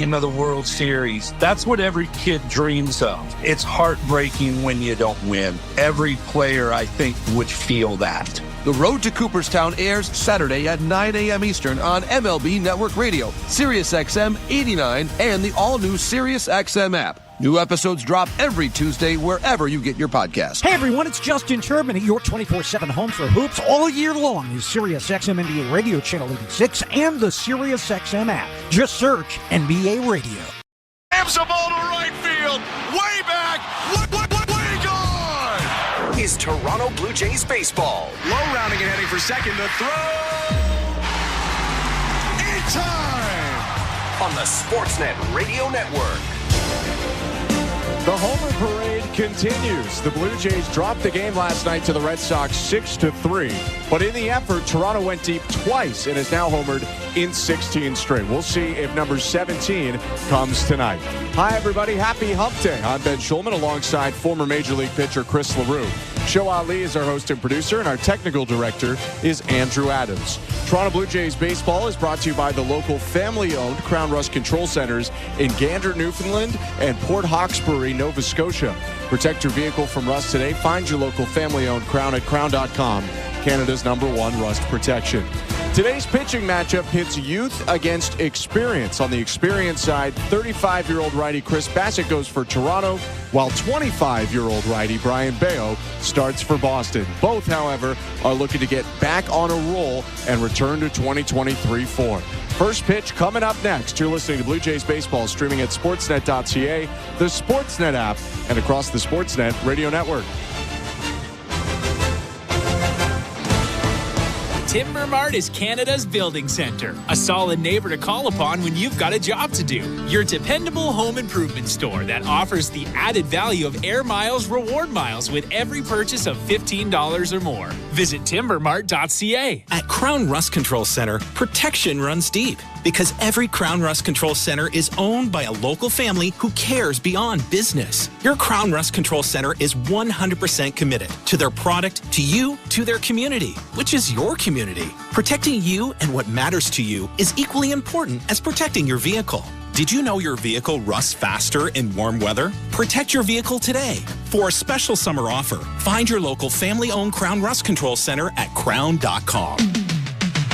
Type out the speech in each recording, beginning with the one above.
Into the World Series. That's what every kid dreams of. It's heartbreaking when you don't win. Every player, I think, would feel that. The Road to Cooperstown airs Saturday at 9 a.m. Eastern on MLB Network Radio, Sirius XM 89, and the all-new Sirius XM app. New episodes drop every Tuesday wherever you get your podcast. Hey everyone, it's Justin Turbin at your 24/7 home for hoops all year long is Sirius XM NBA Radio Channel 86 and the Sirius XM app. Just search NBA Radio. Slams the ball to right field, way back, way gone! Is Toronto Blue Jays baseball. Low rounding and heading for second, the throw! In time! On the Sportsnet Radio Network. The Homer Parade continues. The Blue Jays dropped the game last night to the Red Sox 6-3. But in the effort, Toronto went deep twice and is now homered in 16 straight. We'll see if number 17 comes tonight. Hi, everybody. Happy Hump Day. I'm Ben Schulman alongside former Major League pitcher Chris LaRue. Show Ali is our host and producer, and our technical director is Andrew Adams. Toronto Blue Jays baseball is brought to you by the local family-owned Crown Rust Control Centers in Gander, Newfoundland, and Port Hawkesbury, Nova Scotia. Protect your vehicle from rust today. Find your local family-owned Crown at crown.com, Canada's #1 rust protection. Today's pitching matchup pits youth against experience. On the experience side, 35-year-old righty Chris Bassitt goes for Toronto, while 25-year-old righty Brian Bayo starts for Boston. Both, however, are looking to get back on a roll and return to 2023 form. First pitch coming up next. You're listening to Blue Jays Baseball, streaming at sportsnet.ca, the Sportsnet app, and across the Sportsnet Radio Network. Timber Mart is Canada's building center, a solid neighbor to call upon when you've got a job to do. Your dependable home improvement store that offers the added value of Air Miles reward miles with every purchase of $15 or more. Visit timbermart.ca. At Crown Rust Control Center, protection runs deep because every Crown Rust Control Center is owned by a local family who cares beyond business. Your Crown Rust Control Center is 100% committed to their product, to you, to their community, which is your community. Protecting you and what matters to you is equally important as protecting your vehicle. Did you know your vehicle rusts faster in warm weather? Protect your vehicle today. For a special summer offer, find your local family-owned Crown Rust Control Center at crown.com.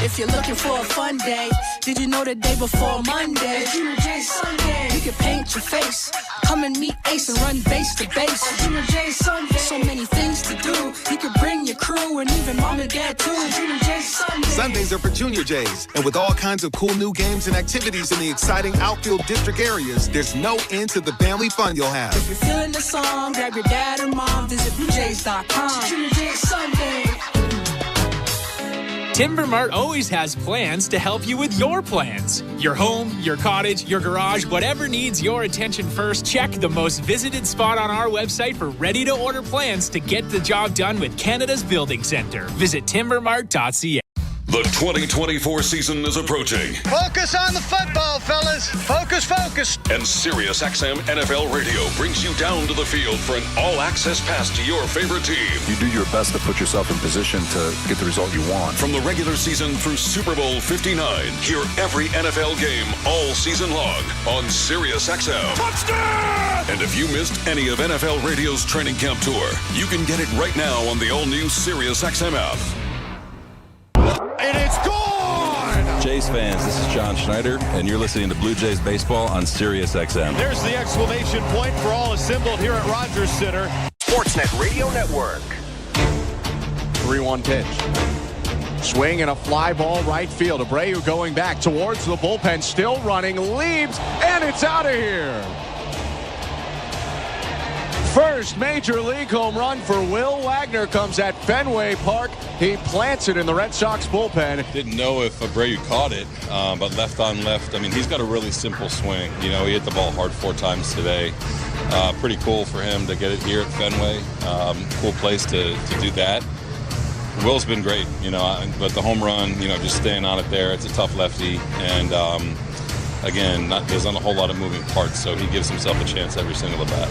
If you're looking for a fun day, did you know the day before Monday? Junior J Sunday. You can paint your face, come and meet Ace and run base to base. Junior J Sunday. So many things to do. You can bring your crew and even mom and dad too. Junior J Sunday. Sundays are for Junior Jays, and with all kinds of cool new games and activities in the exciting outfield district areas, there's no end to the family fun you'll have. If you're feeling the song, grab your dad or mom, visit BlueJays.com. Junior J Sunday. Timber Mart always has plans to help you with your plans. Your home, your cottage, your garage, whatever needs your attention first, check the most visited spot on our website for ready-to-order plans to get the job done with Canada's Building Center. Visit timbermart.ca. The 2024 season is approaching. Focus on the football, fellas. Focus, focus. And Sirius XM NFL Radio brings you down to the field for an all-access pass to your favorite team. You do your best to put yourself in position to get the result you want. From the regular season through Super Bowl 59, hear every NFL game all season long on Sirius XM. Touchdown! And if you missed any of NFL Radio's training camp tour, you can get it right now on the all-new Sirius XM app. And it's gone! Jays fans, this is John Schneider, and you're listening to Blue Jays Baseball on Sirius XM. There's the exclamation point for all assembled here at Rogers Center. Sportsnet Radio Network. 3-1 pitch. Swing and a fly ball right field. Abreu going back towards the bullpen, still running, leaps, and it's out of here. First major league home run for Will Wagner comes at Fenway Park. He plants it in the Red Sox bullpen. Didn't know if Abreu caught it, but left on left. I mean, he's got a really simple swing. You know, he hit the ball hard 4 times today. Pretty cool for him to get it here at Fenway. Cool place to do that. Will's been great, you know, but the home run, you know, just staying on it there. It's a tough lefty, and again, there's not a whole lot of moving parts, so he gives himself a chance every single at bat.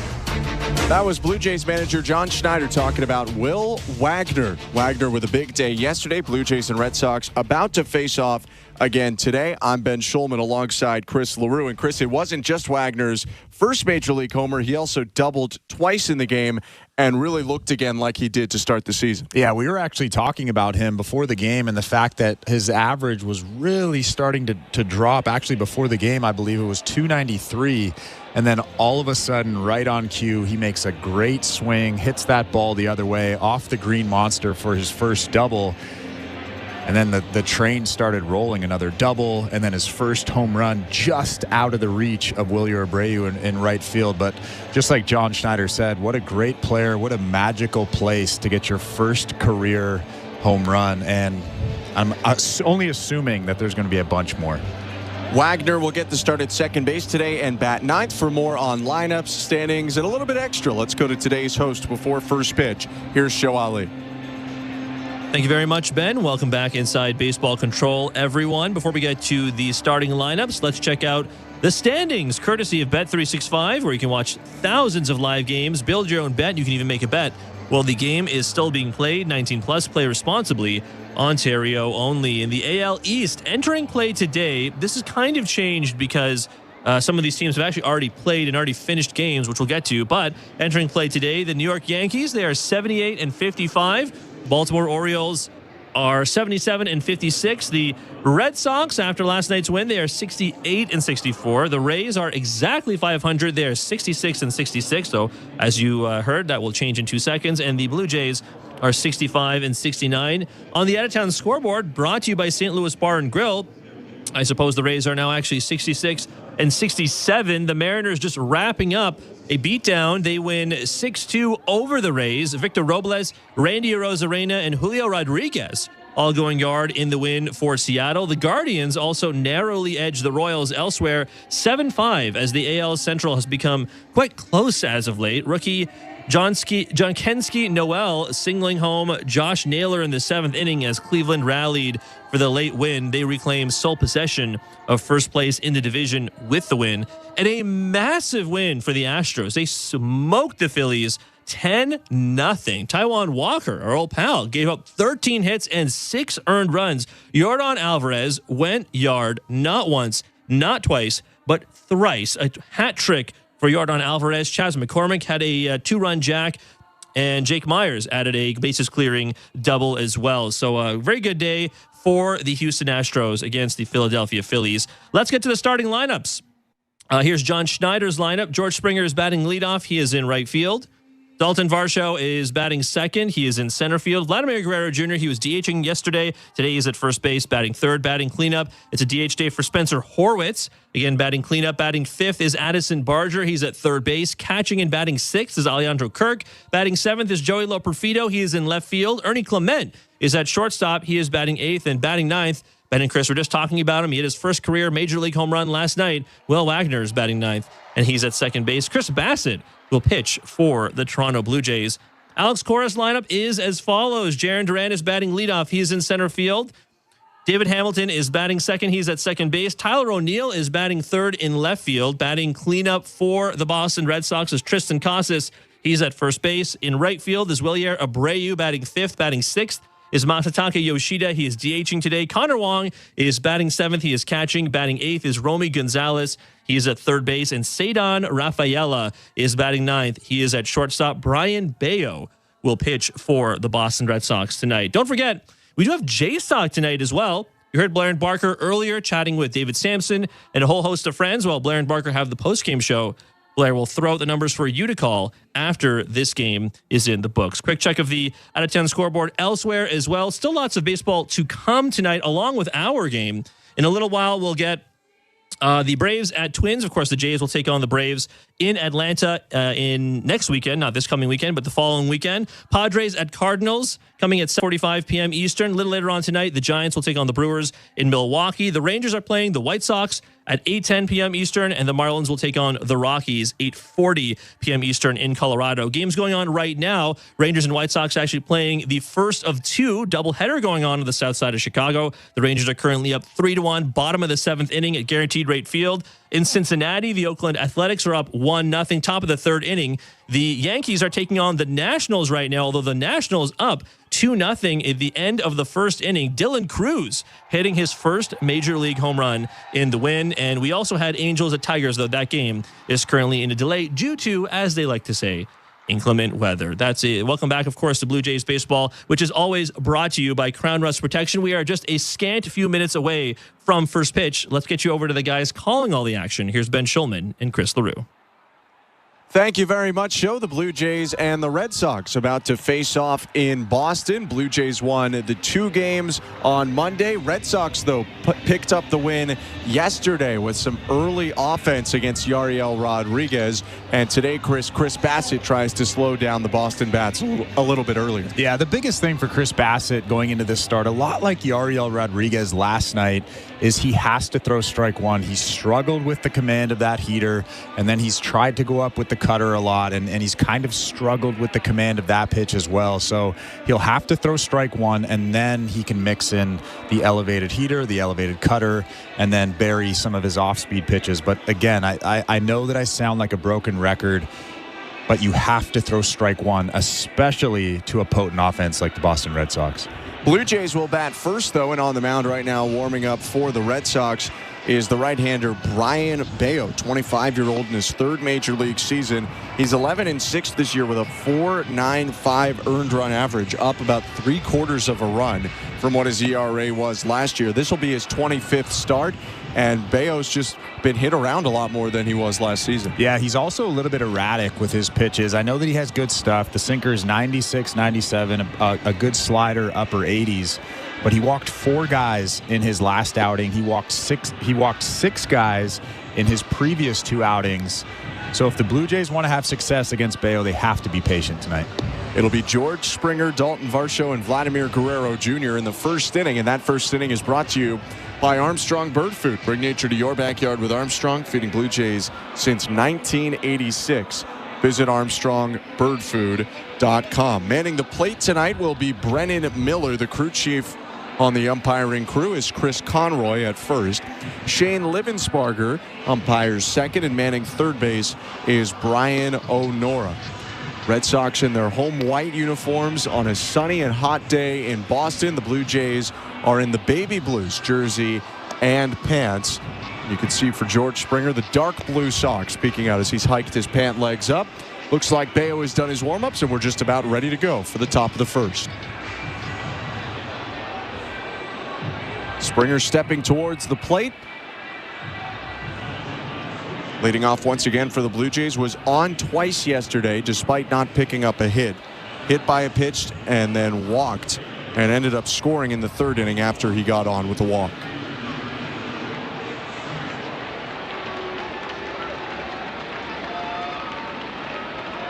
That was Blue Jays manager John Schneider talking about Will Wagner. Wagner with a big day yesterday. Blue Jays and Red Sox about to face off again today. I'm Ben Schulman alongside Chris LaRue. And Chris, it wasn't just Wagner's first Major League homer. He also doubled twice in the game and really looked again like he did to start the season. Yeah, we were actually talking about him before the game and the fact that his average was really starting to drop. Actually, before the game, I believe it was 293. And then all of a sudden, right on cue, he makes a great swing, hits that ball the other way off the green monster for his first double. And then the train started rolling, another double, and then his first home run just out of the reach of Wheeler Abreu in right field. But just like John Schneider said, what a great player, what a magical place to get your first career home run. And I'm only assuming that there's going to be a bunch more. Wagner will get the start at second base today and bat ninth. For more on lineups, standings, and a little bit extra, let's go to today's host before first pitch. Here's Show Ali. Thank you very much, Ben. Welcome back inside Baseball Control, everyone. Before we get to the starting lineups, let's check out the standings, courtesy of Bet365, where you can watch thousands of live games, build your own bet, you can even make a bet. Well, the game is still being played. 19 plus, play responsibly. Ontario only. In the AL East, entering play today, this has kind of changed because some of these teams have actually already played and already finished games, which we'll get to. But entering play today, the New York Yankees, they are 78-55. Baltimore Orioles are 77-56. The Red Sox, after last night's win, they are 68-64. The Rays are exactly 500. They are 66-66. So as you heard, that will change in 2 seconds. And the Blue Jays are 65-69. On the out-of-town scoreboard, brought to you by St. Louis Bar and Grill, I suppose the Rays are now actually 66-67. The Mariners just wrapping up a beatdown. They win 6-2 over the Rays. Victor Robles, Randy Arozarena, and Julio Rodriguez all going yard in the win for Seattle. The Guardians also narrowly edged the Royals elsewhere, 7-5, as the AL Central has become quite close as of late. Rookie John Kensky Noel singling home Josh Naylor in the 7th inning as Cleveland rallied for the late win. They reclaim sole possession of first place in the division with the win. And a massive win for the Astros. They smoked the Phillies 10-0. Taijuan Walker, our old pal, gave up 13 hits and 6 earned runs. Yordan Alvarez went yard not once, not twice, but thrice. A hat trick for Yordan Alvarez. Chas McCormick had a 2-run jack, and Jake Myers added a bases-clearing double as well. So a very good day for the Houston Astros against the Philadelphia Phillies. Let's get to the starting lineups. Here's John Schneider's lineup. George Springer is batting leadoff. He is in right field. Dalton Varsho is batting second. He is in center field. Vladimir Guerrero Jr., he was DHing yesterday. Today he's at first base, batting third, batting cleanup. It's a DH day for Spencer Horwitz. Again, batting cleanup. Batting fifth is Addison Barger. He's at third base. Catching and batting sixth is Alejandro Kirk. Batting seventh is Joey Loperfido. He is in left field. Ernie Clement is at shortstop. He is batting eighth, and batting ninth. Ben and Chris were just talking about him. He hit his first career Major League home run last night. Will Wagner is batting ninth, and he's at second base. Chris Bassitt will pitch for the Toronto Blue Jays. Alex Cora's lineup is as follows. Jarren Duran is batting leadoff. He is in center field. David Hamilton is batting second. He's at second base. Tyler O'Neill is batting third in left field. Batting cleanup for the Boston Red Sox is Tristan Casas. He's at first base. In right field is Wheeler Abreu batting fifth. Batting sixth is Masataka Yoshida. He is DHing today. Connor Wong is batting seventh. He is catching. Batting eighth is Romy Gonzalez. He is at third base. And Cedon Rafaela is batting ninth. He is at shortstop. Brian Bayo will pitch for the Boston Red Sox tonight. Don't forget, we do have J-Stock tonight as well. You heard Blair and Barker earlier chatting with David Sampson and a whole host of friends. While Blair and Barker have the post-game show, Blair will throw out the numbers for you to call after this game is in the books. Quick check of the out-of-town scoreboard elsewhere as well. Still lots of baseball to come tonight along with our game. In a little while, we'll get the Braves at Twins. Of course, the Jays will take on the Braves in Atlanta in next weekend, not this coming weekend, but the following weekend. Padres at Cardinals coming at 7:45 p.m. Eastern. A little later on tonight, the Giants will take on the Brewers in Milwaukee. The Rangers are playing the White Sox at 8:10 p.m. Eastern, and the Marlins will take on the Rockies 8:40 p.m. Eastern in Colorado. Games going on right now. Rangers and White Sox actually playing the first of two doubleheader going on the south side of Chicago. The Rangers are currently up 3-1, bottom of the seventh inning at Guaranteed Rate Field. In Cincinnati, the Oakland Athletics are up 1-0, top of the third inning. The Yankees are taking on the Nationals right now, although the Nationals up 2-0 at the end of the first inning. Dylan Cruz hitting his first Major League home run in the win. And we also had Angels at Tigers, though that game is currently in a delay due to, as they like to say, inclement weather. That's it. Welcome back, of course, to Blue Jays Baseball, which is always brought to you by Crown Rust Protection. We are just a scant few minutes away from first pitch. Let's get you over to the guys calling all the action. Here's Ben Schulman and Chris LaRue. Thank you very much, Joe. The Blue Jays and the Red Sox about to face off in Boston. Blue Jays won the 2 games on Monday. Red Sox, though, picked up the win yesterday with some early offense against Yariel Rodriguez. And today, Chris Bassitt tries to slow down the Boston Bats a little bit earlier. Yeah, the biggest thing for Chris Bassitt going into this start, a lot like Yariel Rodriguez last night, is he has to throw strike one. He struggled with the command of that heater, and then he's tried to go up with the cutter a lot, and he's kind of struggled with the command of that pitch as well. So he'll have to throw strike one, and then he can mix in the elevated heater, the elevated cutter, and then bury some of his off-speed pitches. But again, I know that I sound like a broken record, but you have to throw strike one, especially to a potent offense like the Boston Red Sox. Blue Jays will bat first, though, and on the mound right now warming up for the Red Sox is the right-hander Brayan Bello, 25-year-old in his 3rd Major League season. He's 11-6 this year with a 4.95 earned run average, up about 3/4 of a run from what his ERA was last year. This will be his 25th start, and Bello's just been hit around a lot more than he was last season. Yeah, he's also a little bit erratic with his pitches. I know that he has good stuff. The sinker is 96, 97, a good slider, upper 80s. But he walked 4 guys in his last outing. He walked six guys in his previous 2 outings. So if the Blue Jays want to have success against Bello, they have to be patient tonight. It'll be George Springer, Dalton Varsho, and Vladimir Guerrero Jr. in the first inning. And that first inning is brought to you by Armstrong Bird Food. Bring nature to your backyard with Armstrong, feeding Blue Jays since 1986. Visit ArmstrongBirdFood.com. Manning the plate tonight will be Brennan Miller. The crew chief on the umpiring crew is Chris Conroy at first. Shane Livensparger umpires second, and manning third base is Brian O'Nora. Red Sox in their home white uniforms on a sunny and hot day in Boston. The Blue Jays are in the baby blues jersey and pants. You can see for George Springer the dark blue socks peeking out as he's hiked his pant legs up. Looks like Bello has done his warm-ups, and we're just about ready to go for the top of the first. Springer stepping towards the plate. Leading off once again for the Blue Jays was on twice yesterday despite not picking up a hit. Hit by a pitch and then walked and ended up scoring in the 3rd inning after he got on with a walk.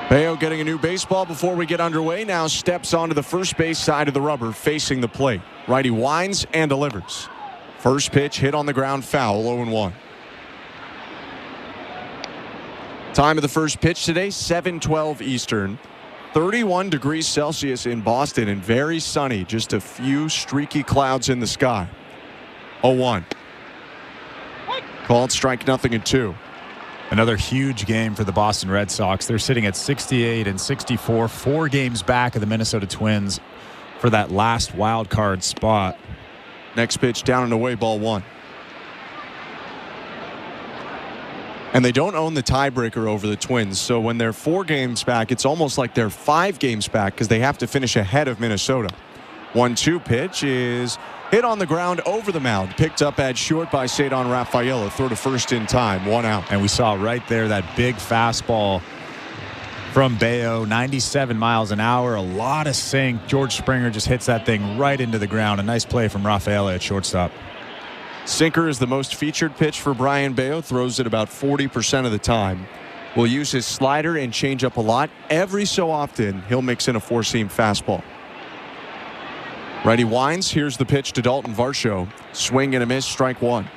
Bello getting a new baseball before we get underway. Now steps onto the first base side of the rubber facing the plate. Righty winds and delivers. First pitch hit on the ground, foul, 0-1. Time of the first pitch today, 7:12 Eastern. 31 degrees Celsius in Boston and very sunny. Just a few streaky clouds in the sky. 0-1. Called strike nothing and 2. Another huge game for the Boston Red Sox. They're sitting at 68 and 64, 4 games back of the Minnesota Twins for that last wild card spot. Next pitch down and away, ball 1. And they don't own the tiebreaker over the Twins, so when they're 4 games back, it's almost like they're 5 games back because they have to finish ahead of Minnesota. 1-2 pitch is hit on the ground over the mound. Picked up at short by Cedon Rafaela. Throw to first in time. 1 out. And we saw right there that big fastball from Bello, 97 miles an hour. A lot of sink. George Springer just hits that thing right into the ground. A nice play from Rafaela at shortstop. Sinker is the most featured pitch for Brayan Bello. Throws it about 40% of the time. Will use his slider and changeup a lot. Every so often, he'll mix in a 4-seam fastball. Righty winds. Here's the pitch to Dalton Varsho. Swing and a miss, strike 1.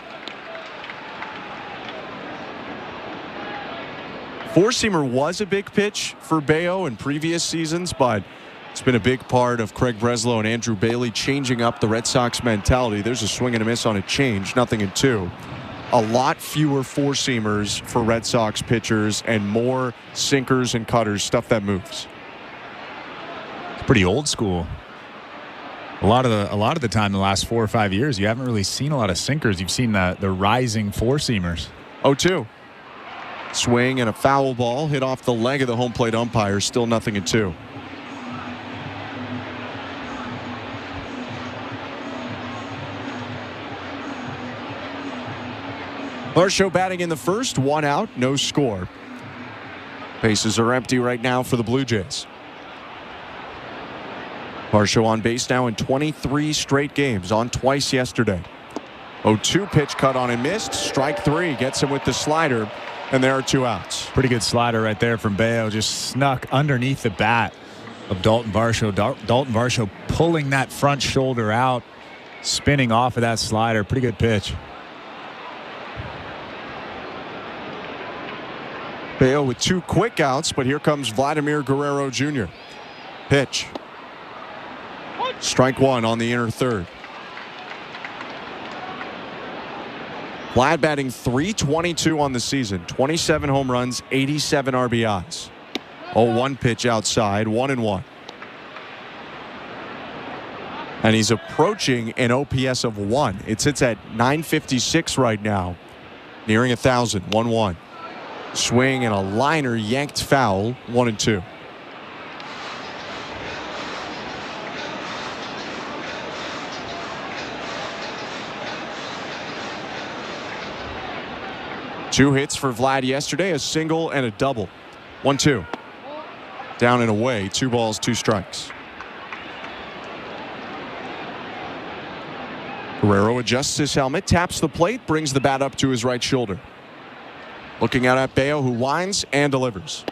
4-seamer was a big pitch for Bello in previous seasons, but it's been a big part of Craig Breslow and Andrew Bailey changing up the Red Sox mentality. There's a swing and a miss on a change, nothing in 2. A lot fewer 4-seamers for Red Sox pitchers and more sinkers and cutters, stuff that moves. It's pretty old school. A lot of the time, the last 4 or 5 years, you haven't really seen a lot of sinkers. You've seen the rising four-seamers. 0-2. Swing and a foul ball hit off the leg of the home plate umpire. Still 0-2. Varsho batting in the first, 1 out, no score. Bases are empty right now for the Blue Jays. Varsho on base now in 23 straight games, on twice yesterday. 0-2 pitch cut on and missed. Strike 3 gets him with the slider, and there are 2 outs. Pretty good slider right there from Bayo. Just snuck underneath the bat of Dalton Varsho. Dalton Varsho pulling that front shoulder out, spinning off of that slider. Pretty good pitch. Bayo with 2 quick outs, but here comes Vladimir Guerrero Jr. Pitch. Strike 1 on the inner third. Vlad batting .322 on the season. 27 home runs, 87 RBIs. 0-1 pitch outside, 1-1. And he's approaching an OPS of 1. It sits at .956 right now. Nearing 1,000, 1-1. Swing and a liner yanked foul, 1-2. Two hits for Vlad yesterday, a single and a double. 1-2. Down and away, 2 balls, 2 strikes. Guerrero adjusts his helmet, taps the plate, brings the bat up to his right shoulder. Looking out at Bayo, who winds and delivers.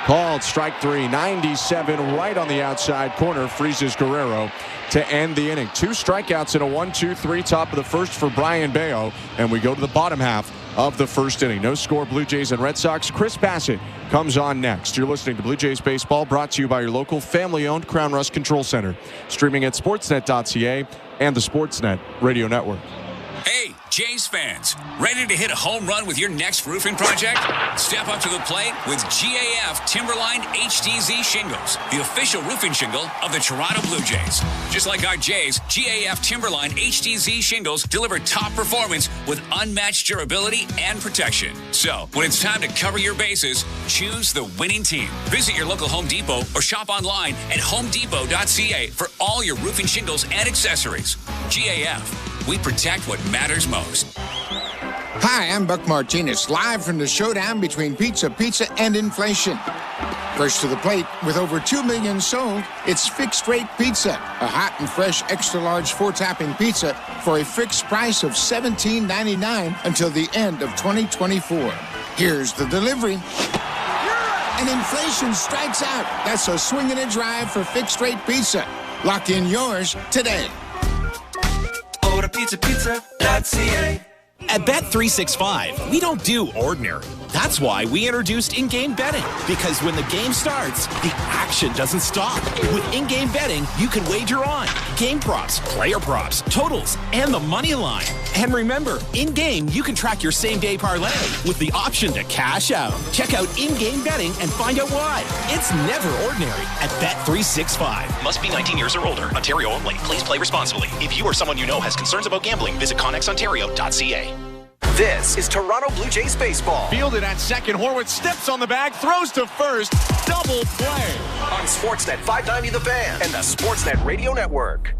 Called strike 3, 97 right on the outside corner, freezes Guerrero to end the inning. 2 strikeouts in a 1-2-3 top of the first for Brian Bayo, and we go to the bottom half of the first inning. No score, Blue Jays and Red Sox. Chris Bassitt comes on next. You're listening to Blue Jays Baseball, brought to you by your local family-owned Crown Rust Control Center. Streaming at sportsnet.ca and the Sportsnet Radio Network. Hey, Jays fans, ready to hit a home run with your next roofing project? Step up to the plate with GAF Timberline HDZ shingles, the official roofing shingle of the Toronto Blue Jays. Just like our Jays, GAF Timberline HDZ shingles deliver top performance with unmatched durability and protection. So, when it's time to cover your bases, choose the winning team. Visit your local Home Depot or shop online at homedepot.ca for all your roofing shingles and accessories. GAF. We protect what matters most. Hi, I'm Buck Martinez, live from the showdown between Pizza and inflation. First to the plate, with over 2 million sold, it's Fixed Rate Pizza, a hot and fresh extra-large 4-topping pizza for a fixed price of $17.99 until the end of 2024. Here's the delivery. And inflation strikes out. That's a swing and a drive for Fixed Rate Pizza. Lock in yours today. Order pizza.ca. At Bet365, we don't do ordinary. That's why we introduced in-game betting. Because when the game starts, the action doesn't stop. With in-game betting, you can wager on game props, player props, totals, and the money line. And remember, in-game, you can track your same-day parlay with the option to cash out. Check out in-game betting and find out why. It's never ordinary at Bet365. Must be 19 years or older. Ontario only. Please play responsibly. If you or someone you know has concerns about gambling, visit connexontario.ca. This is Toronto Blue Jays baseball. Fielded at second. Horwitz steps on the bag, throws to first. Double play. On Sportsnet 590 The Fan and the Sportsnet Radio Network.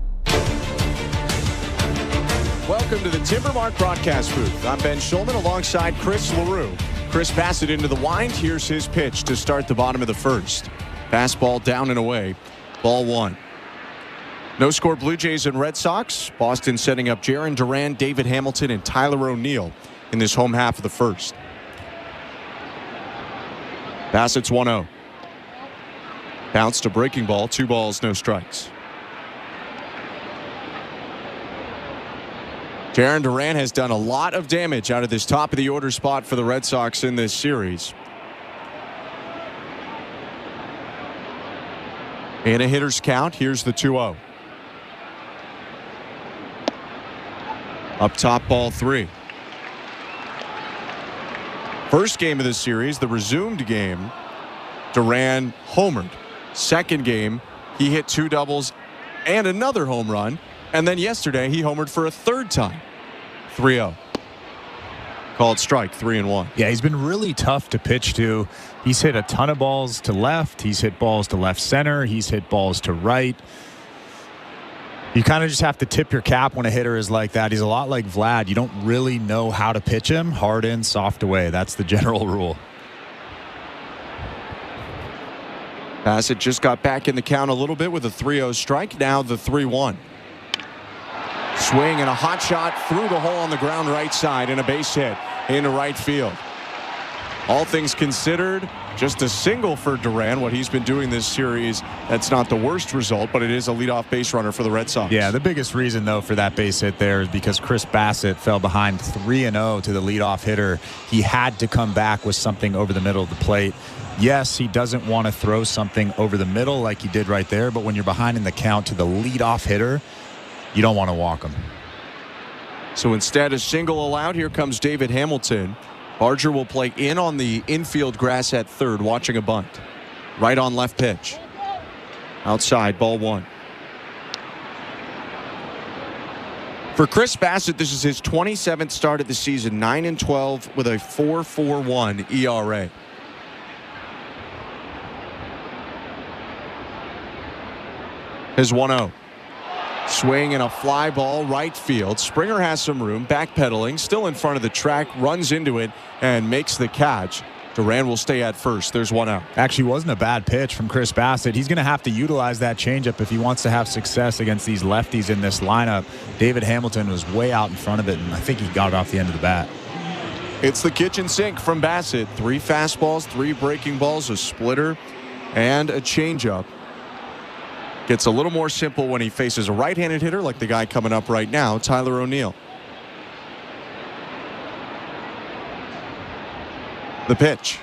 Welcome to the Timbermark broadcast booth. I'm Ben Schulman alongside Chris LaRue. Chris Bassitt into the wind. Here's his pitch to start the bottom of the first. Fastball down and away. Ball 1. No score, Blue Jays and Red Sox. Boston setting up Jarren Duran, David Hamilton, and Tyler O'Neill in this home half of the first. Bassitt's 1-0. Bounce to breaking ball. 2 balls, no strikes. Jarren Duran has done a lot of damage out of this top of the order spot for the Red Sox in this series. And a hitter's count. Here's the 2-0. Up top, ball 3. First game of the series, the resumed game, Duran homered. Second game, he hit 2 doubles and another home run. And then yesterday, he homered for a third time. 3-0. Called strike, 3-1. Yeah, he's been really tough to pitch to. He's hit a ton of balls to left. He's hit balls to left center. He's hit balls to right. You kind of just have to tip your cap when a hitter is like that. He's a lot like Vlad. You don't really know how to pitch him. Hard in, soft away. That's the general rule. Bassitt just got back in the count a little bit with a 3-0 strike. Now the 3-1. Swing and a hot shot through the hole on the ground right side and a base hit into right field. All things considered, just a single for Duran. What he's been doing this series, that's not the worst result, but it is a leadoff base runner for the Red Sox. Yeah, the biggest reason, though, for that base hit there is because Chris Bassitt fell behind 3-0 to the leadoff hitter. He had to come back with something over the middle of the plate. Yes, he doesn't want to throw something over the middle like he did right there, but when you're behind in the count to the leadoff hitter, you don't want to walk him. So instead, a single allowed. Here comes David Hamilton. Barger will play in on the infield grass at third, watching a bunt. Right on left pitch. Outside, ball one. For Chris Bassitt, this is his 27th start of the season, 9-12 with a 4.41 ERA. His 1-0. Swing and a fly ball right field. Springer has some room, backpedaling, still in front of the track, runs into it and makes the catch. Duran will stay at first. There's one out. Actually wasn't a bad pitch from Chris Bassitt. He's going to have to utilize that changeup if he wants to have success against these lefties in this lineup. David Hamilton was way out in front of it, and I think he got it off the end of the bat. It's the kitchen sink from Bassitt. 3 fastballs, 3 breaking balls, a splitter, and a changeup. Gets a little more simple when he faces a right-handed hitter like the guy coming up right now, Tyler O'Neill. The pitch.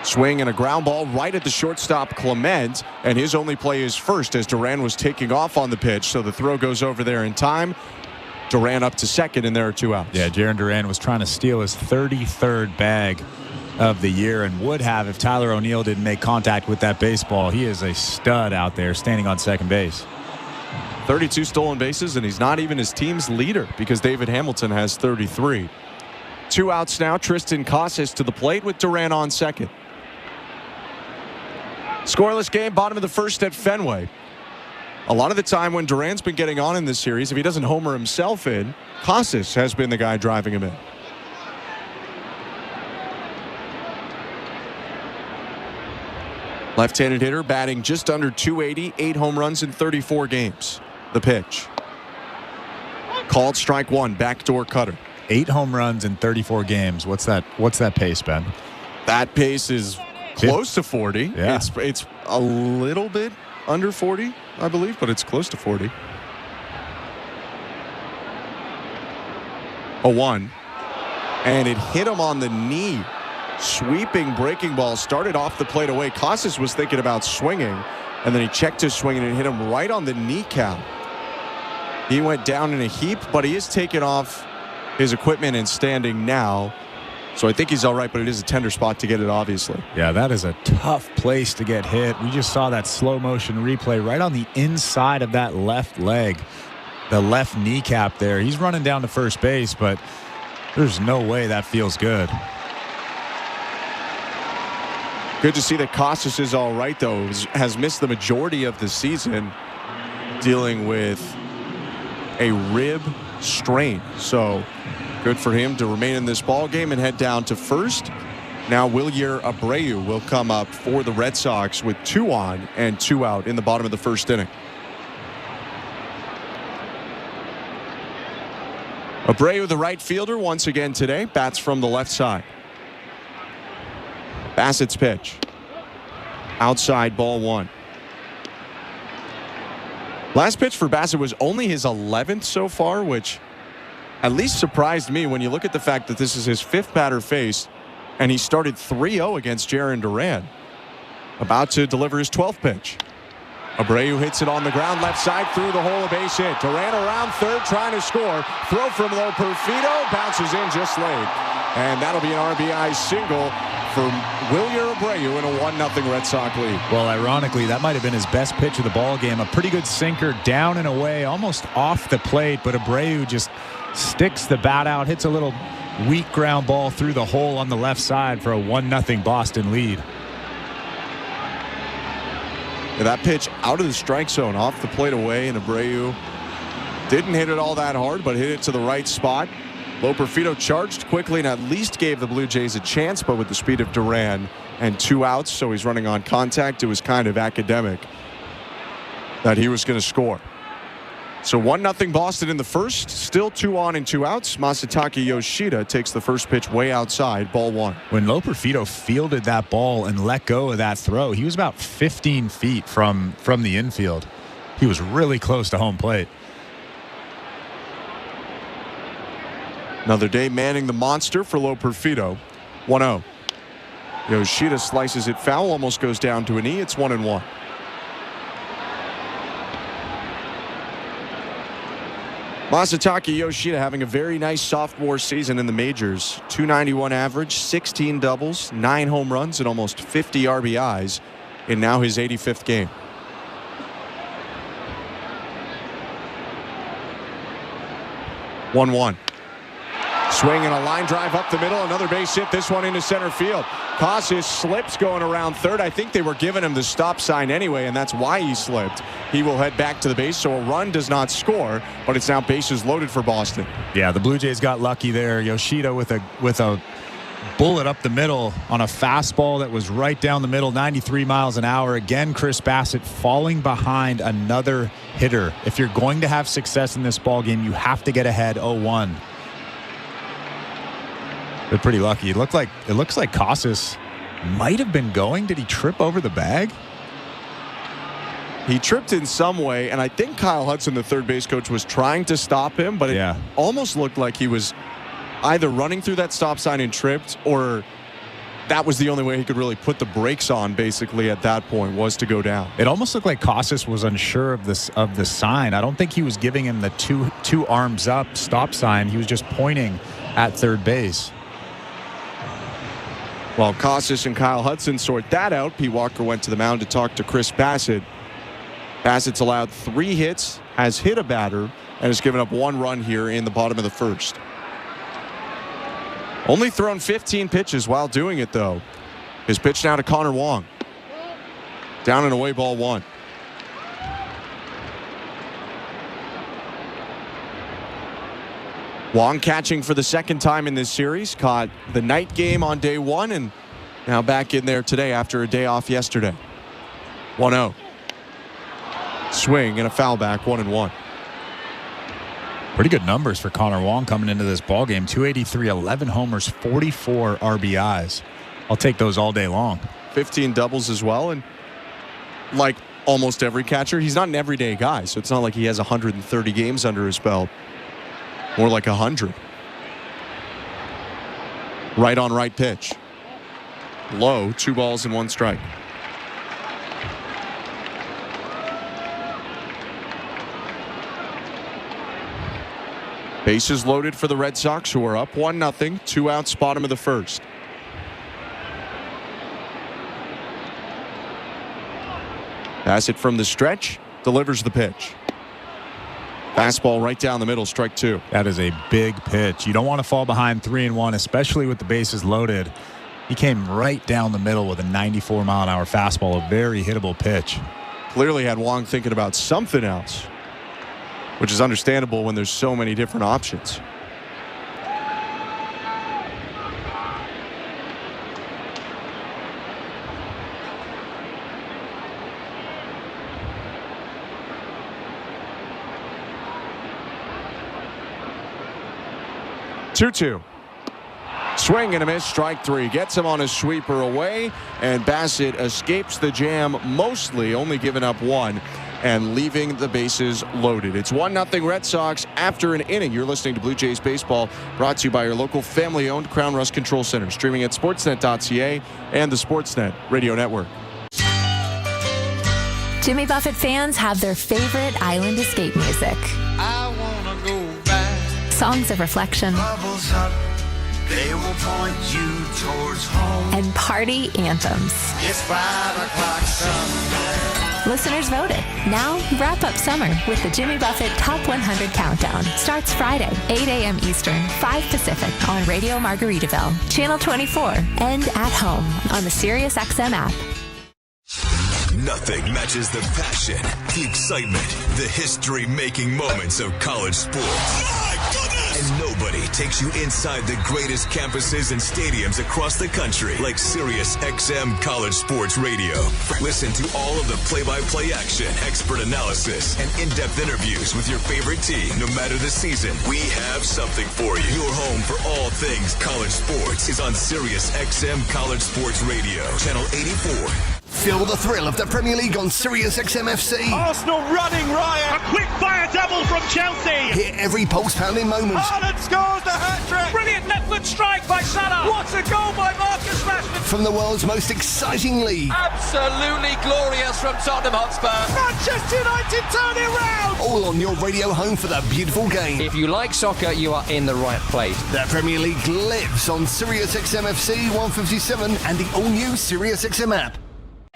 Swing and a ground ball right at the shortstop, Clement, and his only play is first as Duran was taking off on the pitch, so the throw goes over there in time. Duran up to second, and there are 2 outs. Yeah, Jarren Duran was trying to steal his 33rd bag of the year and would have if Tyler O'Neill didn't make contact with that baseball. He is a stud out there standing on second base. 32 stolen bases, and he's not even his team's leader because David Hamilton has 33. 2 outs now. Tristan Casas to the plate with Duran on second. Scoreless game, bottom of the first at Fenway. A lot of the time when Duran's been getting on in this series, if he doesn't homer himself in, Casas has been the guy driving him in. Left-handed hitter batting just under 280, 8 home runs in 34 games. The pitch. Called strike one, backdoor cutter. 8 home runs in 34 games. What's that pace, Ben? That pace is close to 40. Yeah. It's a little bit under 40, I believe, but it's close to 40. 0-1. And it hit him on the knee. Sweeping breaking ball started off the plate away. Casas was thinking about swinging, and then he checked his swing and it hit him right on the kneecap. He went down in a heap, but he is taking off his equipment and standing now. So I think he's all right, but it is a tender spot to get it, obviously. Yeah, that is a tough place to get hit. We just saw that slow motion replay right on the inside of that left leg, the left kneecap there. He's running down to first base, but there's no way that feels good. Good to see that Casas is all right, though. Has missed the majority of the season dealing with a rib strain. So good for him to remain in this ball game and head down to first. Now Wilyer Abreu will come up for the Red Sox with 2 on and 2 out in the bottom of the first inning. Abreu, the right fielder, once again today, bats from the left side. Bassitt's pitch. Outside, ball one. Last pitch for Bassitt was only his 11th so far, which at least surprised me when you look at the fact that this is his 5th batter faced, and he started 3-0 against Jarren Duran. About to deliver his 12th pitch. Abreu hits it on the ground, left side, through the hole, a base hit. Duran around third, trying to score. Throw from low, Perfito bounces in just late. And that'll be an RBI single for Wilyer Abreu in a 1-0 Red Sox lead. Well, ironically, that might have been his best pitch of the ball game. A pretty good sinker down and away, almost off the plate, but Abreu just sticks the bat out, hits a little weak ground ball through the hole on the left side for a 1-0 Boston lead. Yeah, that pitch out of the strike zone, off the plate away, and Abreu didn't hit it all that hard, but hit it to the right spot. Loperfido charged quickly and at least gave the Blue Jays a chance, but with the speed of Duran and 2 outs, so he's running on contact, it was kind of academic that he was going to score. So 1-0 Boston in the first, still 2 on and 2 outs. Masataka Yoshida takes the first pitch way outside, ball 1. When Loperfido fielded that ball and let go of that throw, he was about 15 feet from the infield. He was really close to home plate. Another day manning the monster for Loperfido. 1-0. Yoshida slices it foul, almost goes down to a knee. It's 1-1. Masataka Yoshida having a very nice sophomore season in the majors. .291 average, 16 doubles, 9 home runs, and almost 50 RBIs in now his 85th game. One. Swing and a line drive up the middle. Another base hit. This one into center field. Casas slips going around third. I think they were giving him the stop sign anyway, and that's why he slipped. He will head back to the base, so a run does not score, but it's now bases loaded for Boston. Yeah, the Blue Jays got lucky there. Yoshida with a bullet up the middle on a fastball that was right down the middle, 93 miles an hour. Again, Chris Bassitt falling behind another hitter. If you're going to have success in this ball game, you have to get ahead 0-1. They're pretty lucky. It looks like Casas might have been going. Did he trip over the bag? He tripped in some way, and I think Kyle Hudson, the third base coach, was trying to stop him, but it almost looked like he was either running through that stop sign and tripped, or that was the only way he could really put the brakes on, basically, at that point, was to go down. It almost looked like Casas was unsure of the sign. I don't think he was giving him the two arms up stop sign. He was just pointing at third base. While Casas and Kyle Hudson sort that out, Pete Walker went to the mound to talk to Chris Bassitt. Bassitt's allowed 3 hits, has hit a batter, and has given up 1 run here in the bottom of the first. Only thrown 15 pitches while doing it, though. His pitch now to Connor Wong. Down and away, ball 1. Wong catching for the second time in this series. Caught the night game on day 1 and now back in there today after a day off yesterday. 1-0. Swing and a foul back, 1-1. Pretty good numbers for Connor Wong coming into this ballgame. 283, 11 homers, 44 RBIs. I'll take those all day long. 15 doubles as well. And like almost every catcher, he's not an everyday guy, so it's not like he has 130 games under his belt. More like 100. Right on right pitch. Low, 2 balls and 1 strike. Bases loaded for the Red Sox, who are up 1-0, 2 outs, bottom of the first. Bassitt from the stretch, delivers the pitch. Fastball right down the middle, strike 2. That is a big pitch. You don't want to fall behind 3-1, especially with the bases loaded. He came right down the middle with a 94-mile-an-hour fastball, a very hittable pitch. Clearly had Wong thinking about something else, which is understandable when there's so many different options. Two. Swing and a miss, strike 3. Gets him on a sweeper away, and Bassitt escapes the jam mostly, only giving up 1 and leaving the bases loaded. It's 1-0 Red Sox after an inning. You're listening to Blue Jays Baseball, brought to you by your local family-owned Crown Rust Control Center, streaming at sportsnet.ca and the Sportsnet Radio Network. Jimmy Buffett fans have their favorite island escape music. I wanna go back. Songs of reflection. Bubbles up, they will point you towards home. and party anthems. It's 5 o'clock somewhere. Listeners voted. Now, wrap up summer with the Jimmy Buffett Top 100 Countdown. Starts Friday, 8 a.m. Eastern, 5 Pacific on Radio Margaritaville, Channel 24, and at home on the SiriusXM app. Nothing matches the passion, the excitement, the history-making moments of college sports. My goodness! And nobody takes you inside the greatest campuses and stadiums across the country like SiriusXM College Sports Radio. Listen to all of the play-by-play action, expert analysis, and in-depth interviews with your favorite team. No matter the season, we have something for you. Your home for all things college sports is on SiriusXM College Sports Radio, Channel 84. Feel the thrill of the Premier League on SiriusXM FC. Arsenal running riot. A quick fire double from Chelsea. Hear every pulse-pounding moment. Haaland scores the hat-trick. Brilliant left-foot strike by Salah. What a goal by Marcus Rashford. From the world's most exciting league. Absolutely glorious from Tottenham Hotspur. Manchester United turn it round. All on your radio home for the beautiful game. If you like soccer, you are in the right place. The Premier League lives on SiriusXM FC 157 and the all-new SiriusXM app.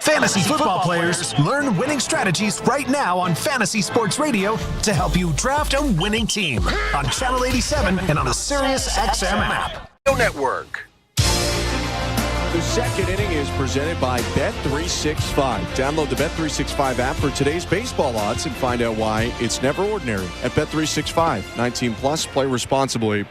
Fantasy football players, learn winning strategies right now on Fantasy Sports Radio to help you draft a winning team on Channel 87 and on the SiriusXM app. Network. The second inning is presented by Bet365. Download the Bet365 app for today's baseball odds and find out why it's never ordinary at Bet365. 19 plus, play responsibly.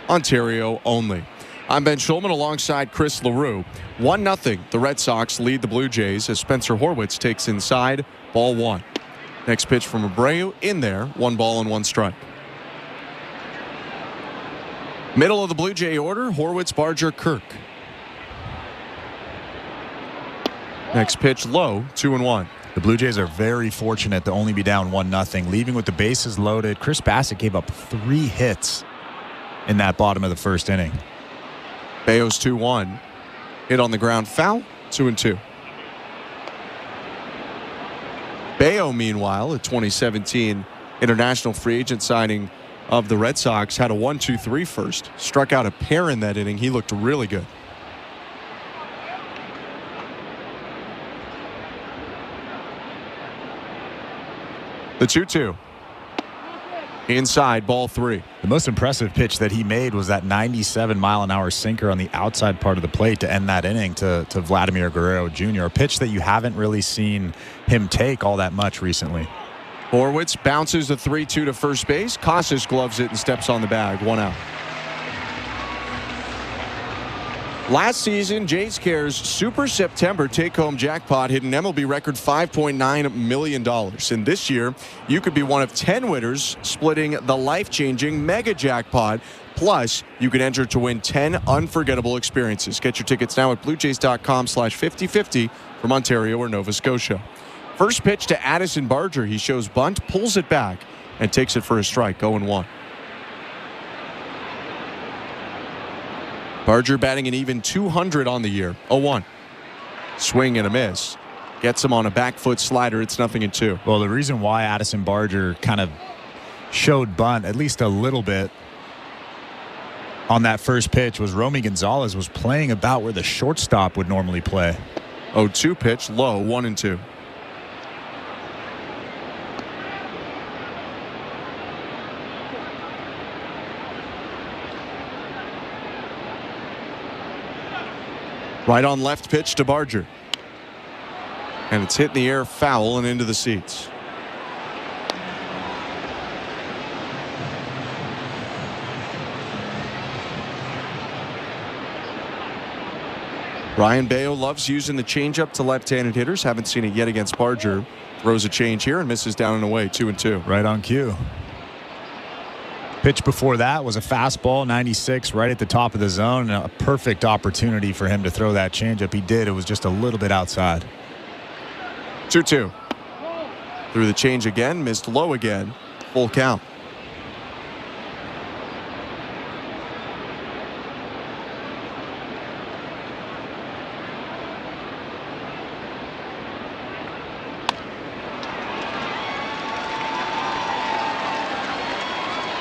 Ontario only. I'm Ben Schulman alongside Chris LaRue. 1-0. The Red Sox lead the Blue Jays as Spencer Horwitz takes inside, ball 1. Next pitch from Abreu in there, 1 ball and 1 strike. Middle of the Blue Jay order, Horwitz, Barger, Kirk. Next pitch low, 2-1. The Blue Jays are very fortunate to only be down 1-0, leaving with the bases loaded. Chris Bassitt gave up 3 hits in that bottom of the first inning. Bayo's 2-1. Hit on the ground, foul, 2-2. Bayo, meanwhile, a 2017 international free agent signing of the Red Sox, had a 1-2-3 first. Struck out a pair in that inning. He looked really good. The 2-2. Inside, ball 3. The most impressive pitch that he made was that 97-mile-an-hour sinker on the outside part of the plate to end that inning to Vladimir Guerrero Jr., a pitch that you haven't really seen him take all that much recently. Horwitz bounces the 3-2 to first base. Casas gloves it and steps on the bag. 1 out. Last season, Jays Care's Super September take-home jackpot hit an MLB record $5.9 million. And this year, you could be one of 10 winners splitting the life-changing mega jackpot. Plus, you can enter to win 10 unforgettable experiences. Get your tickets now at bluejays.com/5050 from Ontario or Nova Scotia. First pitch to Addison Barger. He shows bunt, pulls it back, and takes it for a strike, 0-1. Barger batting an even 200 on the year, 0-1. Swing and a miss. Gets him on a back foot slider. It's 0-2. Well, the reason why Addison Barger kind of showed bunt at least a little bit on that first pitch was Romy Gonzalez was playing about where the shortstop would normally play. 0-2 pitch, low, 1-2. Right on left pitch to Barger. And it's hit in the air, foul, and into the seats. Ryan Bayo loves using the changeup to left-handed hitters. Haven't seen it yet against Barger. Throws a change here and misses down and away, 2-2. Right on cue. Pitch before that was a fastball, 96, right at the top of the zone. And a perfect opportunity for him to throw that changeup. He did. It was just a little bit outside. 2-2. Threw the change again, missed low again. Full count.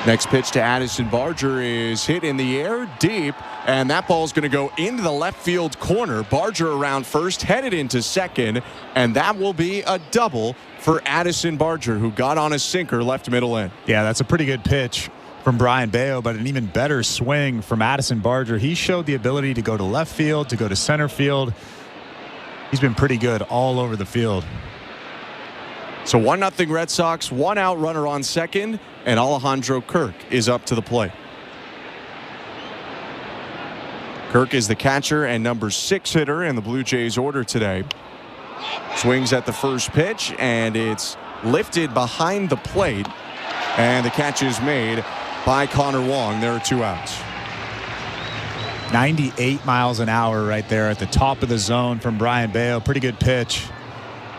Next pitch to Addison Barger is hit in the air deep, and that ball is going to go into the left field corner. Barger around first, headed into second, and that will be a double for Addison Barger, who got on a sinker left middle in. Yeah, that's a pretty good pitch from Brian Bayo, but an even better swing from Addison Barger. He showed the ability to go to left field, to go to center field. He's been pretty good all over the field. So 1-0 Red Sox, 1 out runner on second, and Alejandro Kirk is up to the plate. Kirk is the catcher and number 6 hitter in the Blue Jays order today. Swings at the first pitch, and it's lifted behind the plate, and the catch is made by Connor Wong. There are 2 outs. 98 miles an hour right there at the top of the zone from Brian Bayo. Pretty good pitch.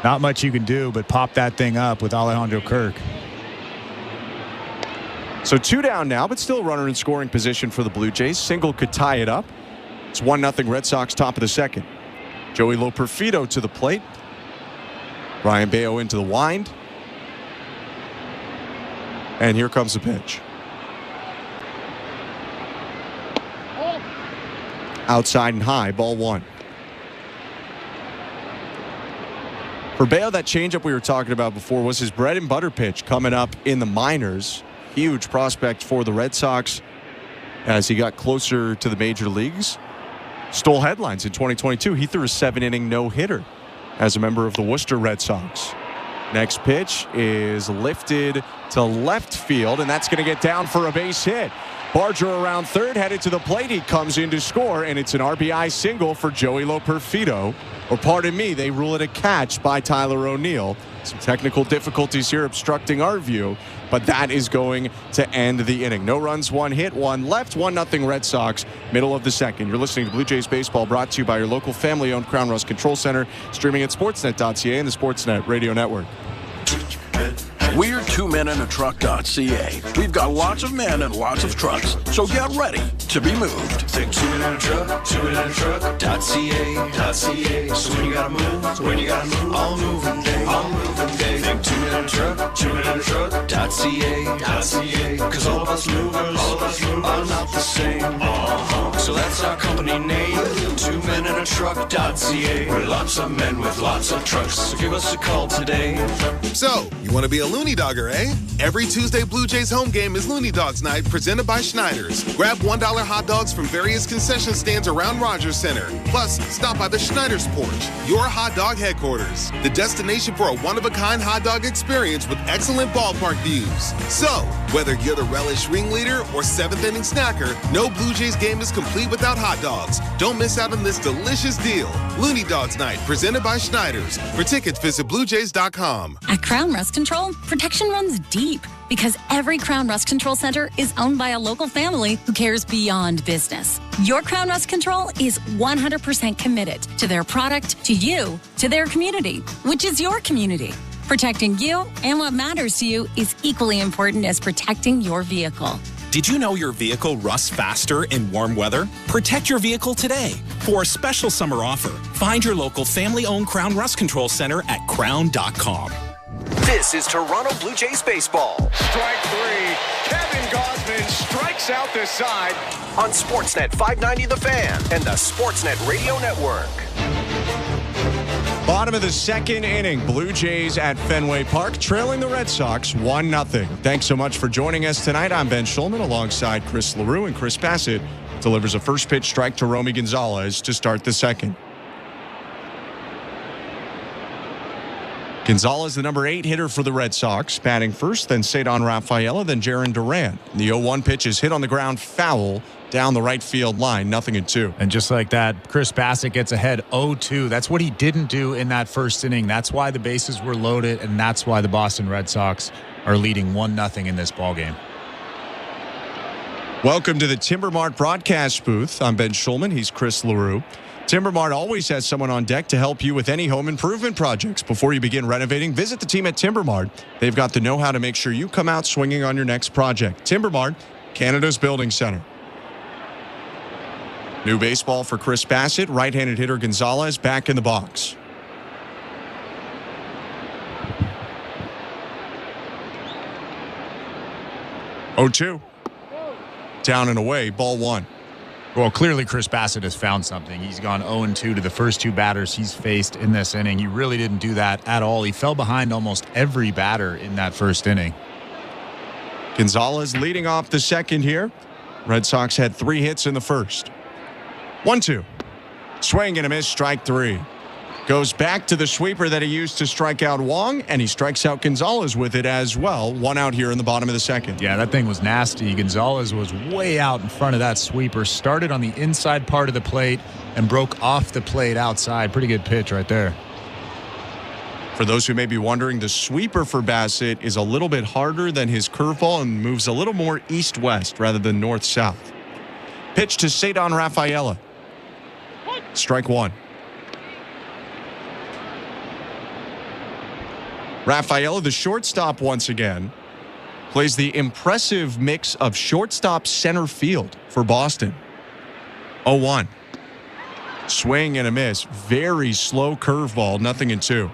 Not much you can do but pop that thing up with Alejandro Kirk. So 2 down now, but still runner in scoring position for the Blue Jays. Single could tie it up. It's 1-0 Red Sox, top of the second. Joey Loperfido to the plate. Brian Bayo into the wind. And here comes the pitch. Outside and high, ball 1. For Bayo, that changeup we were talking about before was his bread and butter pitch coming up in the minors. Huge prospect for the Red Sox as he got closer to the major leagues. Stole headlines in 2022. He threw a 7-inning no-hitter as a member of the Worcester Red Sox. Next pitch is lifted to left field, and that's going to get down for a base hit. Barger around third, headed to the plate. He comes in to score, and it's an RBI single for Joey Loperfido. Or pardon me, they rule it a catch by Tyler O'Neill. Some technical difficulties here obstructing our view, but that is going to end the inning. No runs, 1 hit, 1 left, 1-0 Red Sox, middle of the second. You're listening to Blue Jays Baseball, brought to you by your local family-owned Crown Rust Control Center, streaming at sportsnet.ca and the Sportsnet Radio Network. We're 2menintruck.ca. We've got lots of men and lots of trucks, so get ready to be moved. Think 2menintruck.ca. So when you gotta move, all moving day. Think 2menintruck.ca. Cause all of us movers are not the same. So that's our company name, 2menintruck.ca. We're lots of men with lots of trucks, so give us a call today. So, you want to be a Looney Dogger, eh? Every Tuesday Blue Jays home game is Looney Dogs Night, presented by Schneider's. Grab $1 hot dogs from various concession stands around Rogers Center. Plus, stop by the Schneider's Porch, your hot dog headquarters. The destination for a one-of-a-kind hot dog experience with excellent ballpark views. So, whether you're the relish ringleader or 7th-inning snacker, no Blue Jays game is complete without hot dogs. Don't miss out on this delicious deal. Looney Dogs Night, presented by Schneider's. For tickets, visit BlueJays.com. At Crown Rust Control, protection runs deep because every Crown Rust Control Center is owned by a local family who cares beyond business. Your Crown Rust Control is 100% committed to their product, to you, to their community, which is your community. Protecting you and what matters to you is equally important as protecting your vehicle. Did you know your vehicle rusts faster in warm weather? Protect your vehicle today. For a special summer offer, find your local family-owned Crown Rust Control Center at crown.com. This is Toronto Blue Jays baseball. Strike 3. Kevin Gausman strikes out the side. On Sportsnet 590 The Fan and the Sportsnet Radio Network. Bottom of the second inning, Blue Jays at Fenway Park, trailing the Red Sox 1-0. Thanks so much for joining us tonight. I'm Ben Schulman alongside Chris LaRue, and Chris Bassitt delivers a first pitch strike to Romy Gonzalez to start the second. Gonzalez, the number 8 hitter for the Red Sox, batting first, then Cedon Rafaela, then Jarren Duran. The 0-1 pitch is hit on the ground foul down the right field line, 0-2. And just like that, Chris Bassitt gets ahead 0-2. That's what he didn't do in that first inning. That's why the bases were loaded, and that's why the Boston Red Sox are leading 1-0 in this ballgame. Welcome to the Timbermart broadcast booth. I'm Ben Schulman. He's Chris LaRue. Timbermart always has someone on deck to help you with any home improvement projects. Before you begin renovating, visit the team at Timbermart. They've got the know-how to make sure you come out swinging on your next project. Timbermart, Canada's building center. New baseball for Chris Bassitt. Right-handed hitter Gonzalez back in the box. 0-2. Down and away, ball 1. Well, clearly Chris Bassitt has found something. He's gone 0-2 to the first 2 batters he's faced in this inning. He really didn't do that at all. He fell behind almost every batter in that first inning. Gonzalez leading off the second here. Red Sox had 3 hits in the first. 1-2. Swing and a miss, strike 3. Goes back to the sweeper that he used to strike out Wong, and he strikes out Gonzalez with it as well. 1 out here in the bottom of the second. Yeah, that thing was nasty. Gonzalez was way out in front of that sweeper. Started on the inside part of the plate and broke off the plate outside. Pretty good pitch right there. For those who may be wondering, the sweeper for Bassitt is a little bit harder than his curveball and moves a little more east-west rather than north-south. Pitch to Cedon Rafaela. Strike 1. Rafaela, the shortstop once again, plays the impressive mix of shortstop center field for Boston. 0-1. Swing and a miss. Very slow curveball, nothing in 2.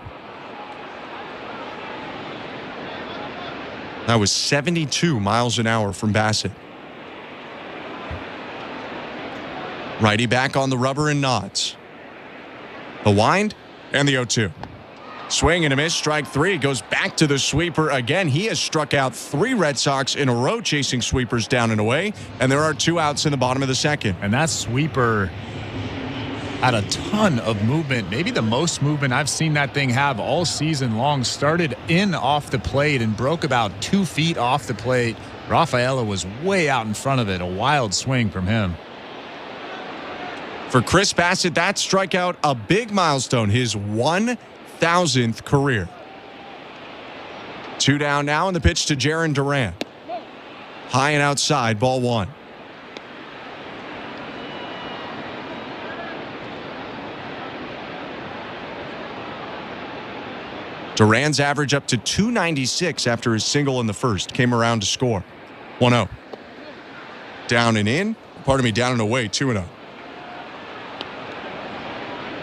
That was 72 miles an hour from Bassitt. Righty back on the rubber and nods. The wind and the 0-2. Swing and a miss, strike 3. Goes back to the sweeper again. He has struck out 3 Red Sox in a row chasing sweepers down and away, and there are 2 outs in the bottom of the second. And that sweeper had a ton of movement, maybe the most movement I've seen that thing have all season long. Started in off the plate and broke about 2 feet off the plate. Rafaela was way out in front of it. A wild swing from him. For Chris Bassitt, that strikeout, a big milestone, his 1,000th career. 2 down now, and the pitch to Jarren Duran. High and outside, ball 1. Duran's average up to 296 after his single in the first. Came around to score. 1-0. Down and in. Down and away, 2-0.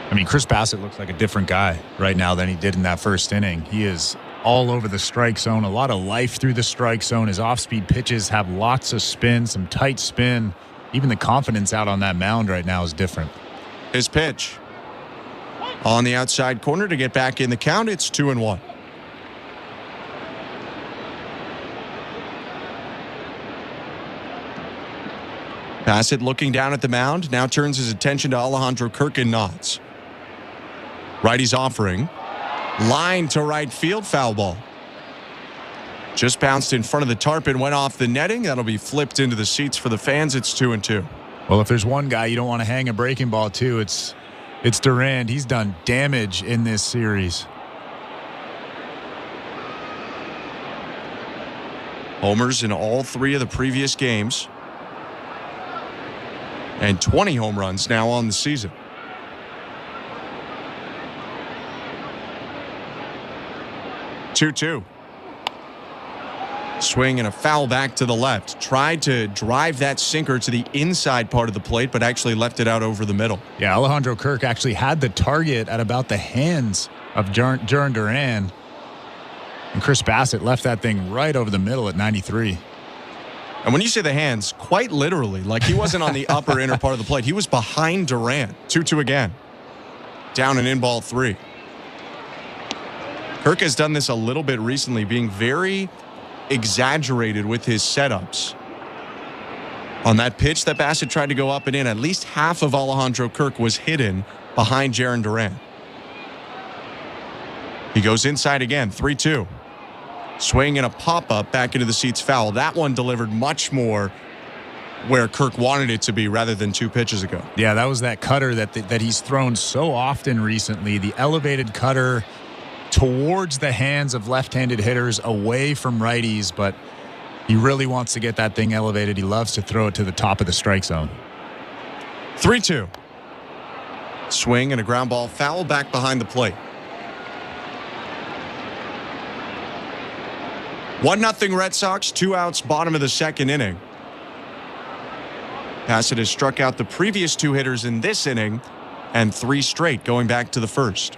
I mean, Chris Bassitt looks like a different guy right now than he did in that first inning. He is all over the strike zone, a lot of life through the strike zone. His off-speed pitches have lots of spin, some tight spin. Even the confidence out on that mound right now is different. His pitch on the outside corner to get back in the count. It's 2-1. Bassitt looking down at the mound, now turns his attention to Alejandro Kirk and nods. Righty's offering. Line to right field, foul ball. Just bounced in front of the tarp and went off the netting. That'll be flipped into the seats for the fans. It's 2-2. Well, if there's one guy you don't want to hang a breaking ball to, it's Duran. He's done damage in this series. Homers in all 3 of the previous games. And 20 home runs now on the season. Two. Swing and a foul back to the left. Tried to drive that sinker to the inside part of the plate, but actually left it out over the middle. Yeah, Alejandro Kirk actually had the target at about the hands of Jarren Duran. And Chris Bassitt left that thing right over the middle at 93. And when you say the hands, quite literally, like he wasn't on the upper inner part of the plate. He was behind Duran. 2-2 again. Down and in, ball 3. Kirk has done this a little bit recently, being very exaggerated with his setups. On that pitch that Bassitt tried to go up and in, at least half of Alejandro Kirk was hidden behind Jarren Duran. He goes inside again, 3-2. Swing and a pop-up back into the seats, foul. That one delivered much more where Kirk wanted it to be rather than 2 pitches ago. Yeah, that was that cutter that he's thrown so often recently. The elevated cutter towards the hands of left-handed hitters, away from righties, but he really wants to get that thing elevated. He loves to throw it to the top of the strike zone. 3-2. Swing and a ground ball, foul back behind the plate. 1-0 Red Sox, 2 outs, bottom of the second inning. Bassitt has struck out the previous 2 hitters in this inning and 3 straight going back to the first.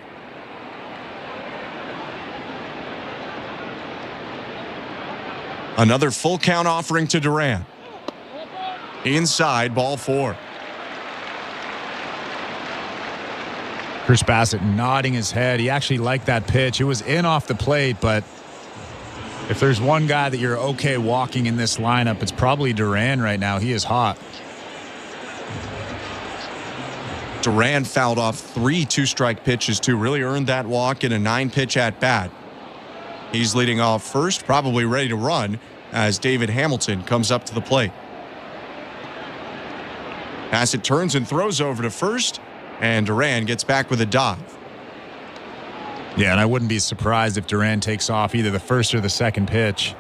Another full count offering to Duran. Inside, ball 4. Chris Bassitt nodding his head. He actually liked that pitch. It was in off the plate, but if there's one guy that you're okay walking in this lineup, it's probably Duran right now. He is hot. Duran fouled off 3 two-strike pitches, too. Really earned that walk in a 9-pitch at-bat. He's leading off first, probably ready to run as David Hamilton comes up to the plate. Bassitt turns and throws over to first, and Duran gets back with a dive. Yeah, and I wouldn't be surprised if Duran takes off either the first or the second pitch.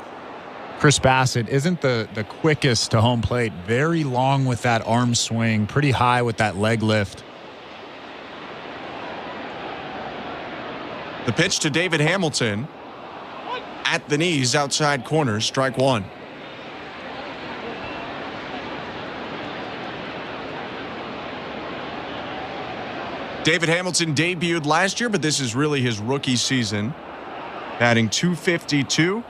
Chris Bassitt isn't the quickest to home plate. Very long with that arm swing, pretty high with that leg lift. The pitch to David Hamilton at the knees, outside corner, strike 1. David Hamilton debuted last year, but this is really his rookie season. Batting .252,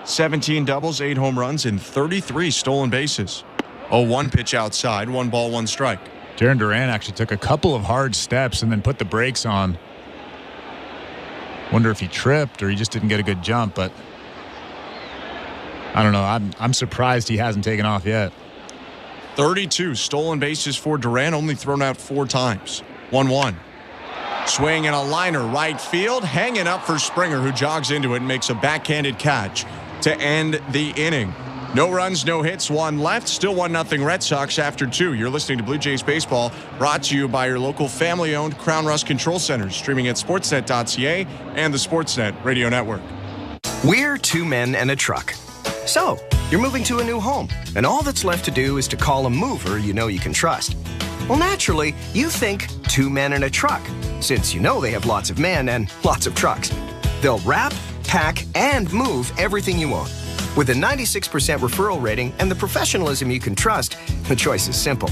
17 doubles, 8 home runs, and 33 stolen bases. 0-1 pitch outside, 1 ball, 1 strike. Jarren Duran actually took a couple of hard steps and then put the brakes on. Wonder if he tripped or he just didn't get a good jump, but I don't know. I'm surprised he hasn't taken off yet. 32 stolen bases for Duran, only thrown out 4 times. 1-1. Swing and a liner right field, hanging up for Springer, who jogs into it and makes a backhanded catch to end the inning. No runs, no hits, 1 left. Still 1-0 Red Sox after 2. You're listening to Blue Jays Baseball, brought to you by your local family-owned Crown Rust Control Centers, streaming at sportsnet.ca and the Sportsnet Radio Network. We're 2 men and a truck. So, you're moving to a new home, and all that's left to do is to call a mover you know you can trust. Well, naturally, you think 2 men and a truck, since you know they have lots of men and lots of trucks. They'll wrap, pack, and move everything you own. With a 96% referral rating and the professionalism you can trust, the choice is simple.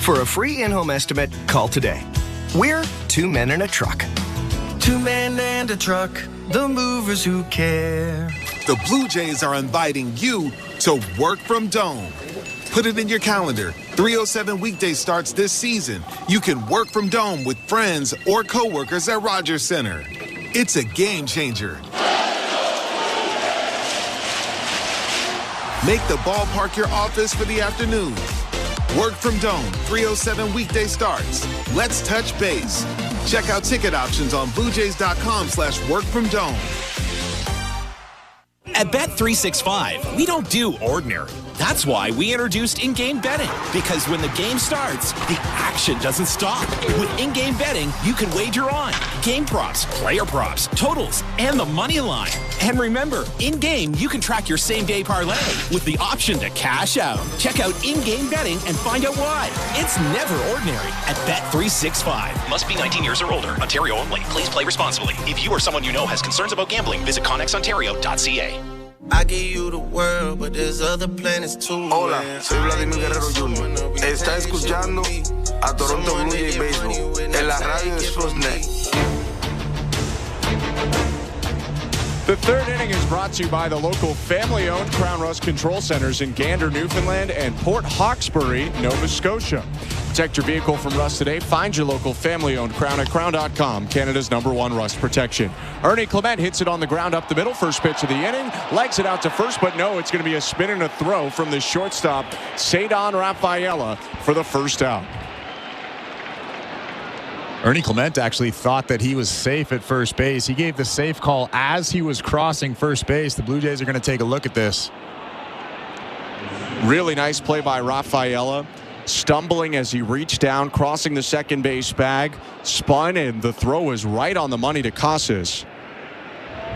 For a free in-home estimate, call today. We're 2 men and a truck. 2 men and a truck, the movers who care. The Blue Jays are inviting you to work from Dome. Put it in your calendar. 307 weekday starts this season. You can work from Dome with friends or coworkers at Rogers Center. It's a game changer. Make the ballpark your office for the afternoon. Work from Dome, 307 weekday starts. Let's touch base. Check out ticket options on BlueJays.com/workfromdome. At Bet365, we don't do ordinary. That's why we introduced in-game betting. Because when the game starts, the action doesn't stop. With in-game betting, you can wager on game props, player props, totals, and the money line. And remember, in-game, you can track your same-day parlay with the option to cash out. Check out in-game betting and find out why. It's never ordinary at Bet365. Must be 19 years or older. Ontario only. Please play responsibly. If you or someone you know has concerns about gambling, visit connexontario.ca. I give you the world, but there's other planets too. Hola, soy Vladimir Guerrero Jr. Está escuchando a Toronto Blue Jays Baseball en la radio de Sportsnet. The third inning is brought to you by the local family-owned Crown Rust Control Centers in Gander, Newfoundland, and Port Hawkesbury, Nova Scotia. Protect your vehicle from rust today. Find your local family-owned Crown at crown.com, Canada's #1 rust protection. Ernie Clement hits it on the ground up the middle. First pitch of the inning. Legs it out to first, but no, it's going to be a spin and a throw from the shortstop, Cedon Rafaela, for the first out. Ernie Clement actually thought that he was safe at first base. He gave the safe call as he was crossing first base. The Blue Jays are going to take a look at this. Really nice play by Rafaela. Stumbling as he reached down, crossing the second base bag, spun, and the throw was right on the money to Casas.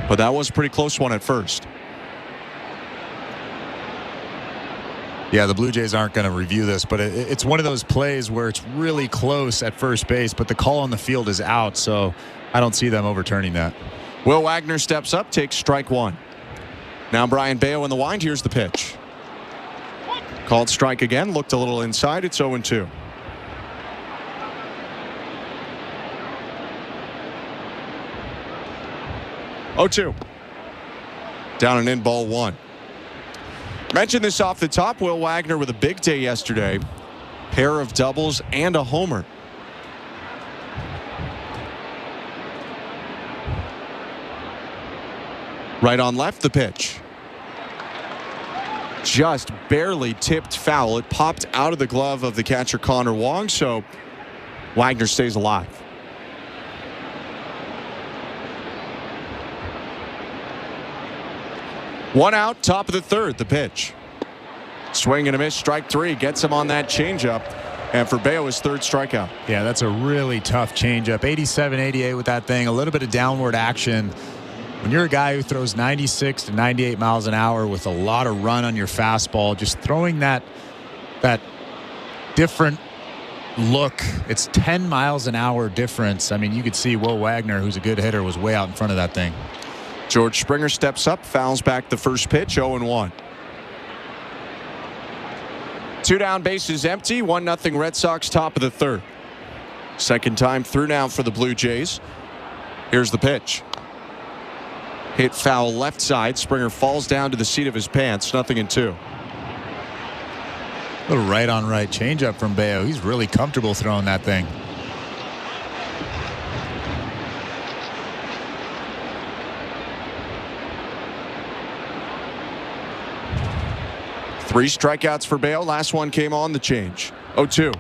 But that was a pretty close one at first. Yeah, the Blue Jays aren't going to review this, but it's one of those plays where it's really close at first base, but the call on the field is out, so I don't see them overturning that. Will Wagner steps up, takes strike 1. Now Brian Bayo in the wind. Here's the pitch. Called strike again, looked a little inside. It's 0-2. Down and in, ball 1. Mentioned this off the top. Will Wagner with a big day yesterday. Pair of doubles and a homer. Right on left, the pitch. Just barely tipped foul. It popped out of the glove of the catcher Connor Wong, so Wagner stays alive. One out, top of the third, the pitch. Swing and a miss, strike three, gets him on that changeup. And for Bayo, his third strikeout. Yeah, that's a really tough changeup. 87, 88 with that thing, a little bit of downward action. When you're a guy who throws 96 to 98 miles an hour with a lot of run on your fastball, just throwing that different look, it's 10 miles an hour difference. I mean, you could see Will Wagner, who's a good hitter, was way out in front of that thing. George Springer steps up, fouls back the first pitch, 0-1. 2 down, bases empty, 1-0 Red Sox, top of the third. Second time through now for the Blue Jays. Here's the pitch. Hit foul left side. Springer falls down to the seat of his pants. 0-2. Little right on right changeup from Bayo. He's really comfortable throwing that thing. Three strikeouts for Bayo. Last one came on the change. 0-2.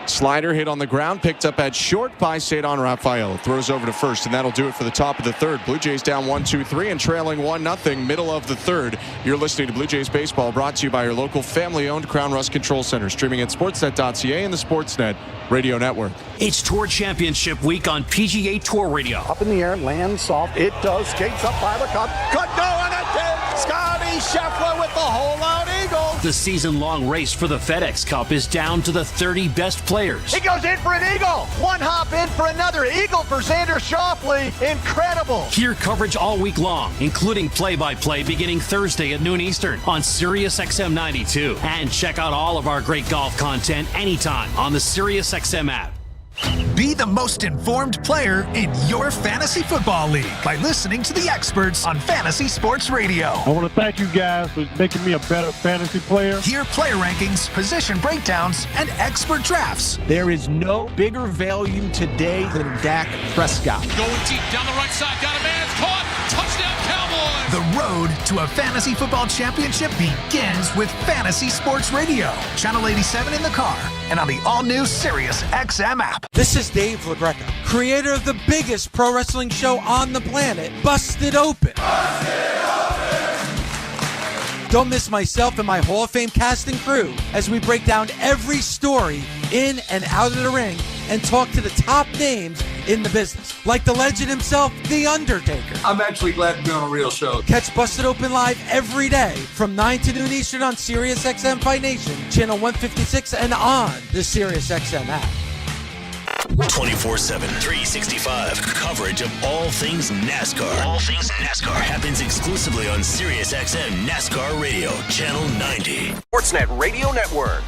Slider hit on the ground, picked up at short by Cedon Rafael. Throws over to first, and that'll do it for the top of the third. Blue Jays down 1-2-3 and trailing 1-0, middle of the third. You're listening to Blue Jays Baseball, brought to you by your local family-owned Crown Rust Control Center. Streaming at sportsnet.ca and the Sportsnet Radio Network. It's Tour Championship week on PGA Tour Radio. Up in the air, lands soft. It does. Skates up by the cup. Could go, and it did. Scotty Scheffler with the hole-out eagle. The season-long race for the FedEx Cup is down to the 30 best players. He goes in for an eagle. One hop in for another eagle for Xander Schauffele. Incredible. Hear coverage all week long, including play-by-play beginning Thursday at noon Eastern on SiriusXM 92. And check out all of our great golf content anytime on the SiriusXM app. Be the most informed player in your fantasy football league by listening to the experts on Fantasy Sports Radio. I want to thank you guys for making me a better fantasy player. Hear player rankings, position breakdowns, and expert drafts. There is no bigger value today than Dak Prescott. Going deep down the right side, got a man, caught, touchdown Cowboys. The road to a fantasy football championship begins with Fantasy Sports Radio. Channel 87 in the car and on the all-new SiriusXM app. This is Dave LaGreca, creator of the biggest pro wrestling show on the planet, Busted Open. Don't miss myself and my Hall of Fame cast and crew as we break down every story in and out of the ring and talk to the top names in the business, like the legend himself, The Undertaker. I'm actually glad to be on a real show. Catch Busted Open live every day from 9 to noon Eastern on SiriusXM Fight Nation, channel 156, and on the SiriusXM app. 24/7, 365 coverage of all things NASCAR. All things NASCAR happens exclusively on SiriusXM NASCAR Radio, channel 90. Sportsnet Radio Network.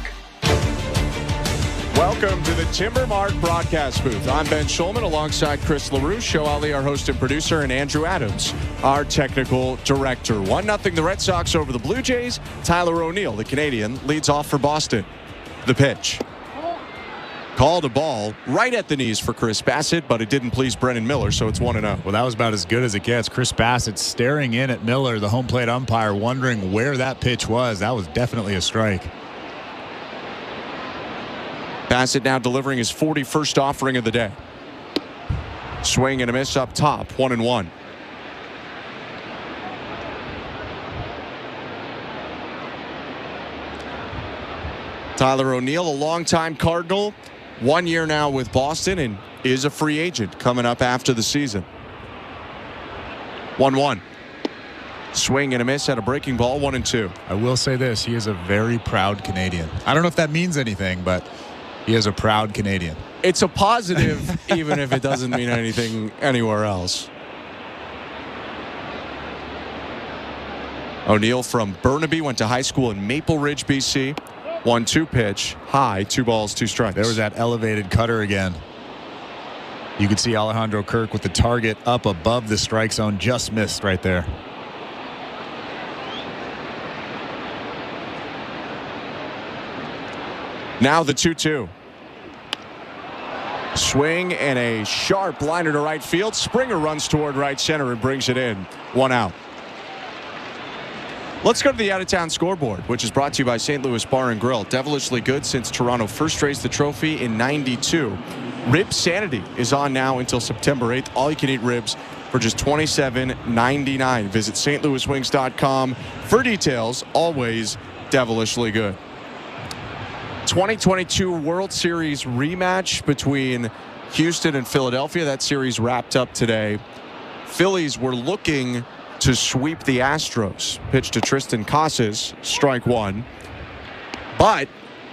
Welcome to the Timbermark broadcast booth. I'm Ben Schulman alongside Chris LaRue, Show Ali, our host and producer, and Andrew Adams, our technical director. 1-0 the Red Sox over the Blue Jays. Tyler O'Neill, the Canadian, leads off for Boston. The pitch. Called a ball right at the knees for Chris Bassitt, but it didn't please Brennan Miller, so it's 1-0. Well, that was about as good as it gets. Chris Bassitt staring in at Miller, the home plate umpire, wondering where that pitch was. That was definitely a strike. Bassitt now delivering his 41st offering of the day. Swing and a miss up top, 1-1. Tyler O'Neill, a longtime Cardinal, 1 year now with Boston, and is a free agent coming up after the season. 1-1. Swing and a miss at a breaking ball, 1-2. I will say this, he is a very proud Canadian. I don't know if that means anything, but he is a proud Canadian. It's a positive, even if it doesn't mean anything anywhere else. O'Neill from Burnaby, went to high school in Maple Ridge, BC. 1-2 pitch, high, 2 balls, 2 strikes. There was that elevated cutter again. You could see Alejandro Kirk with the target up above the strike zone, just missed right there. Now the 2-2. Swing and a sharp liner to right field. Springer runs toward right center and brings it in. 1 out. Let's go to the out-of-town scoreboard, which is brought to you by St. Louis Bar and Grill. Devilishly good since Toronto first raised the trophy in '92. Rib Sanity is on now until September 8th. All you can eat ribs for just $27.99. Visit stlouiswings.com for details. Always devilishly good. 2022 World Series rematch between Houston and Philadelphia. That series wrapped up today. Phillies were looking to sweep the Astros. Pitch to Tristan Casas, strike 1. But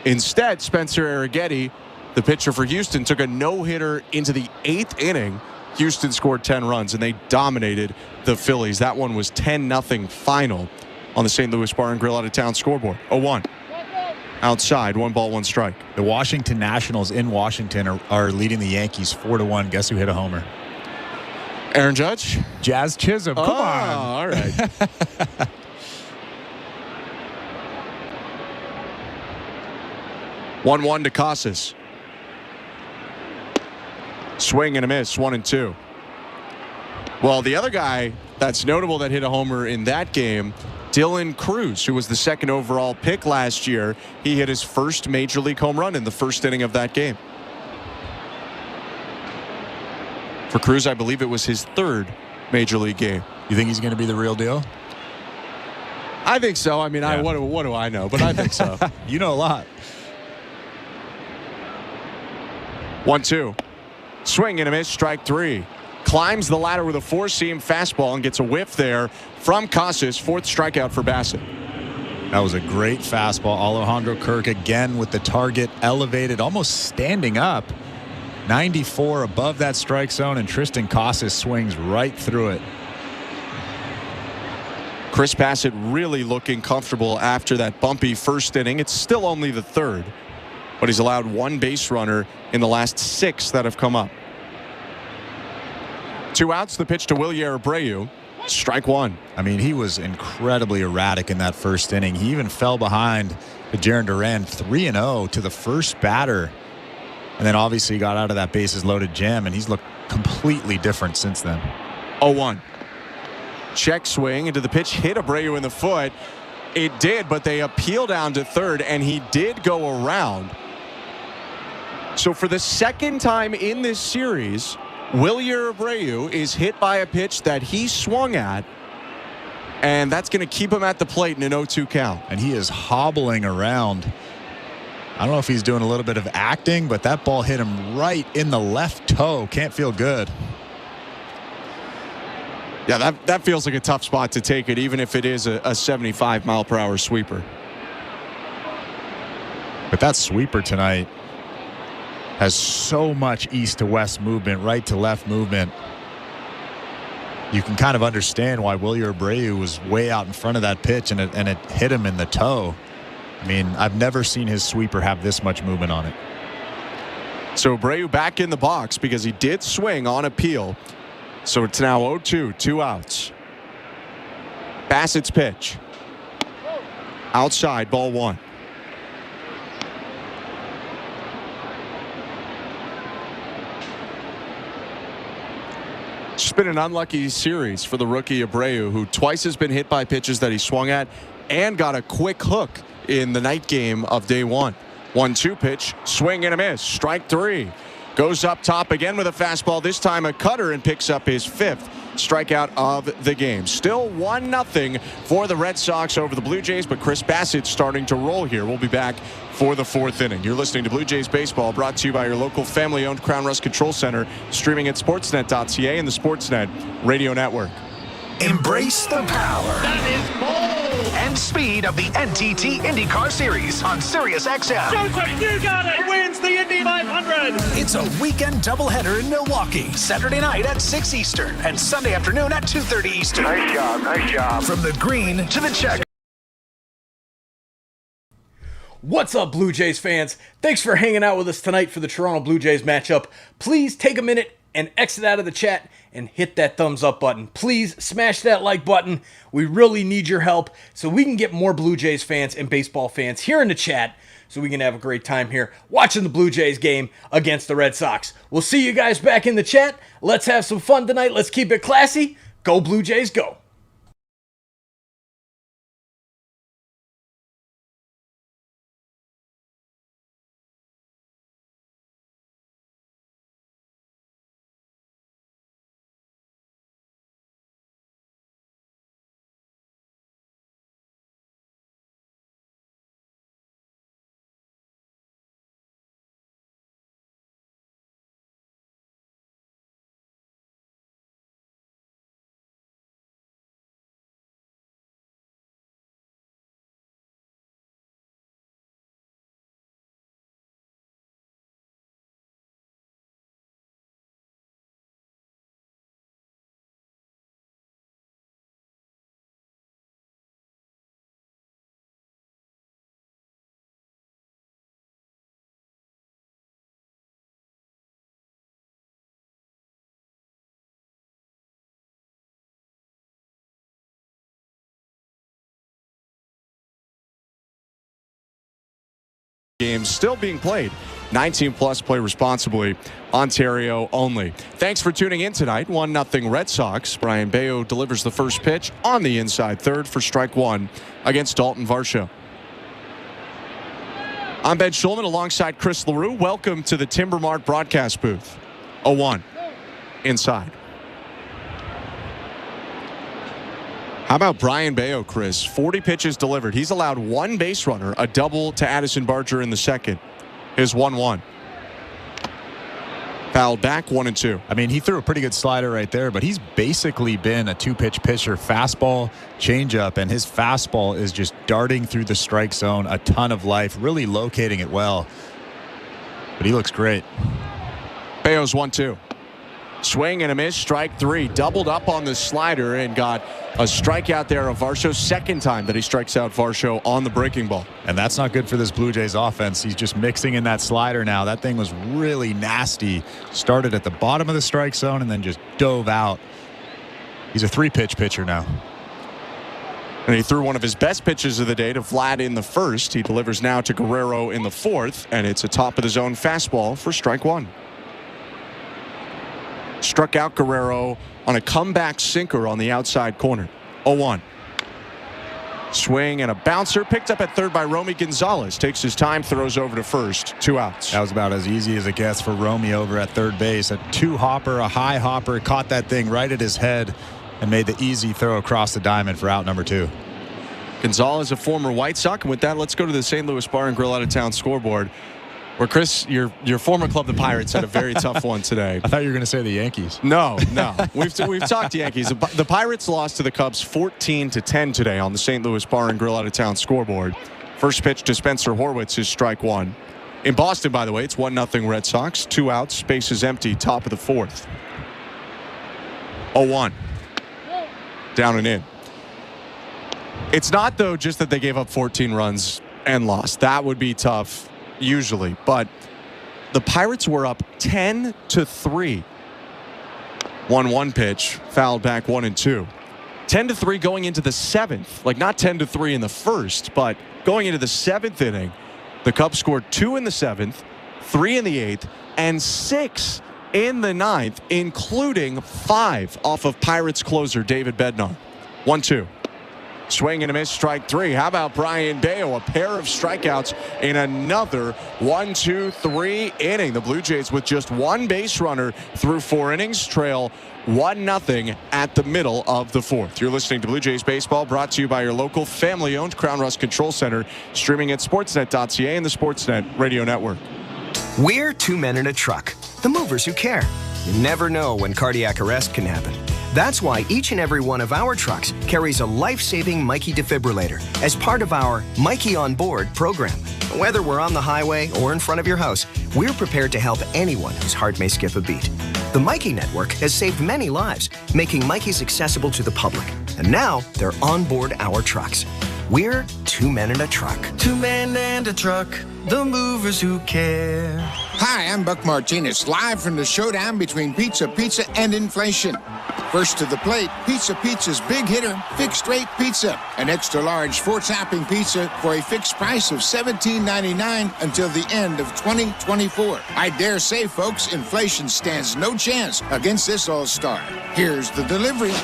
instead, Spencer Arrighetti, the pitcher for Houston, took a no-hitter into the 8th inning. Houston scored 10 runs, and they dominated the Phillies. That one was 10-0 final on the St. Louis Bar and Grill out-of-town scoreboard. 0-1. Outside, 1 ball, 1 strike. The Washington Nationals in Washington are leading the Yankees 4-1. Guess who hit a homer? Aaron Judge? Jazz Chisholm. Come on. All right. 1-1 to Casas. Swing and a miss, 1-2. Well, the other guy that's notable that hit a homer in that game, Dylan Cruz, who was the 2nd overall pick last year. He hit his first major league home run in the first inning of that game. For Cruz, I believe it was his 3rd major league game. You think he's going to be the real deal? I think so. I mean, yeah. What do I know? But I think so. You know a lot. 1-2. Swing and a miss, strike 3. Climbs the ladder with a 4-seam fastball and gets a whiff there from Casas. 4th strikeout for Bassitt. That was a great fastball. Alejandro Kirk again with the target elevated, almost standing up. 94 above that strike zone, and Tristan Casas swings right through it. Chris Bassitt really looking comfortable after that bumpy first inning. It's still only the 3rd, but he's allowed 1 base runner in the last 6 that have come up. 2 outs, the pitch to Wagner Feature. Strike 1. I mean, he was incredibly erratic in that first inning. He even fell behind Jaron Duran 3-0 to the first batter. And then obviously he got out of that bases loaded jam, and he's looked completely different since then. 0-1. Check swing into the pitch, hit Abreu in the foot. It did, but they appeal down to 3rd, and he did go around. So for the 2nd time in this series, Wagner Feature is hit by a pitch that he swung at, and that's going to keep him at the plate in an 0-2 count. And he is hobbling around. I don't know if he's doing a little bit of acting, but that ball hit him right in the left toe. Can't feel good. Yeah, that feels like a tough spot to take it, even if it is a 75-mile-per-hour sweeper. But that sweeper tonight has so much east to west movement, right to left movement. You can kind of understand why Wagner Feature was way out in front of that pitch, and it hit him in the toe. I mean, I've never seen his sweeper have this much movement on it. So Abreu back in the box because he did swing on appeal. So it's now 0-2, 2 outs. Bassitt's pitch. Outside, ball 1. It's been an unlucky series for the rookie Abreu, who twice has been hit by pitches that he swung at and got a quick hook in the night game of day 1. 1-2 pitch, swing and a miss, strike 3. Goes up top again with a fastball, this time a cutter, and picks up his 5th strikeout of the game. Still 1-0 for the Red Sox over the Blue Jays, but Chris Bassitt's starting to roll here. We'll be back for the 4th inning. You're listening to Blue Jays Baseball, brought to you by your local family-owned Crown Rust Control Center, streaming at sportsnet.ca and the Sportsnet Radio Network. Embrace the power. That is bold. And speed of the NTT IndyCar Series on SiriusXM. Joseph, you got it. Wins the Indy 500. It's a weekend doubleheader in Milwaukee. Saturday night at 6 Eastern and Sunday afternoon at 2:30 Eastern. Nice job, nice job. From the green to the check. What's up, Blue Jays fans? Thanks for hanging out with us tonight for the Toronto Blue Jays matchup. Please take a minute and exit out of the chat and hit that thumbs up button. Please smash that like button. We really need your help so we can get more Blue Jays fans and baseball fans here in the chat so we can have a great time here watching the Blue Jays game against the Red Sox. We'll see you guys back in the chat. Let's have some fun tonight. Let's keep it classy. Go Blue Jays, go. Games still being played. 19+ play responsibly. Ontario only. Thanks for tuning in tonight. 1-0 Red Sox. Brian Bayo delivers the first pitch on the inside third for strike one against Dalton Varsho. I'm Ben Schulman alongside Chris LaRue. Welcome to the Timber Mart broadcast booth. 0-1 inside. How about Brian Bayo, Chris? 40 pitches delivered. He's allowed one base runner, a double to Addison Barger in the second. His 1-1. Fouled back, 1-2. I mean, he threw a pretty good slider right there, but he's basically been a two-pitch pitcher, fastball, changeup, and his fastball is just darting through the strike zone, a ton of life, really locating it well. But he looks great. Bayo's 1-2. Swing and a miss, strike three. Doubled up on the slider and got a strikeout there of Varsho's second time that he strikes out Varsho on the breaking ball. And that's not good for this Blue Jays offense. He's just mixing in that slider now. That thing was really nasty. Started at the bottom of the strike zone and then just dove out. He's a three-pitch pitcher now. And he threw one of his best pitches of the day to Vlad in the first. He delivers now to Guerrero in the fourth, and it's a top-of-the-zone fastball for strike one. Struck out Guerrero on a comeback sinker on the outside corner. 0-1. Swing and a bouncer picked up at third by Romy Gonzalez. Takes his time, throws over to first. 2 outs. That was about as easy as it gets for Romy over at third base. A two-hopper, a high hopper, caught that thing right at his head and made the easy throw across the diamond for out number 2. Gonzalez, a former White Sox. And with that, let's go to the St. Louis Bar and Grill out of town scoreboard, where, Chris, your former club, the Pirates, had a very tough one today. I thought you were going to say the Yankees. No. We've talked Yankees. The Pirates lost to the Cubs 14-10 today on the St. Louis Bar and Grill out of town scoreboard. First pitch to Spencer Horwitz is strike one. In Boston, by the way, it's 1-0 Red Sox. 2 outs, space is empty, top of the fourth. 0-1. Down and in. It's not, though, just that they gave up 14 runs and lost. That would be tough usually, but the Pirates were up 10-3. 1-1 pitch, fouled back 1-2. 10-3 going into the seventh. Like, not 10-3 in the first, but going into the seventh inning, the Cubs scored 2 in the seventh, 3 in the eighth, and 6 in the ninth, including 5 off of Pirates closer David Bednar. 1-2. Swing and a miss, strike three. How about Brian Bayo? A pair of strikeouts in another 1-2-3 inning. The Blue Jays with just one base runner through 4 innings trail 1-0 at the middle of the fourth. You're listening to Blue Jays Baseball, brought to you by your local family-owned Crown Rust Control Center, streaming at sportsnet.ca and the Sportsnet Radio Network. We're 2 men in a truck, the movers who care. You never know when cardiac arrest can happen. That's why each and every one of our trucks carries a life-saving Mikey defibrillator as part of our Mikey on Board program. Whether we're on the highway or in front of your house, we're prepared to help anyone whose heart may skip a beat. The Mikey Network has saved many lives, making Mikeys accessible to the public. And now they're on board our trucks. We're two men in a truck. Two men and a truck, the movers who care. Hi, I'm Buck Martinez, live from the showdown between Pizza and inflation. First to the plate, Pizza's big hitter, fixed rate pizza. An extra large 4-topping pizza for a fixed price of $17.99 until the end of 2024. I dare say, folks, inflation stands no chance against this all-star. Here's the delivery.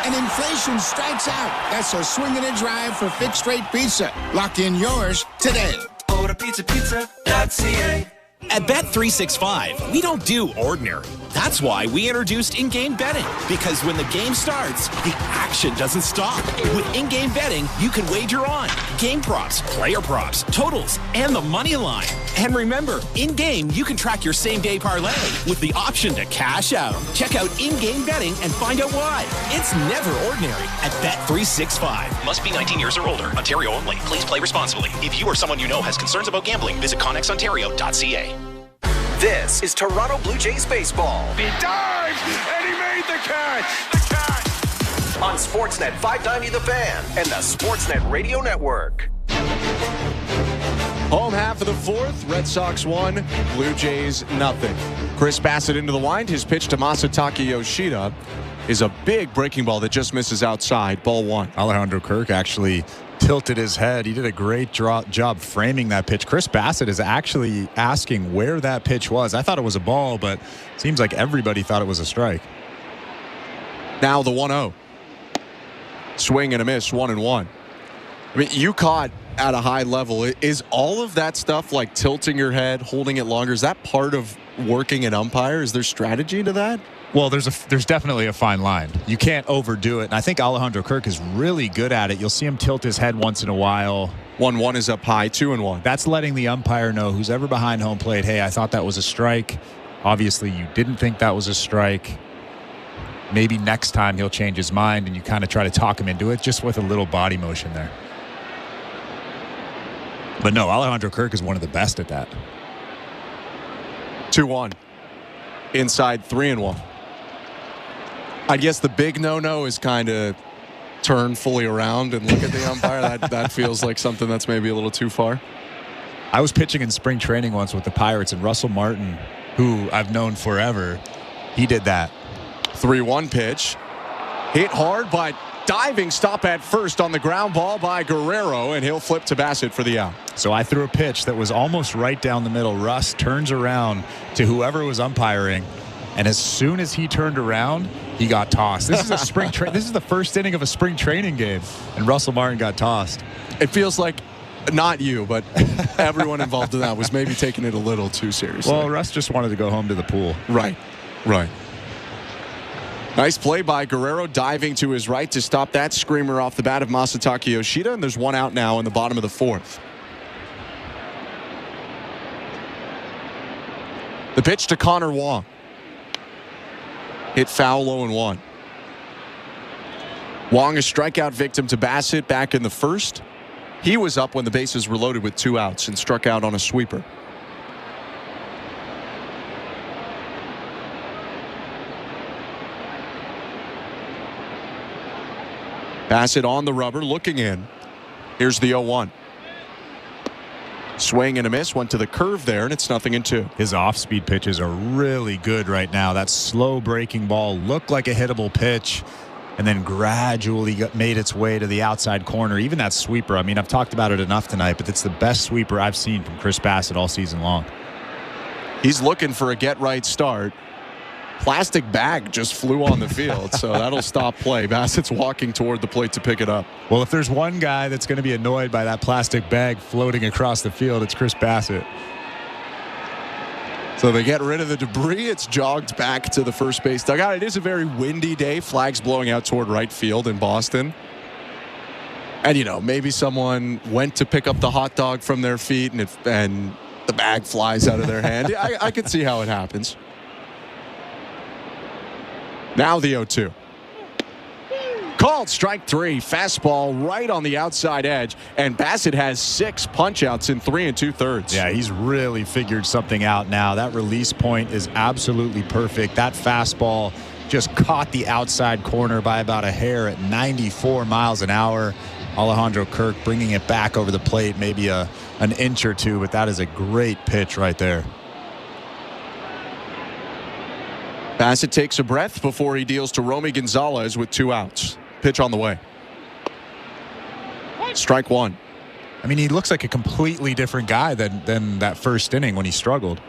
And inflation strikes out. That's a swing and a drive for fixed rate pizza. Lock in yours today. Order pizza.ca. At Bet365, we don't do ordinary. That's why we introduced in-game betting. Because when the game starts, the action doesn't stop. With in-game betting, you can wager on game props, player props, totals, and the money line. And remember, in-game, you can track your same-day parlay with the option to cash out. Check out in-game betting and find out why. It's never ordinary at Bet365. Must be 19 years or older. Ontario only. Please play responsibly. If you or someone you know has concerns about gambling, visit connexontario.ca. This is Toronto Blue Jays baseball. He dives, and he made the catch. On Sportsnet 590 The Fan and the Sportsnet Radio Network. Home half of the fourth, Red Sox 1, Blue Jays nothing. Chris Bassitt into the wind. His pitch to Masataka Yoshida is a big breaking ball that just misses outside. Ball 1. Alejandro Kirk actually tilted his head. He did a great job framing that pitch. Chris Bassitt is actually asking where that pitch was. I thought it was a ball, but it seems like everybody thought it was a strike. Now the 1-0. Swing and a miss, 1-1. I mean, you caught at a high level. Is all of that stuff like tilting your head, holding it longer, is that part of working an umpire? Is there strategy to that? Well, there's definitely a fine line. You can't overdo it, and I think Alejandro Kirk is really good at it. You'll see him tilt his head once in a while. 1-1 is up high, 2-1. That's letting the umpire know, who's ever behind home plate, hey, I thought that was a strike. Obviously, you didn't think that was a strike. Maybe next time he'll change his mind, and you kind of try to talk him into it just with a little body motion there. But no, Alejandro Kirk is one of the best at that. 2-1. Inside 3-1. I guess the big no-no is kind of turn fully around and look at the umpire. That feels like something that's maybe a little too far. I was pitching in spring training once with the Pirates, and Russell Martin, who I've known forever, he did that. 3-1 pitch. Hit hard, but diving stop at first on the ground ball by Guerrero, and he'll flip to Bassitt for the out. So I threw a pitch that was almost right down the middle. Russ turns around to whoever was umpiring, and as soon as he turned around, he got tossed. This is a spring this is the first inning of a spring training game, and Russell Martin got tossed. It feels like not you, but everyone involved in that was maybe taking it a little too seriously. Well, Russ just wanted to go home to the pool. Right. Nice play by Guerrero, diving to his right to stop that screamer off the bat of Masataka Yoshida, and there's one out now in the bottom of the fourth. The pitch to Connor Wong. Hit foul, 0-1. Wong, a strikeout victim to Bassitt back in the first. He was up when the bases were loaded with 2 outs and struck out on a sweeper. Bassitt on the rubber, looking in. Here's the 0-1. Swing and a miss, went to the curve there, and it's 0-2. His off-speed pitches are really good right now. That slow breaking ball looked like a hittable pitch and then gradually made its way to the outside corner. Even that sweeper, I mean, I've talked about it enough tonight, but it's the best sweeper I've seen from Chris Bassitt all season long. He's looking for a get-right start. Plastic bag just flew on the field, so that'll stop play. Bassitt's walking toward the plate to pick it up. Well, if there's one guy that's going to be annoyed by that plastic bag floating across the field, it's Chris Bassitt. So they get rid of the debris. It's jogged back to the first base dugout. It is a very windy day. Flags blowing out toward right field in Boston. And, you know, maybe someone went to pick up the hot dog from their feet and the bag flies out of their hand. I could see how it happens. Now the 0-2. Called strike 3. Fastball right on the outside edge. And Bassitt has 6 punch-outs in 3 2/3. Yeah, he's really figured something out now. That release point is absolutely perfect. That fastball just caught the outside corner by about a hair at 94 miles an hour. Alejandro Kirk bringing it back over the plate, maybe an inch or two, but that is a great pitch right there. Bassitt takes a breath before he deals to Romy Gonzalez with 2 outs. Pitch on the way. Strike one. I mean, he looks like a completely different guy than that first inning when he struggled.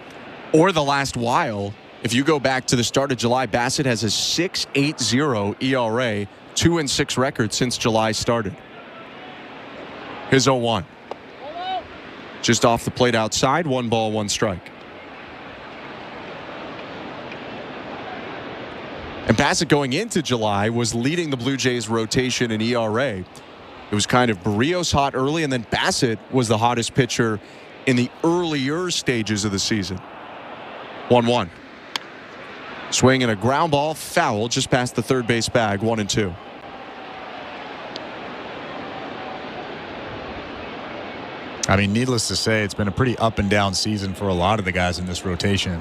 Or the last while. If you go back to the start of July, Bassitt has a 6.80 ERA, 2-6 record since July started. His 0-1. Just off the plate outside, 1 ball, 1 strike. And Bassitt going into July was leading the Blue Jays rotation in ERA. It was kind of Barrios hot early, and then Bassitt was the hottest pitcher in the earlier stages of the season. 1-1. Swing and a ground ball, foul just past the third base bag, 1-2. I mean, needless to say, it's been a pretty up and down season for a lot of the guys in this rotation,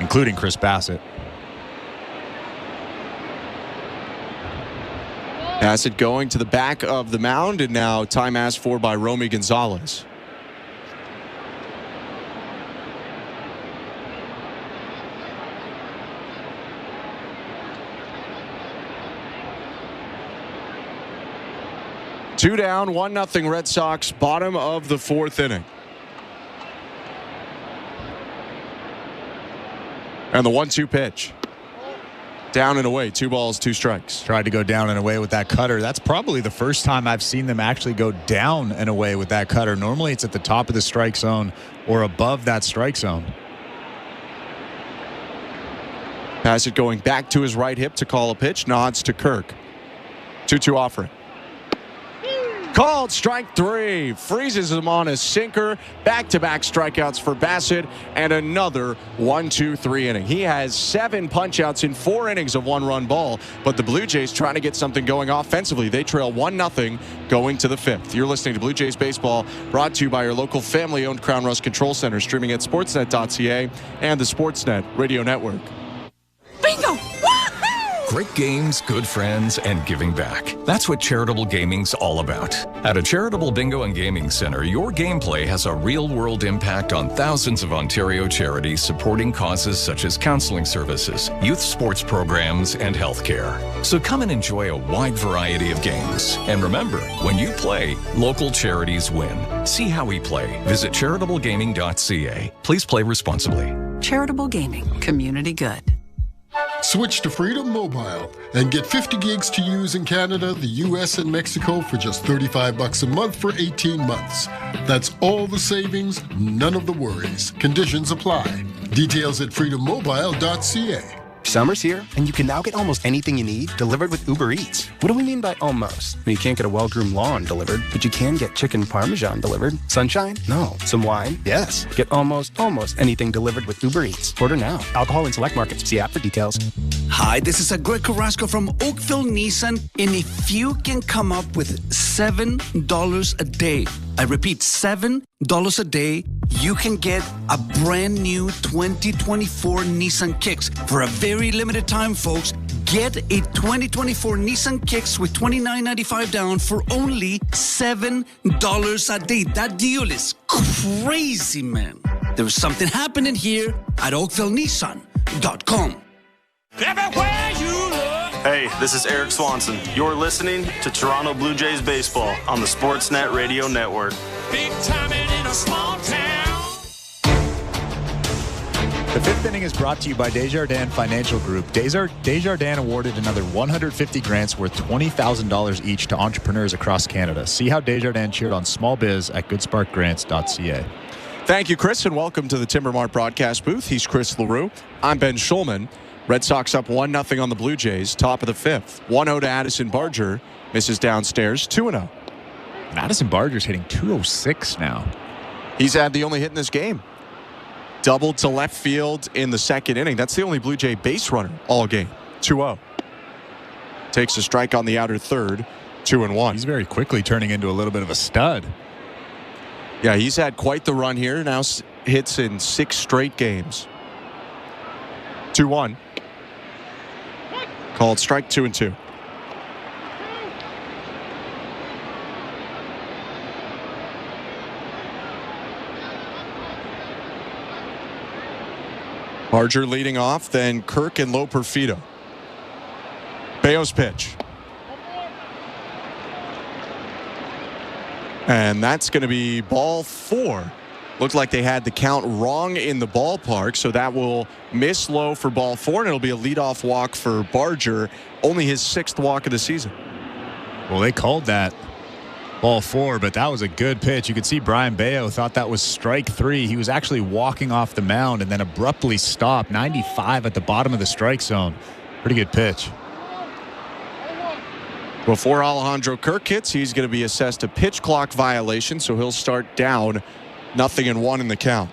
including Chris Bassitt. Bassitt going to the back of the mound, and now time asked for by Romy Gonzalez. Two down, 1-0 Red Sox, bottom of the 4th inning. And the 1-2 pitch. Down and away, 2 balls, 2 strikes. Tried to go down and away with that cutter. That's probably the first time I've seen them actually go down and away with that cutter. Normally it's at the top of the strike zone or above that strike zone. Bassitt going back to his right hip to call a pitch, nods to Kirk. 2-2 offering. Called strike 3. Freezes him on a sinker. Back-to-back strikeouts for Bassitt and another 1-2-3 inning. He has 7 punch-outs in 4 innings of 1-run ball, but the Blue Jays trying to get something going offensively. They trail 1-0 going to the 5th. You're listening to Blue Jays Baseball, brought to you by your local family-owned Crown Rust Control Center, streaming at sportsnet.ca and the Sportsnet Radio Network. Bingo! Great games, good friends, and giving back. That's what charitable gaming's all about. At a charitable bingo and gaming center, your gameplay has a real-world impact on thousands of Ontario charities supporting causes such as counseling services, youth sports programs, and healthcare. So come and enjoy a wide variety of games. And remember, when you play, local charities win. See how we play. Visit charitablegaming.ca. Please play responsibly. Charitable gaming. Community good. Switch to Freedom Mobile and get 50 gigs to use in Canada, the US, and Mexico for just $35 a month for 18 months. That's all the savings, none of the worries. Conditions apply. Details at freedommobile.ca. Summer's here, and you can now get almost anything you need delivered with Uber Eats. What do we mean by almost? You can't get a well-groomed lawn delivered, but you can get chicken parmesan delivered. Sunshine? No. Some wine? Yes. Get almost anything delivered with Uber Eats. Order now. Alcohol in select markets. See app for details. Hi, this is Greg Carrasco from Oakville Nissan, and if you can come up with $7 a day, I repeat, $7 a day, you can get a brand new 2024 Nissan Kicks. For a very limited time, folks, get a 2024 Nissan Kicks with $29.95 down for only $7 a day. That deal is crazy, man. There's something happening here at OakvilleNissan.com. Everywhere you look. Hey, this is Eric Swanson. You're listening to Toronto Blue Jays Baseball on the Sportsnet Radio Network. Big time in a small town. The 5th inning is brought to you by Desjardins Financial Group. Desjardins awarded another 150 grants worth $20,000 each to entrepreneurs across Canada. See how Desjardins cheered on small biz at goodsparkgrants.ca. Thank you, Chris, and welcome to the Timbermart broadcast booth. He's Chris LaRue. I'm Ben Schulman. Red Sox up 1-0 on the Blue Jays, top of the 5th. 1-0 to Addison Barger. Misses downstairs, 2-0. Addison Barger's hitting .206 now. He's had the only hit in this game. Doubled to left field in the 2nd inning. That's the only Blue Jay base runner all game. 2-0. Takes a strike on the outer third. 2-1. He's very quickly turning into a little bit of a stud. Yeah, he's had quite the run here. Now hits in 6 straight games. 2-1. Called strike 2-2. Barger leading off, then Kirk and Loperfido. Bayo's pitch. And that's going to be ball 4. Looked like they had the count wrong in the ballpark, so that will miss low for ball 4, and it'll be a leadoff walk for Barger, only his 6th walk of the season. Well, they called that ball 4, but that was a good pitch. You could see Brian Bayo thought that was strike 3. He was actually walking off the mound and then abruptly stopped. 95 at the bottom of the strike zone. Pretty good pitch. Before Alejandro Kirk hits, he's going to be assessed a pitch clock violation, so he'll start down 0-1 in the count.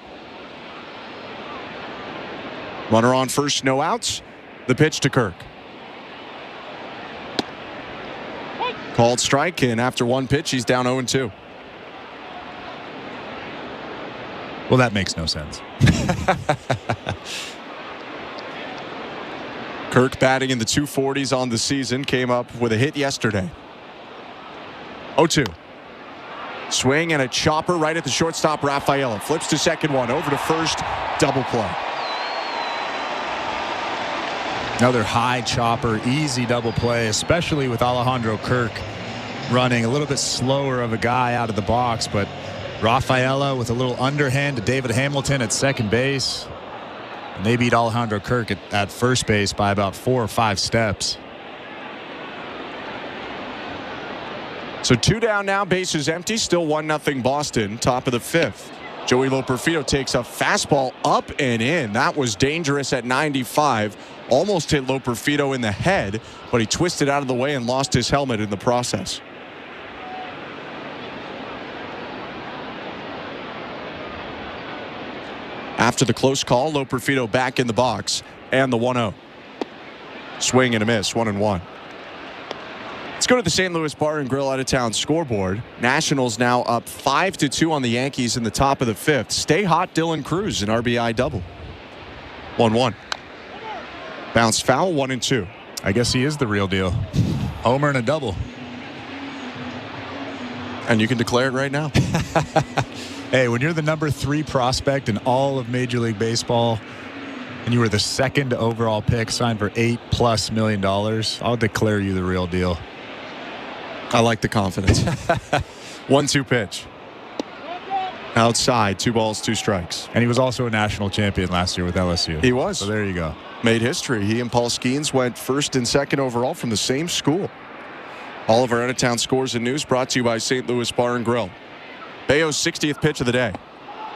Runner on first, no outs. The pitch to Kirk. Called strike, and after one pitch, he's down 0-2. Well, that makes no sense. Kirk batting in the 240s on the season, came up with a hit yesterday. 0-2. Swing and a chopper right at the shortstop, Rafaela. Flips to second one, over to first, double play. Another high chopper, easy double play, especially with Alejandro Kirk running a little bit slower of a guy out of the box, but Rafaela with a little underhand to David Hamilton at second base. And they beat Alejandro Kirk at first base by about 4 or 5 steps. So 2 down now, bases empty, still 1-0 Boston, top of the 5th. Joey Loperfido takes a fastball up and in. That was dangerous at 95. Almost hit Loperfido in the head, but he twisted out of the way and lost his helmet in the process. After the close call, Loperfido back in the box and the 1-0. Swing and a miss, 1-1. Let's go to the St. Louis Bar and Grill out of town scoreboard. Nationals now up 5-2 on the Yankees in the top of the 5th. Stay hot, Dylan Cruz, an RBI double. 1-1. Bounce foul, 1-2. I guess he is the real deal. Homer and a double. And you can declare it right now. Hey, when you're the number 3 prospect in all of Major League Baseball and you were the 2nd overall pick, signed for $8+ million, I'll declare you the real deal. I like the confidence. 1-2 pitch. Outside, 2 balls, 2 strikes. And he was also a national champion last year with LSU. He was. So there you go. Made history. He and Paul Skeens went 1st and 2nd overall from the same school. All of our out-of-town scores and news brought to you by St. Louis Bar and Grill. Bayo's 60th pitch of the day.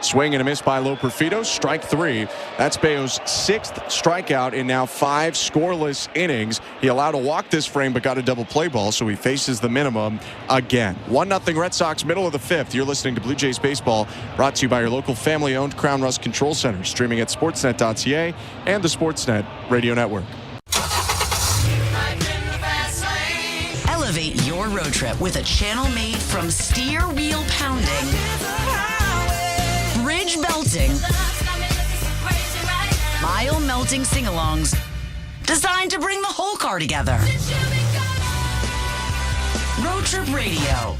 Swing and a miss by Loperfido. Strike 3. That's Bayo's 6th strikeout in now 5 scoreless innings. He allowed a walk this frame but got a double play ball, so he faces the minimum again. 1-0 Red Sox, middle of the 5th. You're listening to Blue Jays Baseball, brought to you by your local family-owned Crown Rust Control Center, streaming at sportsnet.ca and the Sportsnet Radio Network. Elevate your road trip with a channel made from steer wheel pounding, bridge belting, mile melting sing-alongs, designed to bring the whole car together. Road Trip Radio.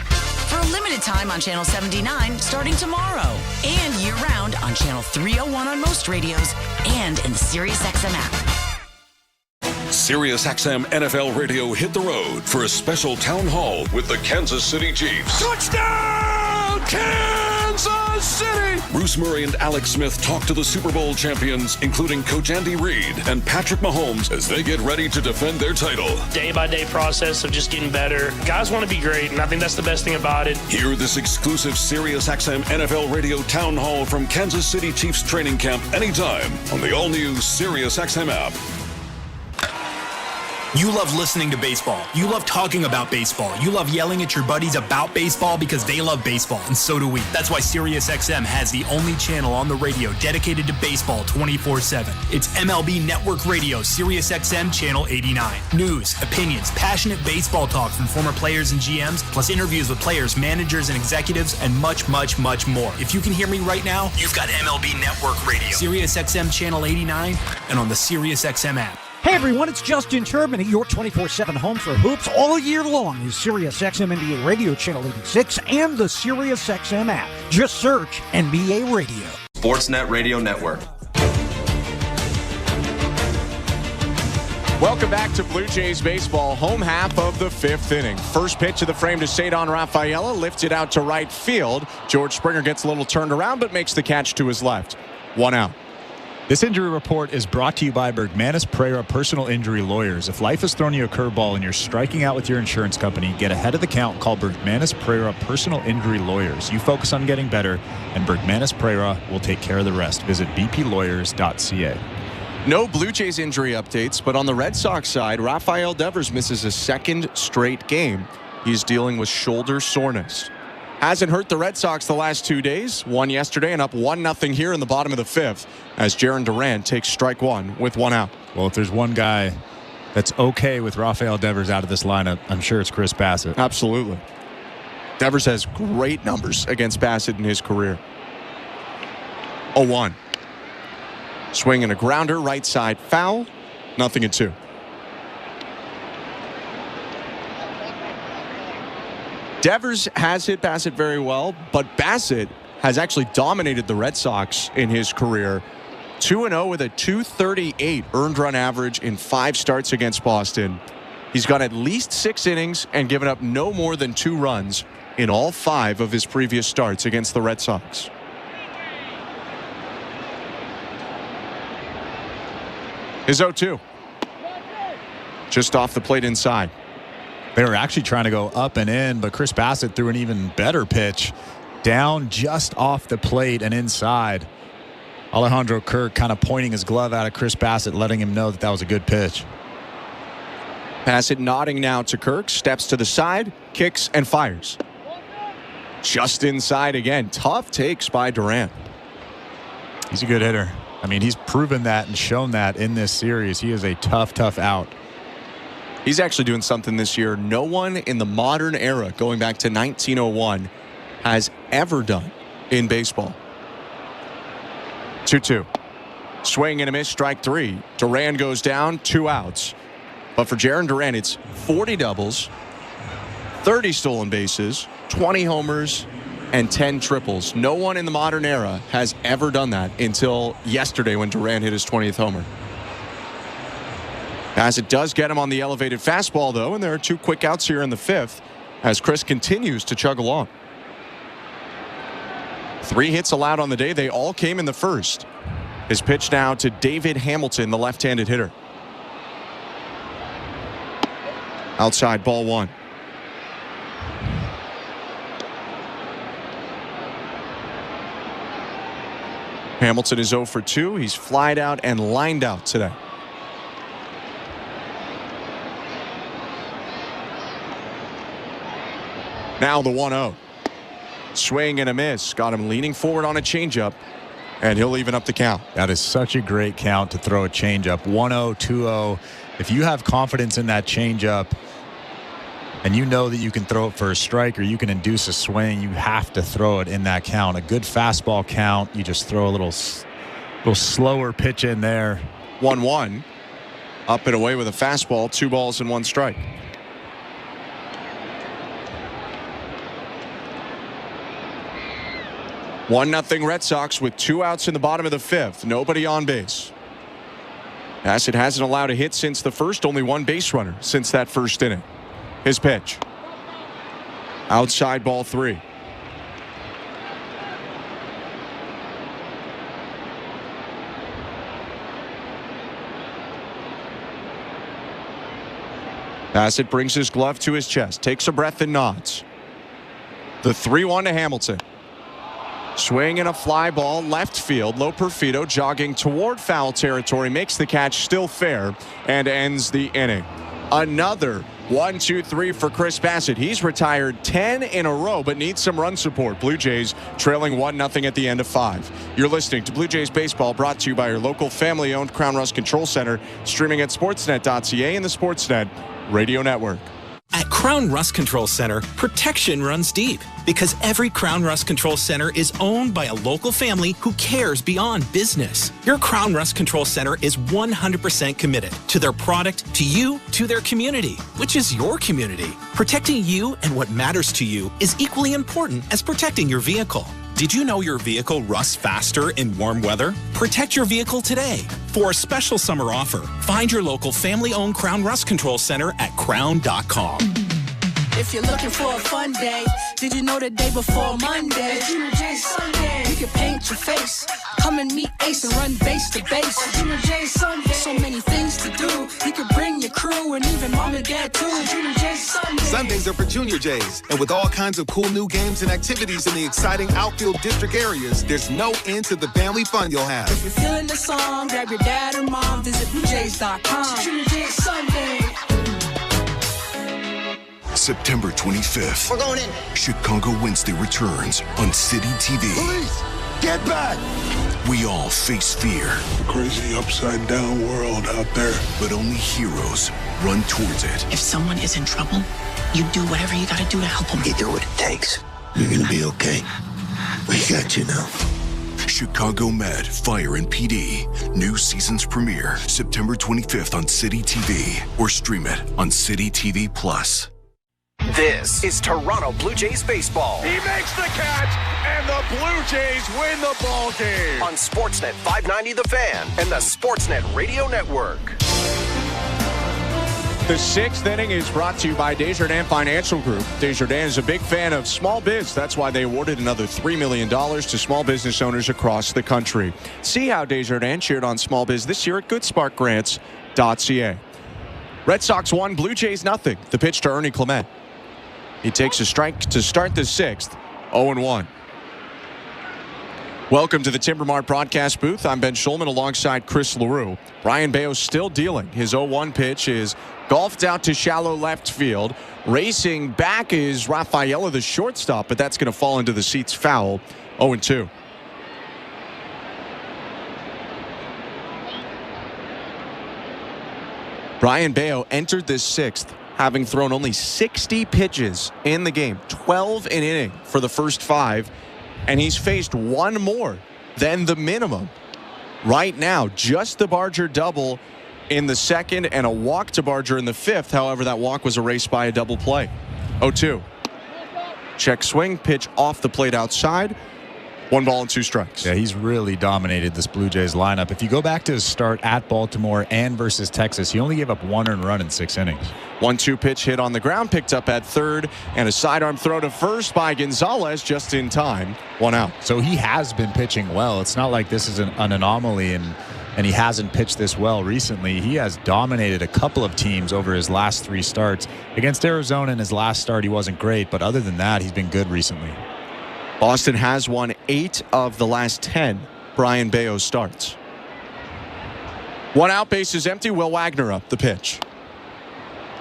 For a limited time on Channel 79 starting tomorrow. And year-round on Channel 301 on most radios and in the SiriusXM app. SiriusXM NFL Radio hit the road for a special town hall with the Kansas City Chiefs. Touchdown, Kansas City! Bruce Murray and Alex Smith talk to the Super Bowl champions, including Coach Andy Reid and Patrick Mahomes, as they get ready to defend their title. Day-by-day process of just getting better. Guys want to be great, and I think that's the best thing about it. Hear this exclusive SiriusXM NFL Radio town hall from Kansas City Chiefs training camp anytime on the all-new SiriusXM app. You love listening to baseball. You love talking about baseball. You love yelling at your buddies about baseball because they love baseball, and so do we. That's why SiriusXM has the only channel on the radio dedicated to baseball 24/7. It's MLB Network Radio, SiriusXM Channel 89. News, opinions, passionate baseball talk from former players and GMs, plus interviews with players, managers, and executives, and much, much, much more. If you can hear me right now, you've got MLB Network Radio, SiriusXM Channel 89, and on the SiriusXM app. Hey everyone, it's Justin Turbin at your 24/7 home for hoops all year long is SiriusXM NBA Radio Channel 86 and the SiriusXM app. Just search NBA Radio. Sportsnet Radio Network. Welcome back to Blue Jays baseball, home half of the 5th inning. First pitch of the frame to Cedon Rafaela, lifted out to right field. George Springer gets a little turned around, but makes the catch to his left. 1 out. This injury report is brought to you by Bergmanis Pereira Personal Injury Lawyers. If life has thrown you a curveball and you're striking out with your insurance company, get ahead of the count. Call Bergmanis Pereira Personal Injury Lawyers. You focus on getting better, and Bergmanis Pereira will take care of the rest. Visit bplawyers.ca. No Blue Jays injury updates, but on the Red Sox side, Rafael Devers misses a second straight game. He's dealing with shoulder soreness. Hasn't hurt the Red Sox the last 2 days. Won yesterday and up 1-0 here in the bottom of the 5th as Jarren Duran takes strike 1 with 1 out. Well, if there's one guy that's okay with Rafael Devers out of this lineup, I'm sure it's Chris Bassitt. Absolutely. Devers has great numbers against Bassitt in his career. 0-1. Swing and a grounder, right side foul. 0-2. Devers has hit Bassitt very well, but Bassitt has actually dominated the Red Sox in his career. 2-0 with a .238 earned run average in 5 starts against Boston. He's gone at least 6 innings and given up no more than 2 runs in all 5 of his previous starts against the Red Sox. His 0-2. Just off the plate inside. They were actually trying to go up and in, but Chris Bassitt threw an even better pitch down just off the plate and inside. Alejandro Kirk kind of pointing his glove out at Chris Bassitt, letting him know that that was a good pitch. Bassitt nodding now to Kirk, steps to the side, kicks and fires. Just inside again. Tough takes by Duran. He's a good hitter. I mean, he's proven that and shown that in this series. He is a tough out. He's actually doing something this year no one in the modern era, going back to 1901, has ever done in baseball. 2-2. Swing and a miss, strike 3. Duran goes down, 2 outs. But for Jarren Duran, it's 40 doubles, 30 stolen bases, 20 homers, and 10 triples. No one in the modern era has ever done that until yesterday when Duran hit his 20th homer. Bassitt does get him on the elevated fastball, though, and there are 2 quick outs here in the 5th as Chris continues to chug along. 3 hits allowed on the day. They all came in the first. His pitch now to David Hamilton, the left-handed hitter. Outside, ball 1. Hamilton is 0 for 2. He's flied out and lined out today. Now the 1-0. Swing and a miss. Got him leaning forward on a changeup, and he'll even up the count. That is such a great count to throw a changeup. 1-0, 2-0. If you have confidence in that changeup and you know that you can throw it for a strike or you can induce a swing, you have to throw it in that count. A good fastball count, you just throw a little slower pitch in there. 1-1. Up and away with a fastball. 2 balls and 1 strike. One 1-0 Red Sox with 2 outs in the bottom of the 5th. Nobody on base. Bassitt hasn't allowed a hit since the first. Only 1 base runner since that first inning. His pitch. Outside, ball 3. Bassitt brings his glove to his chest, takes a breath and nods. The 3-1 to Hamilton. Swing and a fly ball left field. Loperfido jogging toward foul territory, makes the catch still fair and ends the inning. Another 1-2-3 for Chris Bassitt. He's retired 10 in a row but needs some run support. Blue Jays trailing 1-0 at the end of 5. You're listening to Blue Jays Baseball, brought to you by your local family-owned Crown Rust Control Center, streaming at sportsnet.ca and the Sportsnet Radio Network. At Crown Rust Control Center, protection runs deep because every Crown Rust Control Center is owned by a local family who cares beyond business. Your Crown Rust Control Center is 100% committed to their product, to you, to their community, which is your community. Protecting you and what matters to you is equally important as protecting your vehicle. Did you know your vehicle rusts faster in warm weather? Protect your vehicle today. For a special summer offer, find your local family-owned Crown Rust Control Center at crown.com. If you're looking for a fun day, did you know the day before Monday? Junior J Sunday. You can paint your face. Come and meet Ace and run base to base. Junior J Sunday. So many things to do. You can bring your crew and even mom and dad too. Junior J Sunday. Sundays are for Junior Jays. And with all kinds of cool new games and activities in the exciting outfield district areas, there's no end to the family fun you'll have. If you're feeling the song, grab your dad or mom. Visit BlueJays.com. Junior J Sunday. September 25th. We're going in. Chicago Wednesday returns on City TV. Police, get back! We all face fear. Crazy upside down world out there. But only heroes run towards it. If someone is in trouble, you do whatever you gotta do to help them. You do what it takes. You're gonna be okay. We got you now. Chicago Med, Fire and PD. New season's premiere September 25th on City TV. Or stream it on City TV Plus. This is Toronto Blue Jays baseball. He makes the catch, and the Blue Jays win the ball game. On Sportsnet 590 The Fan and the Sportsnet Radio Network. The sixth inning is brought to you by Desjardins Financial Group. Desjardins is a big fan of small biz. That's why they awarded another $3 million to small business owners across the country. See how Desjardins cheered on small biz this year at goodsparkgrants.ca. Red Sox 1, Blue Jays nothing. The pitch to Ernie Clement. He takes a strike to start the sixth, 0-1. Welcome to the Timber Mart broadcast booth. I'm Ben Schulman alongside Chris LaRue. Brian Bayo still dealing. His 0-1 pitch is golfed out to shallow left field. Racing back is Rafaela, the shortstop, but that's going to fall into the seats foul, 0-2. Brian Bayo entered this sixth having thrown only 60 pitches in the game, 12 an inning for the first 5, and he's faced one more than the minimum. Right now, just the Barger double in the second and a walk to Barger in the fifth. However, that walk was erased by a double play. 0-2. Check swing, pitch off the plate outside. 1 ball and 2 strikes. Yeah, he's really dominated this Blue Jays lineup. If you go back to his start at Baltimore and versus Texas, he only gave up 1 earned run in 6 innings. 1-2 pitch hit on the ground, picked up at third, and a sidearm throw to first by Gonzalez just in time. 1 out. So he has been pitching well. It's not like this is an anomaly and he hasn't pitched this well recently. He has dominated a couple of teams over his last 3 starts. Against Arizona in his last start, he wasn't great, but other than that, he's been good recently. Boston has won 8 of the last 10 Brian Bayo starts. 1 out, base is empty. Will Wagner up the pitch.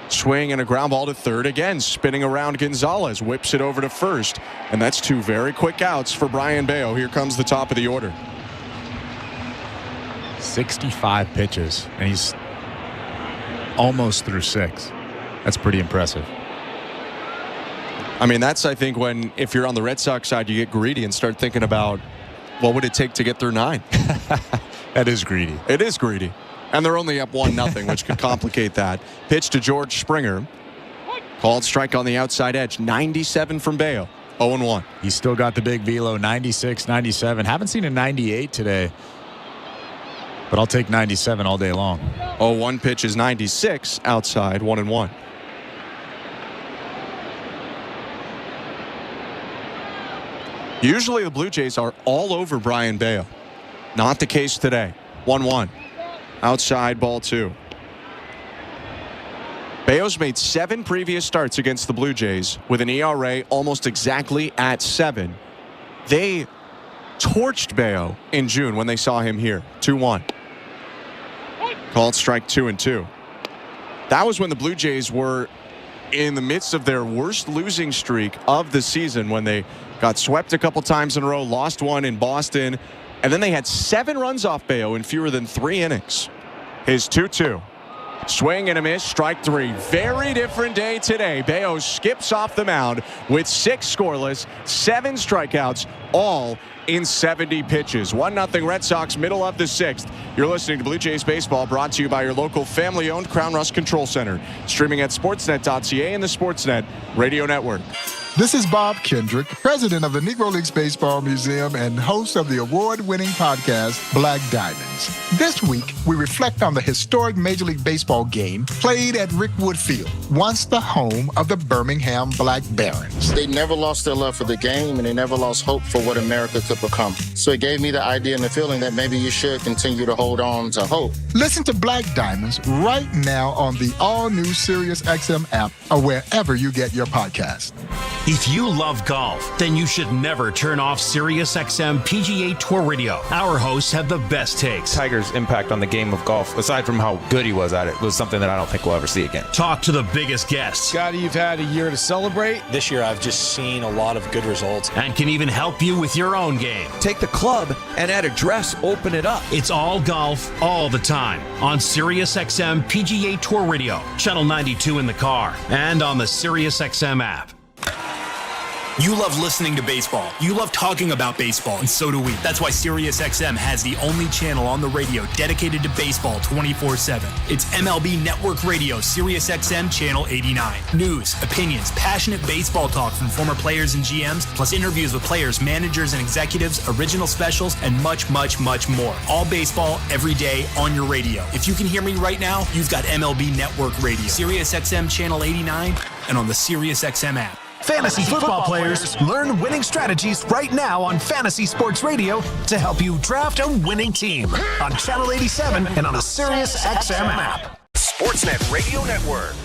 Swing and a ground ball to third. Again, spinning around Gonzalez. Whips it over to first. And that's 2 very quick outs for Brian Bayo. Here comes the top of the order. 65 pitches, and he's almost through 6. That's pretty impressive. I mean, that's, I think, when, if you're on the Red Sox side, you get greedy and start thinking about what would it take to get through 9. That is greedy. It is greedy. And they're only up 1-0, which could complicate that. Pitch to George Springer. Called strike on the outside edge. 97 from Bayo. 0-1. He's still got the big velo. 96, 97. Haven't seen a 98 today. But I'll take 97 all day long. 0-1 pitch is 96 outside. 1-1. Usually the Blue Jays are all over Brian Bayo. Not the case today. 1-1. Outside, ball 2. Bayo's made 7 previous starts against the Blue Jays with an ERA almost exactly at 7. They torched Bayo in June when they saw him here. 2-1. Called strike 2-2. That was when the Blue Jays were in the midst of their worst losing streak of the season, when they got swept a couple times in a row, lost 1 in Boston, and then they had 7 runs off Bayo in fewer than 3 innings. His 2-2. Swing and a miss, strike 3. Very different day today. Bayo skips off the mound with 6 scoreless, 7 strikeouts, all in 70 pitches. 1-0 Red Sox, middle of the 6th. You're listening to Blue Jays Baseball, brought to you by your local family-owned Crown Rust Control Center. Streaming at sportsnet.ca and the Sportsnet Radio Network. This is Bob Kendrick, president of the Negro Leagues Baseball Museum and host of the award-winning podcast, Black Diamonds. This week, we reflect on the historic Major League Baseball game played at Rickwood Field, once the home of the Birmingham Black Barons. They never lost their love for the game, and they never lost hope for what America could become. So it gave me the idea and the feeling that maybe you should continue to hold on to hope. Listen to Black Diamonds right now on the all-new SiriusXM app or wherever you get your podcast. If you love golf, then you should never turn off SiriusXM PGA Tour Radio. Our hosts have the best takes. Tiger's impact on the game of golf, aside from how good he was at it, was something that I don't think we'll ever see again. Talk to the biggest guests. Scotty, you've had a year to celebrate. This year, I've just seen a lot of good results. And can even help you with your own game. Take the club and at address, open it up. It's all golf, all the time. On SiriusXM PGA Tour Radio, Channel 92 in the car, and on the SiriusXM app. You love listening to baseball. You love talking about baseball, and so do we. That's why SiriusXM has the only channel on the radio dedicated to baseball 24/7. It's MLB Network Radio, SiriusXM Channel 89. News, opinions, passionate baseball talk from former players and GMs, plus interviews with players, managers, and executives, original specials, and much, much, much more. All baseball, every day, on your radio. If you can hear me right now, you've got MLB Network Radio, SiriusXM Channel 89, and on the SiriusXM app. Fantasy football players, learn winning strategies right now on Fantasy Sports Radio to help you draft a winning team on Channel 87 and on the SiriusXM app. Sportsnet Radio Network.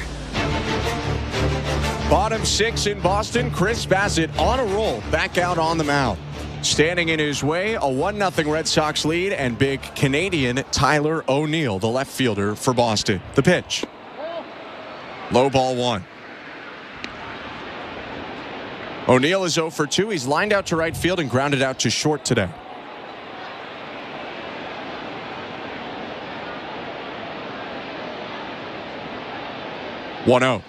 Bottom six in Boston, Chris Bassitt on a roll, back out on the mound. Standing in his way, a 1-0 Red Sox lead, and big Canadian Tyler O'Neill, the left fielder for Boston. The pitch. Low ball 1. O'Neill is 0 for 2. He's lined out to right field and grounded out to short today. One-0.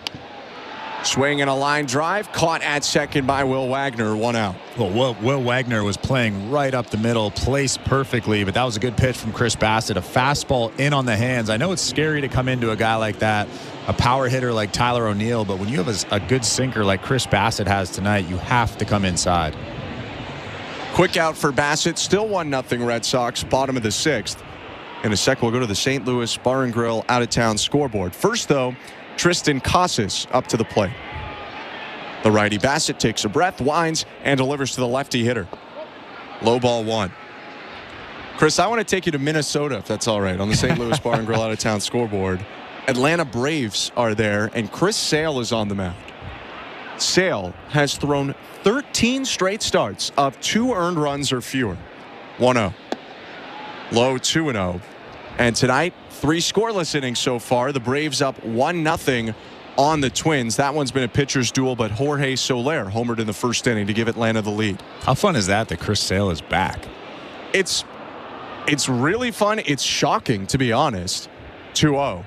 Swing and a line drive. Caught at second by Will Wagner. 1 out. Well, Will Wagner was playing right up the middle, placed perfectly, but that was a good pitch from Chris Bassitt. A fastball in on the hands. I know it's scary to come into a guy like that, a power hitter like Tyler O'Neill, but when you have a good sinker like Chris Bassitt has tonight, you have to come inside. Quick out for Bassitt. Still 1-0 Red Sox, bottom of the 6th. In a sec, we'll go to the St. Louis Bar and Grill out-of-town scoreboard. First, though, Tristan Casas up to the plate. The righty Bassitt takes a breath, winds, and delivers to the lefty hitter. Low ball 1. Chris, I want to take you to Minnesota, if that's all right, on the St. Louis Bar and Grill out-of-town scoreboard. Atlanta Braves are there, and Chris Sale is on the mound. Sale has thrown 13 straight starts of 2 earned runs or fewer. 1-0. Low 2-0. And tonight, 3 scoreless innings so far. The Braves up 1-0 on the Twins. That one's been a pitcher's duel, but Jorge Soler homered in the first inning to give Atlanta the lead. How fun is that Chris Sale is back? It's really fun. It's shocking, to be honest. 2-0.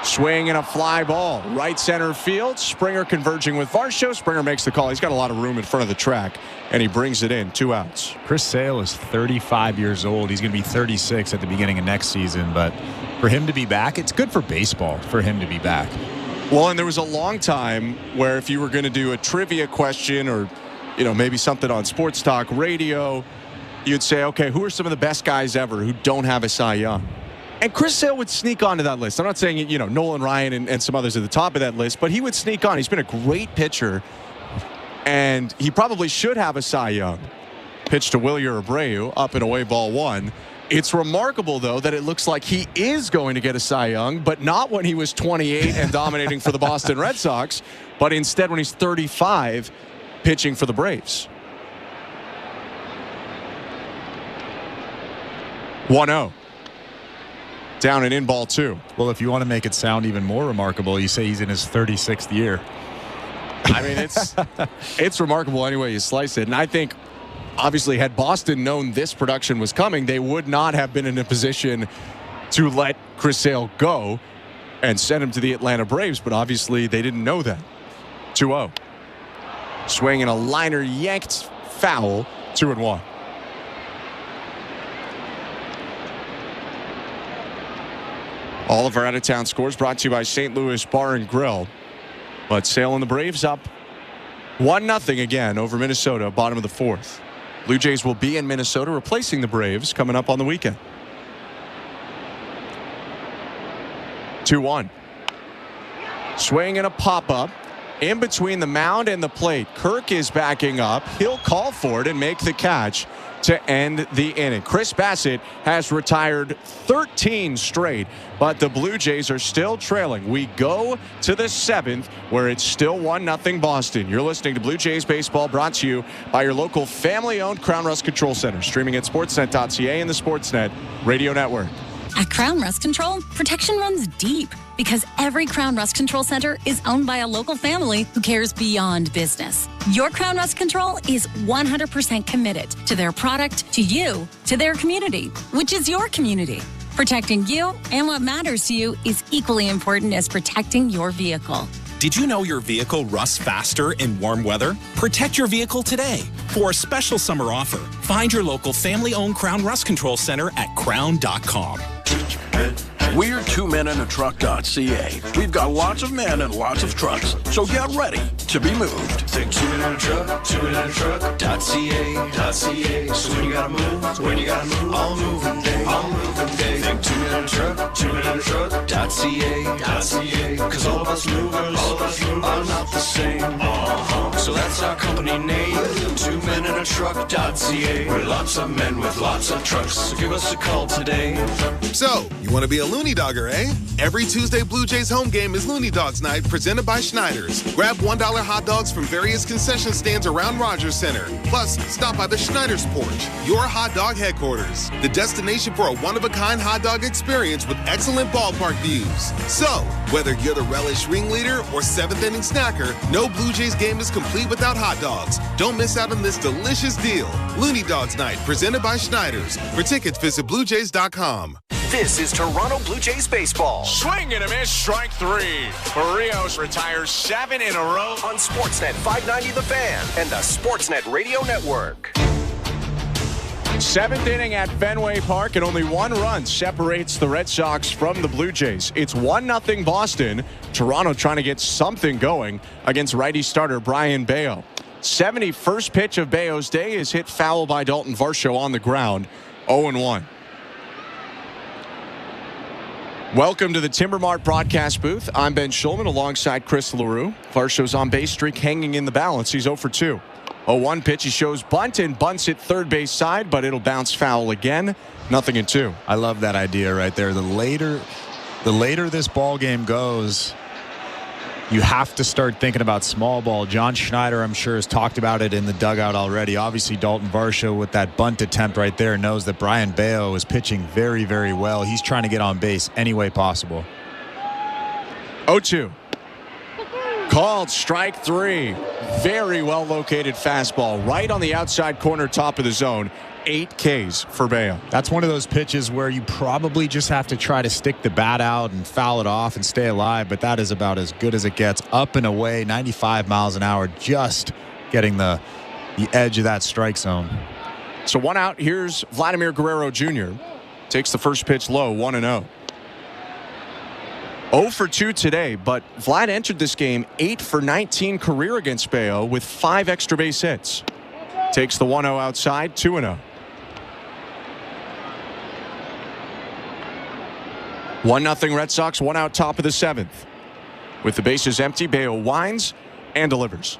Swing and a fly ball. Right center field. Springer converging with Varsho. Springer makes the call. He's got a lot of room in front of the track, and he brings it in. 2 outs. Chris Sale is 35 years old. He's going to be 36 at the beginning of next season, but for him to be back, it's good for baseball for him to be back. Well, and there was a long time where if you were going to do a trivia question or, maybe something on sports talk radio, you'd say, okay, who are some of the best guys ever who don't have a Cy Young? And Chris Sale would sneak onto that list. I'm not saying, Nolan Ryan and some others at the top of that list, but he would sneak on. He's been a great pitcher, and he probably should have a Cy Young. Pitch to Wilyer Abreu, up and away, ball 1. It's remarkable, though, that it looks like he is going to get a Cy Young, but not when he was 28 and dominating for the Boston Red Sox, but instead when he's 35 pitching for the Braves. 1-0. Down and in, ball 2. Well, if you want to make it sound even more remarkable, you say he's in his 36th year. I mean, it's remarkable any way you slice it. And I think, obviously, had Boston known this production was coming, they would not have been in a position to let Chris Sale go and send him to the Atlanta Braves. But obviously, they didn't know that. 2-0. Swing and a liner yanked foul. 2-1. All of our out-of-town scores brought to you by St. Louis Bar and Grill. But Sale and the Braves up 1-0 again over Minnesota, bottom of the fourth. Blue Jays will be in Minnesota replacing the Braves coming up on the weekend. 2-1. Swing and a pop-up in between the mound and the plate. Kirk is backing up. He'll call for it and make the catch to end the inning. Chris Bassitt has retired 13 straight, but the Blue Jays are still trailing. We go to the seventh, where it's still 1-0 Boston. You're listening to Blue Jays Baseball, brought to you by your local family-owned Crown Rust Control Center, streaming at sportsnet.ca and the Sportsnet Radio Network. At Crown Rust Control, protection runs deep because every Crown Rust Control Center is owned by a local family who cares beyond business. Your Crown Rust Control is 100% committed to their product, to you, to their community, which is your community. Protecting you and what matters to you is equally important as protecting your vehicle. Did you know your vehicle rusts faster in warm weather? Protect your vehicle today. For a special summer offer, find your local family-owned Crown Rust Control Center at crown.com. We're 2meninatruck.ca. We've got lots of men and lots of trucks, so get ready to be moved. Think 2meninatruck.ca. So when you gotta move, I'll move one day. Think 2meninatruck.ca. Cause all of us movers are not the same. So that's our company name, 2meninatruck.ca. We're lots of men with lots of trucks, so give us a call today. So, you want to be a Looney Dogger, eh? Every Tuesday Blue Jays home game is Looney Dogs Night, presented by Schneider's. Grab $1 hot dogs from various concession stands around Rogers Center. Plus, stop by the Schneider's Porch, your hot dog headquarters. The destination for a one-of-a-kind hot dog experience with excellent ballpark views. So, whether you're the relish ringleader or seventh-inning snacker, no Blue Jays game is complete without hot dogs. Don't miss out on this delicious deal. Looney Dogs Night, presented by Schneider's. For tickets, visit BlueJays.com. This is Toronto Blue Jays baseball. Swing and a miss, strike three. Barrios retires 7 in a row on Sportsnet 590 The Fan and the Sportsnet Radio Network. Seventh inning at Fenway Park, and only one run separates the Red Sox from the Blue Jays. It's 1-0 Boston. Toronto trying to get something going against righty starter Brayan Bello. 71st pitch of Bello's day is hit foul by Dalton Varsho on the ground. 0-1. Welcome to the Timber Mart broadcast booth. I'm Ben Schulman alongside Chris LaRue. Varsho's on-base streak hanging in the balance. He's 0 for 2. 0-1 pitch. He shows bunt and bunts it third base side, but it'll bounce foul again. 0-2. I love that idea right there. The later this ball game goes, you have to start thinking about small ball. John Schneider, I'm sure, has talked about it in the dugout already. Obviously, Dalton Varsho with that bunt attempt right there knows that Brayan Bello is pitching very, very well. He's trying to get on base any way possible. 0-2. Called strike three. Very well located fastball right on the outside corner, top of the zone. 8 Ks for Bello. That's one of those pitches where you probably just have to try to stick the bat out and foul it off and stay alive, but that is about as good as it gets. Up and away, 95 miles an hour, just getting the edge of that strike zone. So 1 out. Here's Vladimir Guerrero Jr. Takes the first pitch low, 1-0. 0 for 2 today, but Vlad entered this game 8 for 19 career against Bello with 5 extra base hits. Takes the 1-0 outside, 2-0. 1-0 Red Sox, 1 out, top of the 7th. With the bases empty, Bello winds and delivers.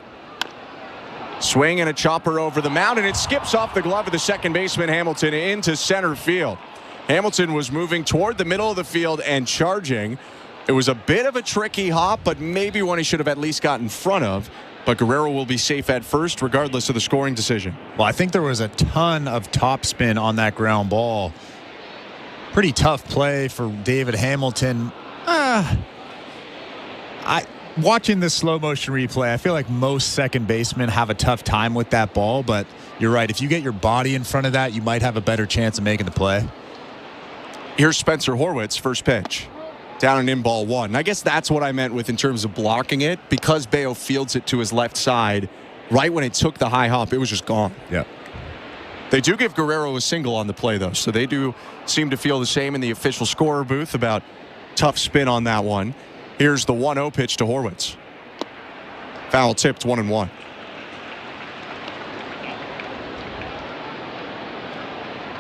Swing and a chopper over the mound, and it skips off the glove of the second baseman Hamilton into center field. Hamilton was moving toward the middle of the field and charging. It was a bit of a tricky hop, but maybe one he should have at least got in front of. But Guerrero will be safe at first, regardless of the scoring decision. Well, I think there was a ton of topspin on that ground ball. Pretty tough play for David Hamilton. Watching this slow motion replay, I feel like most second basemen have a tough time with that ball, but you're right. If you get your body in front of that, you might have a better chance of making the play. Here's Spencer Horwitz, first pitch. Down and in, ball 1. And I guess that's what I meant with in terms of blocking it, because Bello fields it to his left side. Right when it took the high hop, it was just gone. Yeah. They do give Guerrero a single on the play, though, so they do seem to feel the same in the official scorer booth about tough spin on that one. Here's the 1-0 pitch to Horwitz. Foul tipped, 1-1.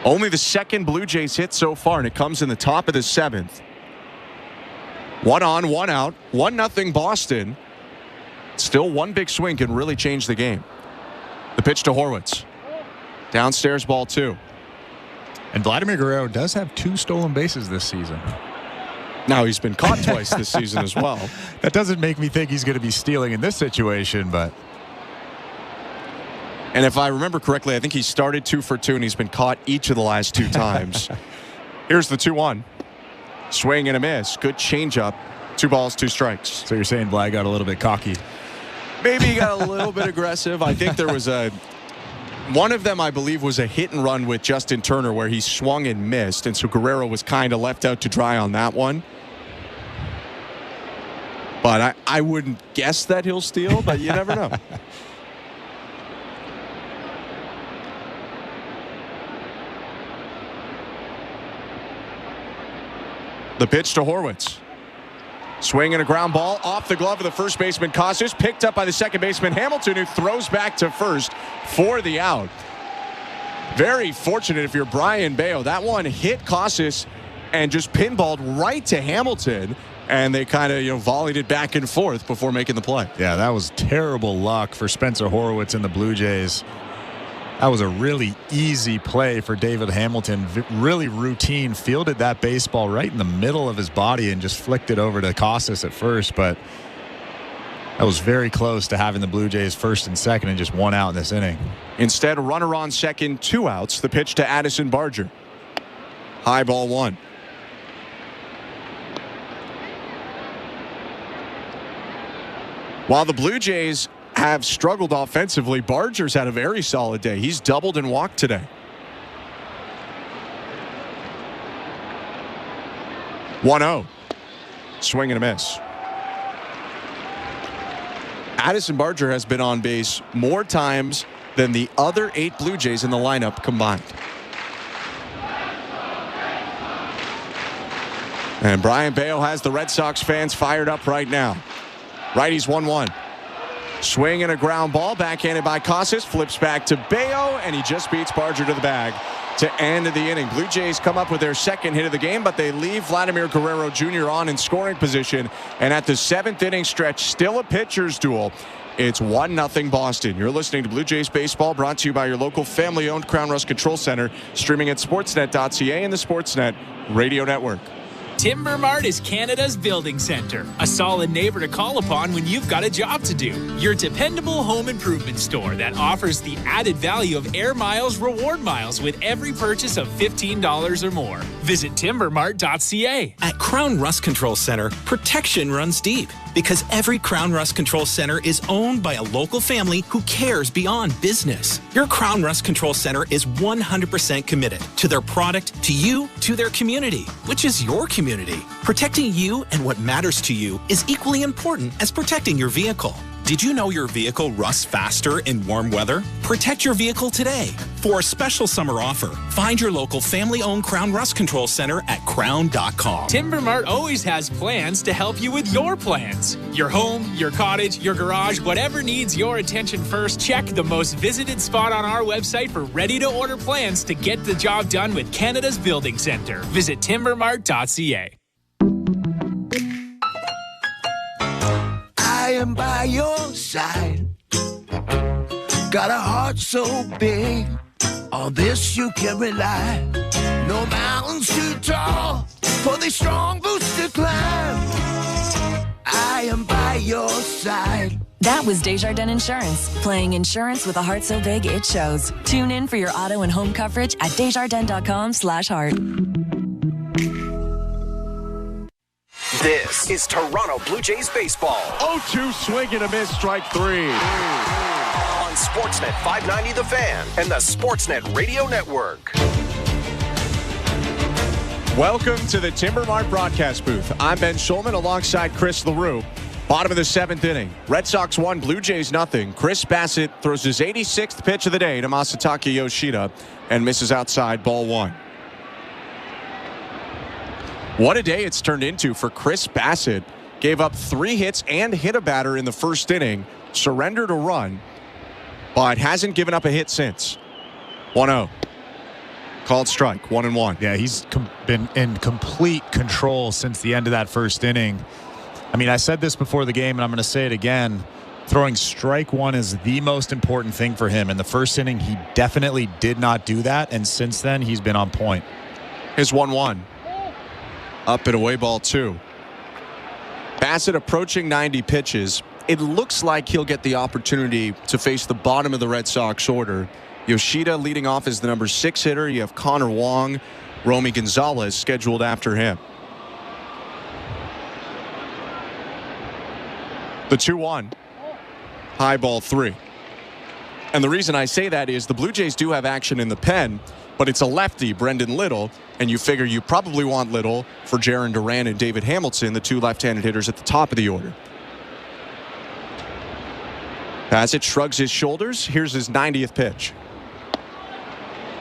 Only the second Blue Jays hit so far, and it comes in the top of the 7th. 1 on, 1 out, 1-0 Boston. Still one big swing can really change the game. The pitch to Horwitz. Downstairs, ball 2. And Vladimir Guerrero does have 2 stolen bases this season. Now, he's been caught twice this season as well. That doesn't make me think he's going to be stealing in this situation, but... And if I remember correctly, I think he started 2 for 2, and he's been caught each of the last 2 times. Here's the 2-1. Swing and a miss. Good changeup. 2 balls, 2 strikes. So you're saying Blair got a little bit cocky? Maybe he got a little bit aggressive. I think there was one of them, I believe, was a hit and run with Justin Turner where he swung and missed, and so Guerrero was kind of left out to dry on that one. But I wouldn't guess that he'll steal, but you never know. The pitch to Horwitz. Swing and a ground ball off the glove of the first baseman Costas, picked up by the second baseman Hamilton, who throws back to first for the out. Very fortunate if you're Brian Bayo. That one hit Costas and just pinballed right to Hamilton, and they kind of volleyed it back and forth before making the play. Yeah, that was terrible luck for Spencer Horwitz and the Blue Jays. That was a really easy play for David Hamilton. Really routine. Fielded that baseball right in the middle of his body and just flicked it over to Costas at first. But that was very close to having the Blue Jays first and second and just 1 out in this inning. Instead, a runner on second, 2 outs. The pitch to Addison Barger. High ball 1. While the Blue Jays have struggled offensively, Barger's had a very solid day. He's doubled and walked today. 1-0. Swing and a miss. Addison Barger has been on base more times than the other 8 Blue Jays in the lineup combined. And Brian Bayo has the Red Sox fans fired up right now. Righties 1-1. Swing and a ground ball, backhanded by Costas, flips back to Bayo, and he just beats Barger to the bag to end the inning. Blue Jays come up with their second hit of the game, but they leave Vladimir Guerrero Jr. on in scoring position. And at the 7th inning stretch, still a pitcher's duel. It's 1-0 Boston. You're listening to Blue Jays Baseball, brought to you by your local family-owned Crown Rust Control Center, streaming at sportsnet.ca and the Sportsnet Radio Network. Timber Mart is Canada's building center, a solid neighbor to call upon when you've got a job to do. Your dependable home improvement store that offers the added value of Air Miles reward miles with every purchase of $15 or more. Visit timbermart.ca. At Crown Rust Control Center, protection runs deep because every Crown Rust Control Center is owned by a local family who cares beyond business. Your Crown Rust Control Center is 100% committed to their product, to you, to their community, which is your community. Protecting you and what matters to you is equally important as protecting your vehicle. Did you know your vehicle rusts faster in warm weather? Protect your vehicle today. For a special summer offer, find your local family-owned Crown Rust Control Center at crown.com. Timber Mart always has plans to help you with your plans. Your home, your cottage, your garage, whatever needs your attention first, check the most visited spot on our website for ready-to-order plans to get the job done with Canada's building center. Visit timbermart.ca. I am by your side. Got a heart so big, on this you can rely. No mountains too tall for the strong boots to climb. I am by your side. That was Desjardins Insurance, playing insurance with a heart so big it shows. Tune in for your auto and home coverage at desjardins.com/heart. This is Toronto Blue Jays baseball. 0-2 swing and a miss, strike 3. On Sportsnet 590 The Fan and the Sportsnet Radio Network. Welcome to the Timber Mart broadcast booth. I'm Ben Schulman alongside Chris LaRue. Bottom of the 7th inning. Red Sox 1, Blue Jays nothing. Chris Bassitt throws his 86th pitch of the day to Masataka Yoshida and misses outside, ball 1. What a day it's turned into for Chris Bassitt. Gave up 3 hits and hit a batter in the first inning. Surrendered a run, but hasn't given up a hit since. 1-0. Called strike, 1-1. Yeah, he's been in complete control since the end of that first inning. I mean, I said this before the game, and I'm going to say it again. Throwing strike one is the most important thing for him. In the first inning, he definitely did not do that, and since then, he's been on point. Here's 1-1. Up and away, ball 2. Bassitt approaching 90 pitches. It looks like he'll get the opportunity to face the bottom of the Red Sox order. Yoshida leading off as the number 6 hitter. You have Connor Wong, Romy Gonzalez scheduled after him. The 2-1. High ball 3. And the reason I say that is the Blue Jays do have action in the pen, but it's a lefty, Brendan Little, and you figure you probably want Little for Jarren Duran and David Hamilton, the 2 left-handed hitters at the top of the order. Bassitt shrugs his shoulders. Here's his 90th pitch.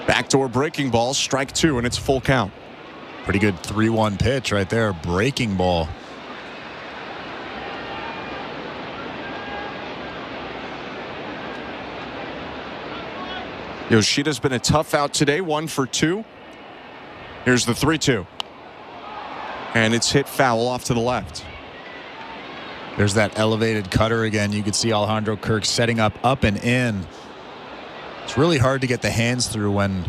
Backdoor breaking ball, strike 2, and it's full count. Pretty good 3-1 pitch right there, breaking ball. Yoshida's been a tough out today, 1 for 2. Here's the 3-2. And it's hit foul off to the left. There's that elevated cutter again. You could see Alejandro Kirk setting up and in. It's really hard to get the hands through when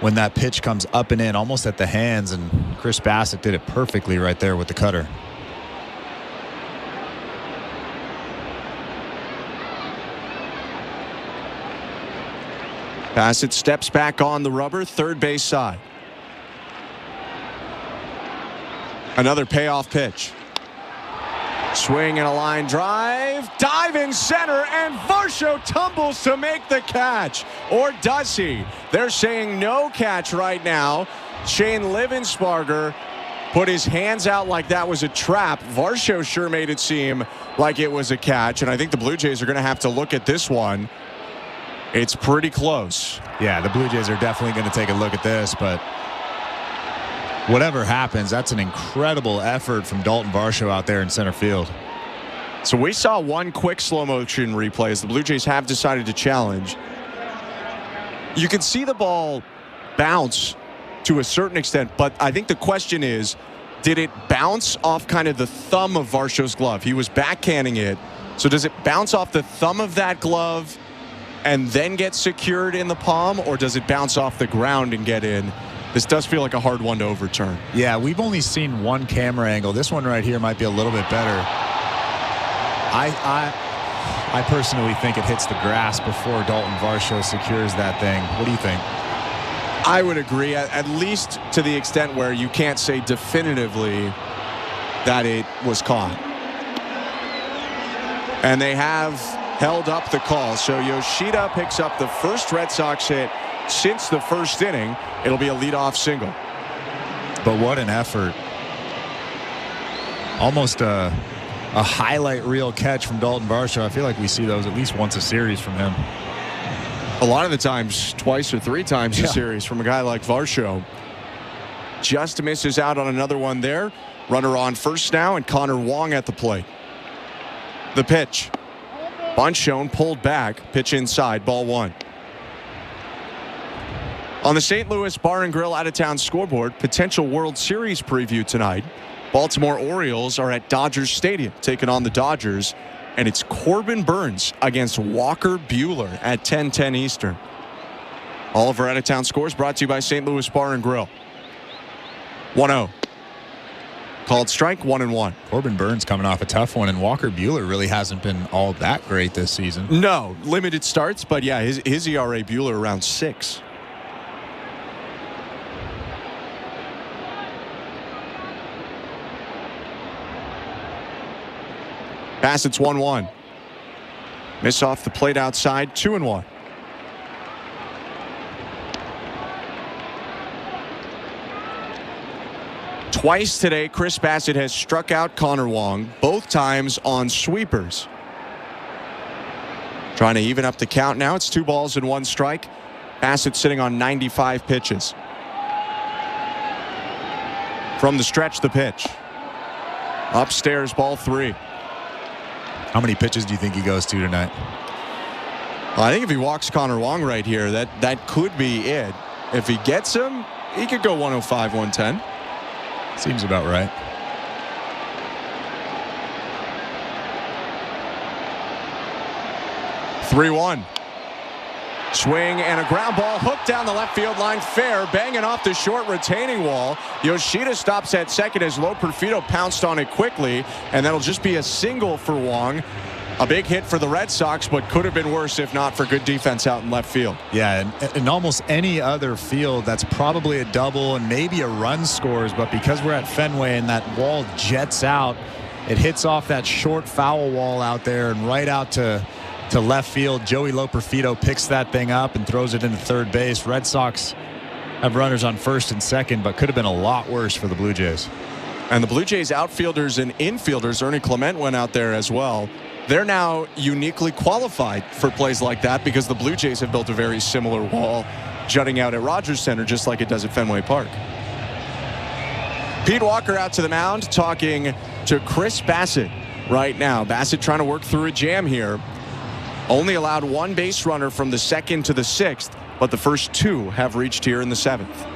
that pitch comes up and in, almost at the hands, and Chris Bassitt did it perfectly right there with the cutter. Bassitt steps back on the rubber, third base side. Another payoff pitch. Swing and a line drive. Dive in center, and Varsho tumbles to make the catch. Or does he? They're saying no catch right now. Shane Livensparger put his hands out like that was a trap. Varsho sure made it seem like it was a catch, and I think the Blue Jays are going to have to look at this one. It's pretty close. Yeah, the Blue Jays are definitely going to take a look at this, but whatever happens, that's an incredible effort from Dalton Varsho out there in center field. So we saw one quick slow motion replay as the Blue Jays have decided to challenge. You can see the ball bounce to a certain extent, but I think the question is, did it bounce off kind of the thumb of Varsho's glove? He was backhanding it. So does it bounce off the thumb of that glove and then get secured in the palm, or does it bounce off the ground and get in? This does feel like a hard one to overturn. Yeah, we've only seen one camera angle. This one right here might be a little bit better. I personally think it hits the grass before Dalton Varsho secures that thing. What do you think? I would agree, at least to the extent where you can't say definitively that it was caught. And they have held up the call. So Yoshida picks up the first Red Sox hit since the first inning. It'll be a leadoff single. But what an effort. Almost a highlight reel catch from Dalton Varsho. I feel like we see those at least once a series from him. A lot of the times, twice or three times a series from a guy like Varsho. Just misses out on another one there. Runner on first now, and Connor Wong at the plate. The pitch. Bunt shown, pulled back, pitch inside, ball 1. On the St. Louis Bar and Grill out-of-town scoreboard, potential World Series preview tonight. Baltimore Orioles are at Dodgers Stadium taking on the Dodgers, and it's Corbin Burns against Walker Buehler at 10:10 Eastern. All of our out-of-town scores brought to you by St. Louis Bar and Grill. 1-0. Called strike, 1-1. Corbin Burns coming off a tough one, and Walker Buehler really hasn't been all that great this season. No, limited starts, but yeah, his ERA Buehler around 6. Bassitt's 1-1. Miss off the plate outside, 2-1. Twice today, Chris Bassitt has struck out Connor Wong, both times on sweepers. Trying to even up the count now. It's 2 balls and 1 strike. Bassitt sitting on 95 pitches. From the stretch, the pitch. Upstairs, ball 3. How many pitches do you think he goes to tonight? Well, I think if he walks Connor Wong right here, that could be it. If he gets him, he could go 105, 110. Seems about right. (3-1). Swing and a ground ball hooked down the left field line. Fair, banging off the short retaining wall. Yoshida stops at second as Loperfido pounced on it quickly, and that'll just be a single for Wong. A big hit for the Red Sox, but could have been worse if not for good defense out in left field. Yeah, and in almost any other field, that's probably a double and maybe a run scores, but because we're at Fenway and that wall jets out, it hits off that short foul wall out there and right out to left field. Joey Loperfido picks that thing up and throws it into third base. Red Sox have runners on first and second, but could have been a lot worse for the Blue Jays. And the Blue Jays outfielders and infielders, Ernie Clement went out there as well. They're now uniquely qualified for plays like that because the Blue Jays have built a very similar wall jutting out at Rogers Center, just like it does at Fenway Park. Pete Walker out to the mound talking to Chris Bassitt right now. Bassitt trying to work through a jam here. Only allowed one base runner from the second to the sixth, but the first two have reached here in the seventh.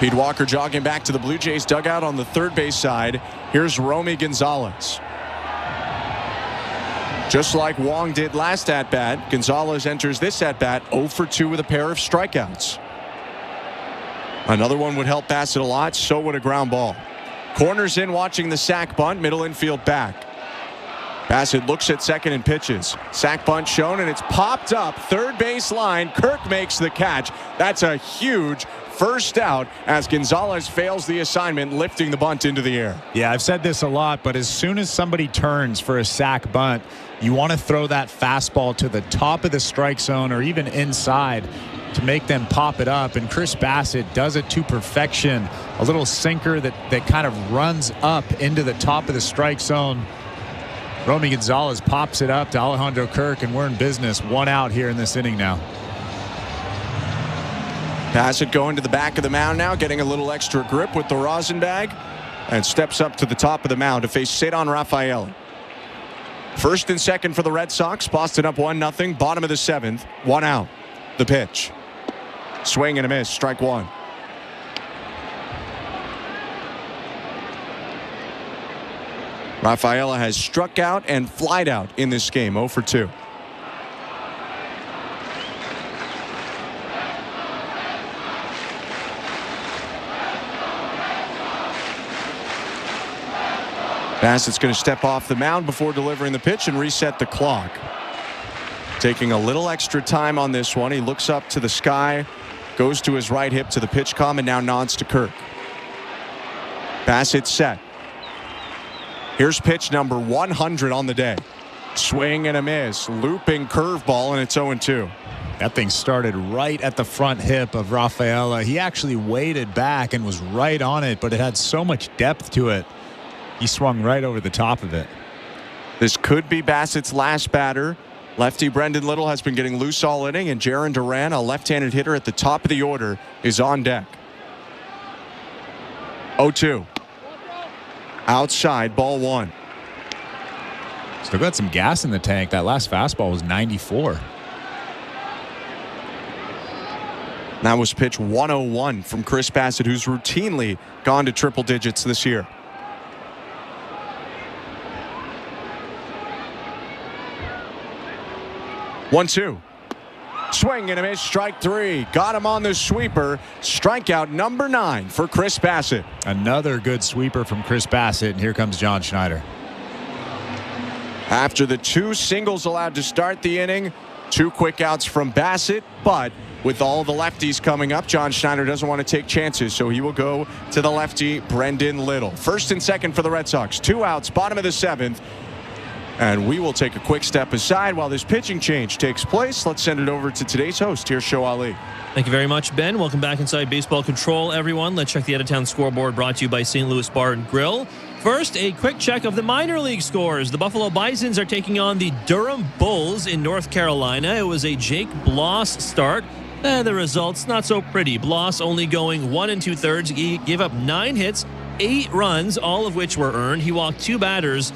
Pete Walker jogging back to the Blue Jays dugout on the third base side. Here's Romy Gonzalez. Just like Wong did last at-bat, Gonzalez enters this at-bat 0 for 2 with a pair of strikeouts. Another one would help Bassitt a lot, so would a ground ball. Corners in watching the sac bunt, middle infield back. Bassitt looks at second and pitches. Sac bunt shown, and it's popped up. Third base line. Kirk makes the catch. That's a huge first out as Gonzalez fails the assignment, lifting the bunt into the air. Yeah, I've said this a lot, but as soon as somebody turns for a sac bunt, you want to throw that fastball to the top of the strike zone or even inside to make them pop it up, and Chris Bassitt does it to perfection. A little sinker that kind of runs up into the top of the strike zone. Romy Gonzalez pops it up to Alejandro Kirk, and we're in business. One out here in this inning now. Bassitt going to the back of the mound now, getting a little extra grip with the rosin bag, and steps up to the top of the mound to face Cedon Rafaela. First and second for the Red Sox. Boston up 1-0. Bottom of the seventh. One out. The pitch. Swing and a miss. Strike one. Rafaela has struck out and flied out in this game. 0 for 2. Bassitt's going to step off the mound before delivering the pitch and reset the clock. Taking a little extra time on this one. He looks up to the sky, goes to his right hip to the pitch comm, and now nods to Kirk. Bassitt set. Here's pitch number 100 on the day. Swing and a miss. Looping curveball, and it's 0-2. That thing started right at the front hip of Rafaela. He actually waded back and was right on it, but it had so much depth to it. He swung right over the top of it. This could be Bassitt's last batter. Lefty Brendan Little has been getting loose all inning, and Jaron Duran, a left-handed hitter at the top of the order, is on deck. 0-2. Outside, ball one. Still got some gas in the tank. That last fastball was 94. That was pitch 101 from Chris Bassitt, who's routinely gone to triple digits this year. One-two. Swing and a miss. Strike three. Got him on the sweeper. Strikeout number 9 for Chris Bassitt. Another good sweeper from Chris Bassitt, and here comes John Schneider. After the 2 singles allowed to start the inning, 2 quick outs from Bassitt, but with all the lefties coming up, John Schneider doesn't want to take chances, so he will go to the lefty, Brendan Little. First and second for the Red Sox. 2 outs, bottom of the 7th. And we will take a quick step aside while this pitching change takes place. Let's send it over to today's host. Here's Show Ali. Thank you very much, Ben. Welcome back inside Baseball Control, everyone. Let's check the out-of-town scoreboard brought to you by St. Louis Bar and Grill. First, a quick check of the minor league scores. The Buffalo Bisons are taking on the Durham Bulls in North Carolina. It was a Jake Bloss start. The results, not so pretty. Bloss only going 1 2/3. He gave up 9 hits, 8 runs, all of which were earned. He walked 2 batters,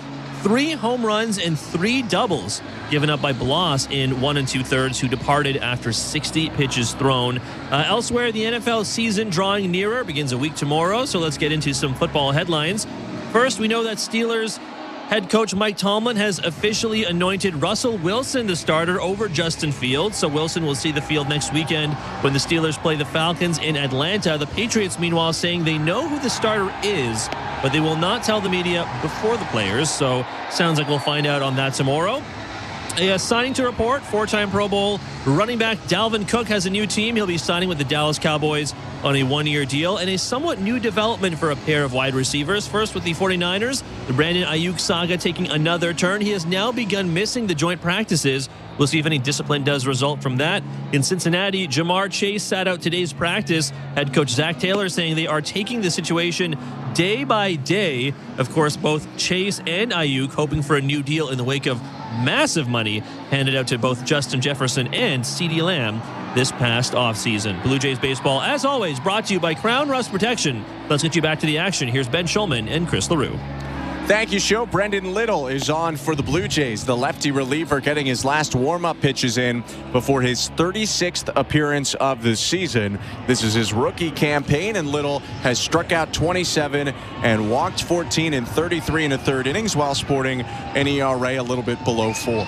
3 home runs and 3 doubles given up by Bloss in 1 2/3, who departed after 60 pitches thrown. Elsewhere, the NFL season drawing nearer, begins a week tomorrow, so let's get into some football headlines. First, we know that Steelers head coach Mike Tomlin has officially anointed Russell Wilson the starter over Justin Fields, so Wilson will see the field next weekend when the Steelers play the Falcons in Atlanta. The Patriots, meanwhile, saying they know who the starter is, but they will not tell the media before the players, so sounds like we'll find out on that tomorrow. A signing to report, 4-time Pro Bowl running back Dalvin Cook has a new team. He'll be signing with the Dallas Cowboys on a 1-year deal, and a somewhat new development for a pair of wide receivers. First with the 49ers, the Brandon Ayuk saga taking another turn. He has now begun missing the joint practices. We'll see if any discipline does result from that. In Cincinnati, Jamar Chase sat out today's practice. Head coach Zach Taylor saying they are taking the situation day by day. Of course, both Chase and Ayuk hoping for a new deal in the wake of massive money handed out to both Justin Jefferson and CeeDee Lamb this past offseason. Blue Jays baseball, as always, brought to you by Crown Rust Protection. Let's get you back to the action. Here's Ben Schulman and Chris LaRue. Thank you, Show. Brendan Little is on for the Blue Jays. The lefty reliever getting his last warm-up pitches in before his 36th appearance of the season. This is his rookie campaign, and Little has struck out 27 and walked 14 in 33 1/3 innings while sporting an ERA a little bit below 4.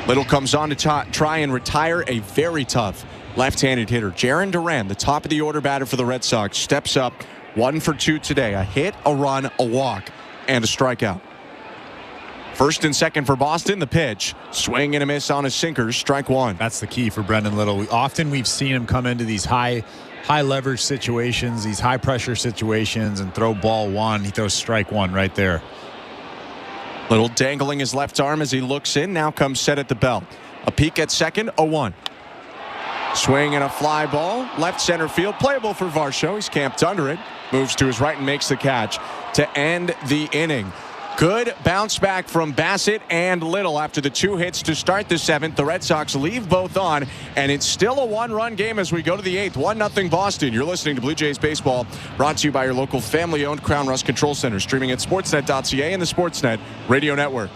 Little comes on to try and retire a very tough left-handed hitter. Jarren Duran, the top of the order batter for the Red Sox, steps up 1 for 2 today. A hit, a run, a walk, and a strikeout. First and second for Boston. The pitch. Swing and a miss on his sinkers. Strike 1. That's the key for Brendan Little. We've seen him come into these high leverage situations, these high pressure situations, and throw ball 1. He throws strike 1 right there. Little dangling his left arm as he looks in. Now comes set at the belt. A peek at second. 0-1. Swing and a fly ball. Left center field. Playable for Varsho. He's camped under it. Moves to his right and makes the catch to end the inning. Good bounce back from Bassitt and Little after the 2 hits to start the 7th. The Red Sox leave both on, and it's still a 1-run game as we go to the 8th. 1-0 Boston. You're listening to Blue Jays Baseball, brought to you by your local family-owned Crown Rust Control Center, streaming at sportsnet.ca and the Sportsnet Radio Network.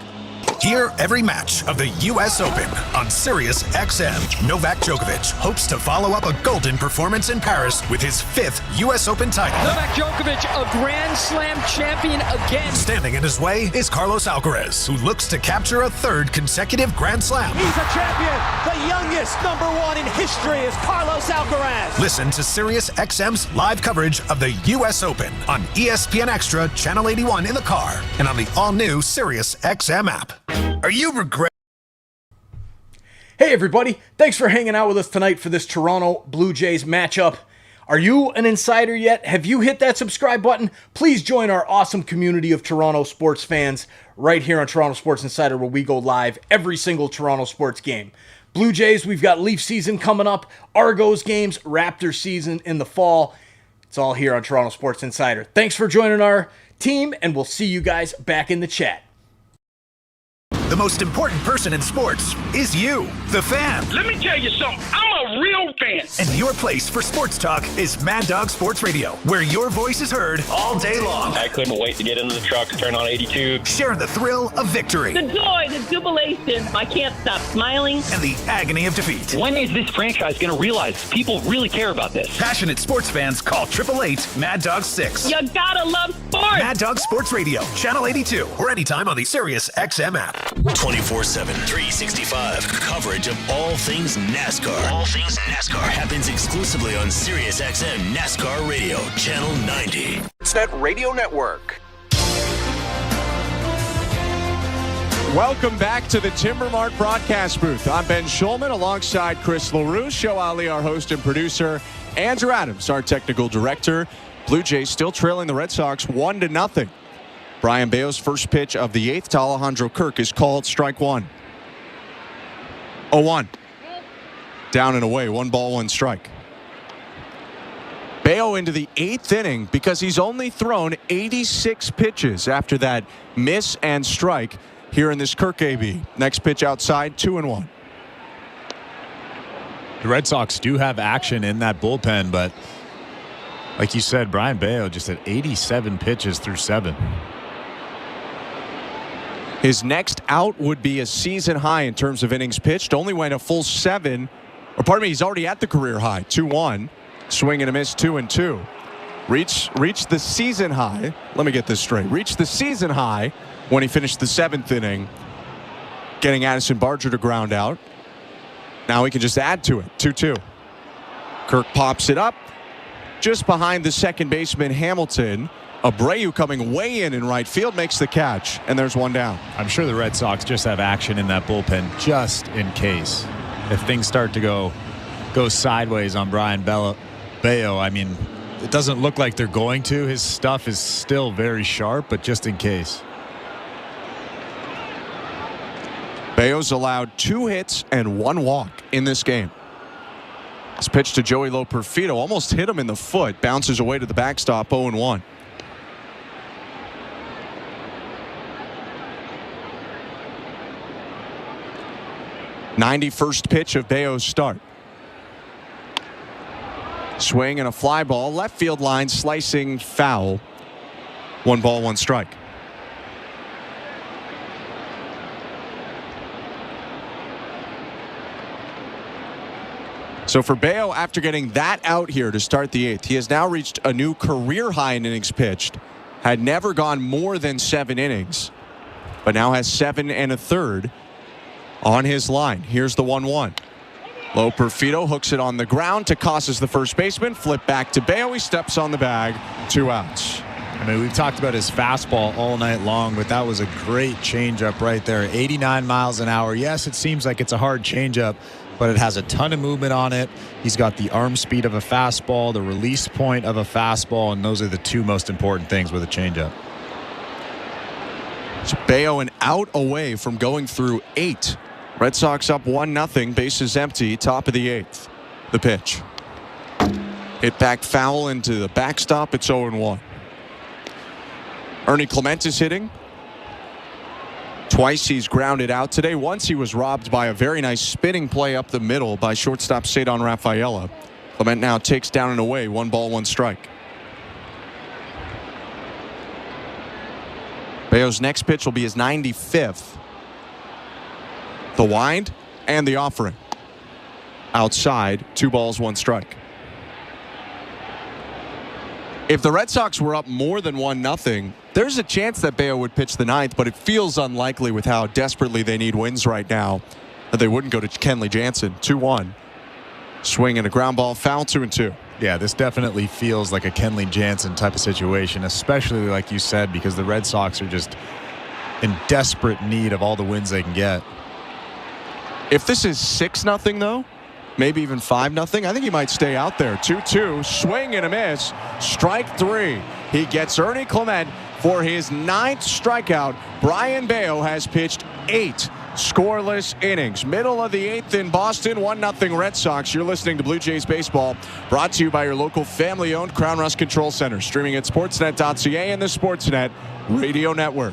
Hear every match of the U.S. Open on Sirius XM. Novak Djokovic hopes to follow up a golden performance in Paris with his 5th U.S. Open title. Novak Djokovic, a Grand Slam champion again. Standing in his way is Carlos Alcaraz, who looks to capture a 3rd consecutive Grand Slam. He's a champion. The youngest #1 in history is Carlos Alcaraz. Listen to Sirius XM's live coverage of the U.S. Open on ESPN Extra, Channel 81 in the car, and on the all-new Sirius XM app. Are you regret? Hey everybody, thanks for hanging out with us tonight for this Toronto Blue Jays matchup. Are you an insider yet? Have you hit that subscribe button? Please join our awesome community of Toronto sports fans right here on Toronto Sports Insider, where we go live every single Toronto sports game. Blue Jays, we've got Leaf season coming up, Argos games, Raptor season in the fall. It's all here on Toronto Sports Insider. Thanks for joining our team, and we'll see you guys back in the chat. The most important person in sports is you, the fan. Let me tell you something. I'm a real fan. And your place for sports talk is Mad Dog Sports Radio, where your voice is heard all day long. I couldn't wait to get into the truck, turn on 82. Sharing the thrill of victory. The joy, the jubilation. I can't stop smiling. And the agony of defeat. When is this franchise going to realize people really care about this? Passionate sports fans call 888-MAD-DOG-6. You gotta love sports. Mad Dog Sports Radio, Channel 82, or anytime on the Sirius XM app. 24/7, 365 coverage of all things NASCAR. All things NASCAR happens exclusively on Sirius XM NASCAR Radio, Channel 90. Sportsnet Radio Network. Welcome back to the Timbermart broadcast booth. I'm Ben Schulman alongside Chris LaRue, Show Ali, our host and producer, Andrew Adams, our technical director. Blue Jays still trailing the Red Sox 1-0. Brian Bayo's first pitch of the 8th to Alejandro Kirk is called strike 1. 0-1. Down and away, 1 ball, 1 strike. Bayo into the 8th inning because he's only thrown 86 pitches after that miss and strike here in this Kirk AB. Next pitch outside, 2-1. The Red Sox do have action in that bullpen, but like you said, Brian Bayo just had 87 pitches through 7. His next out would be a season high in terms of innings pitched. Only went a full 7. Or pardon me, he's already at the career high. 2-1. Swing and a miss, 2-2. Reached the season high. Let me get this straight. Reached the season high when he finished the 7th inning, getting Addison Barger to ground out. Now he can just add to it. 2-2. Kirk pops it up just behind the second baseman, Hamilton. Abreu coming way in right field makes the catch, and there's one down. I'm sure the Red Sox just have action in that bullpen just in case. If things start to go sideways on Brian Bayo, I mean, it doesn't look like they're going to. His stuff is still very sharp, but just in case. Bayo's allowed 2 hits and 1 walk in this game. This pitch to Joey Loperfido almost hit him in the foot. Bounces away to the backstop, 0-1. '91st pitch of Bayo's start. Swing and a fly ball, left field line, slicing foul. 1 ball, 1 strike. So for Bayo, after getting that out here to start the 8th, he has now reached a new career high in innings pitched. Had never gone more than 7 innings, but now has 7 1/3 on his line. Here's the 1-1. Loperfido hooks it on the ground to Casas, the first baseman. Flip back to Bayo. He steps on the bag. 2 outs. I mean, we've talked about his fastball all night long, but that was a great changeup right there. 89 miles an hour. Yes, it seems like it's a hard changeup, but it has a ton of movement on it. He's got the arm speed of a fastball, the release point of a fastball, and those are the 2 most important things with a changeup. So Bayo an out away from going through 8. Red Sox up 1-0, bases empty, top of the 8th. The pitch. Hit back foul into the backstop. It's 0-1. Ernie Clement is hitting. Twice he's grounded out today. Once he was robbed by a very nice spinning play up the middle by shortstop Cedon Rafaela. Clement now takes down and away. 1 ball, 1 strike. Bayo's next pitch will be his 95th. The wind and the offering. Outside, 2 balls, 1 strike. If the Red Sox were up more than 1-0, there's a chance that Bayo would pitch the 9th, but it feels unlikely with how desperately they need wins right now that they wouldn't go to Kenley Jansen. 2-1. Swing and a ground ball, foul, 2-2. Yeah, this definitely feels like a Kenley Jansen type of situation, especially like you said, because the Red Sox are just in desperate need of all the wins they can get. If this is 6-0 though, maybe even 5-0, I think he might stay out there. 2-2, swing and a miss, strike 3. He gets Ernie Clement for his 9th strikeout. Brian Bayo has pitched 8 scoreless innings. Middle of the 8th in Boston, 1-0 Red Sox. You're listening to Blue Jays Baseball, brought to you by your local family-owned Crown Rust Control Center. Streaming at sportsnet.ca and the Sportsnet Radio Network.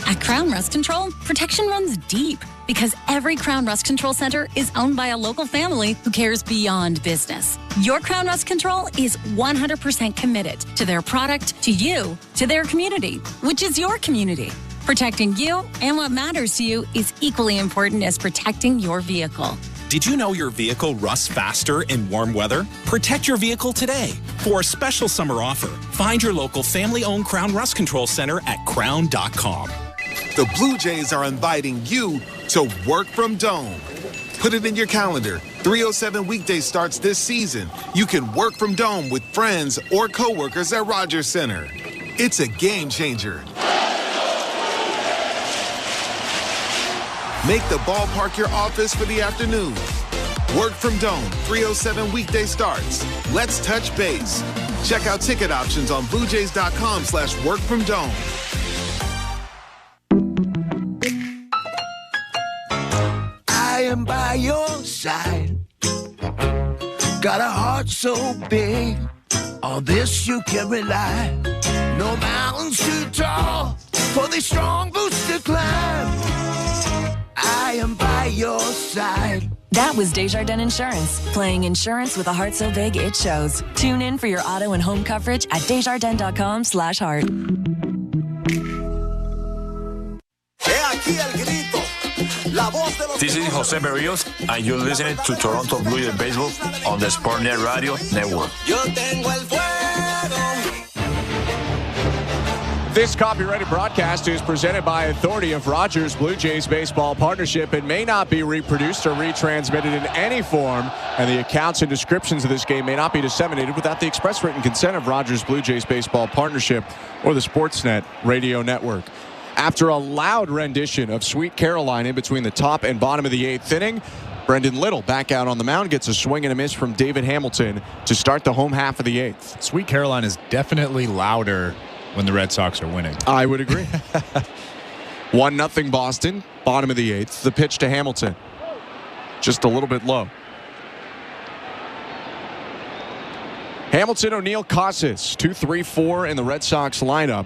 At Crown Rust Control, protection runs deep because every Crown Rust Control Center is owned by a local family who cares beyond business. Your Crown Rust Control is 100% committed to their product, to you, to their community, which is your community. Protecting you and what matters to you is equally important as protecting your vehicle. Did you know your vehicle rusts faster in warm weather? Protect your vehicle today. For a special summer offer, find your local family-owned Crown Rust Control Center at crown.com. The Blue Jays are inviting you to work from Dome. Put it in your calendar. 307 weekday starts this season. You can work from Dome with friends or coworkers at Rogers Center. It's a game changer. Make the ballpark your office for the afternoon. Work from Dome, 307 weekday starts. Let's touch base. Check out ticket options on bluejays.com/workfromdome. I am by your side. Got a heart so big, on this you can rely. No mountains too tall for the strong boots to climb. I am by your side. That was Desjardins Insurance, playing insurance with a heart so big it shows. Tune in for your auto and home coverage at desjardins.com/heart. Yeah, I This is Jose Berrios, and you're listening to Toronto Blue Jays Baseball on the Sportsnet Radio Network. This copyrighted broadcast is presented by authority of Rogers Blue Jays Baseball Partnership and may not be reproduced or retransmitted in any form, and the accounts and descriptions of this game may not be disseminated without the express written consent of Rogers Blue Jays Baseball Partnership or the Sportsnet Radio Network. After a loud rendition of Sweet Caroline in between the top and bottom of the 8th inning, Brendan Little back out on the mound, gets a swing and a miss from David Hamilton to start the home half of the 8th. Sweet Caroline is definitely louder when the Red Sox are winning. I would agree. 1-0 Boston, bottom of the 8th. The pitch to Hamilton. Just a little bit low. Hamilton, O'Neill, Casas, 2-3-4 in the Red Sox lineup.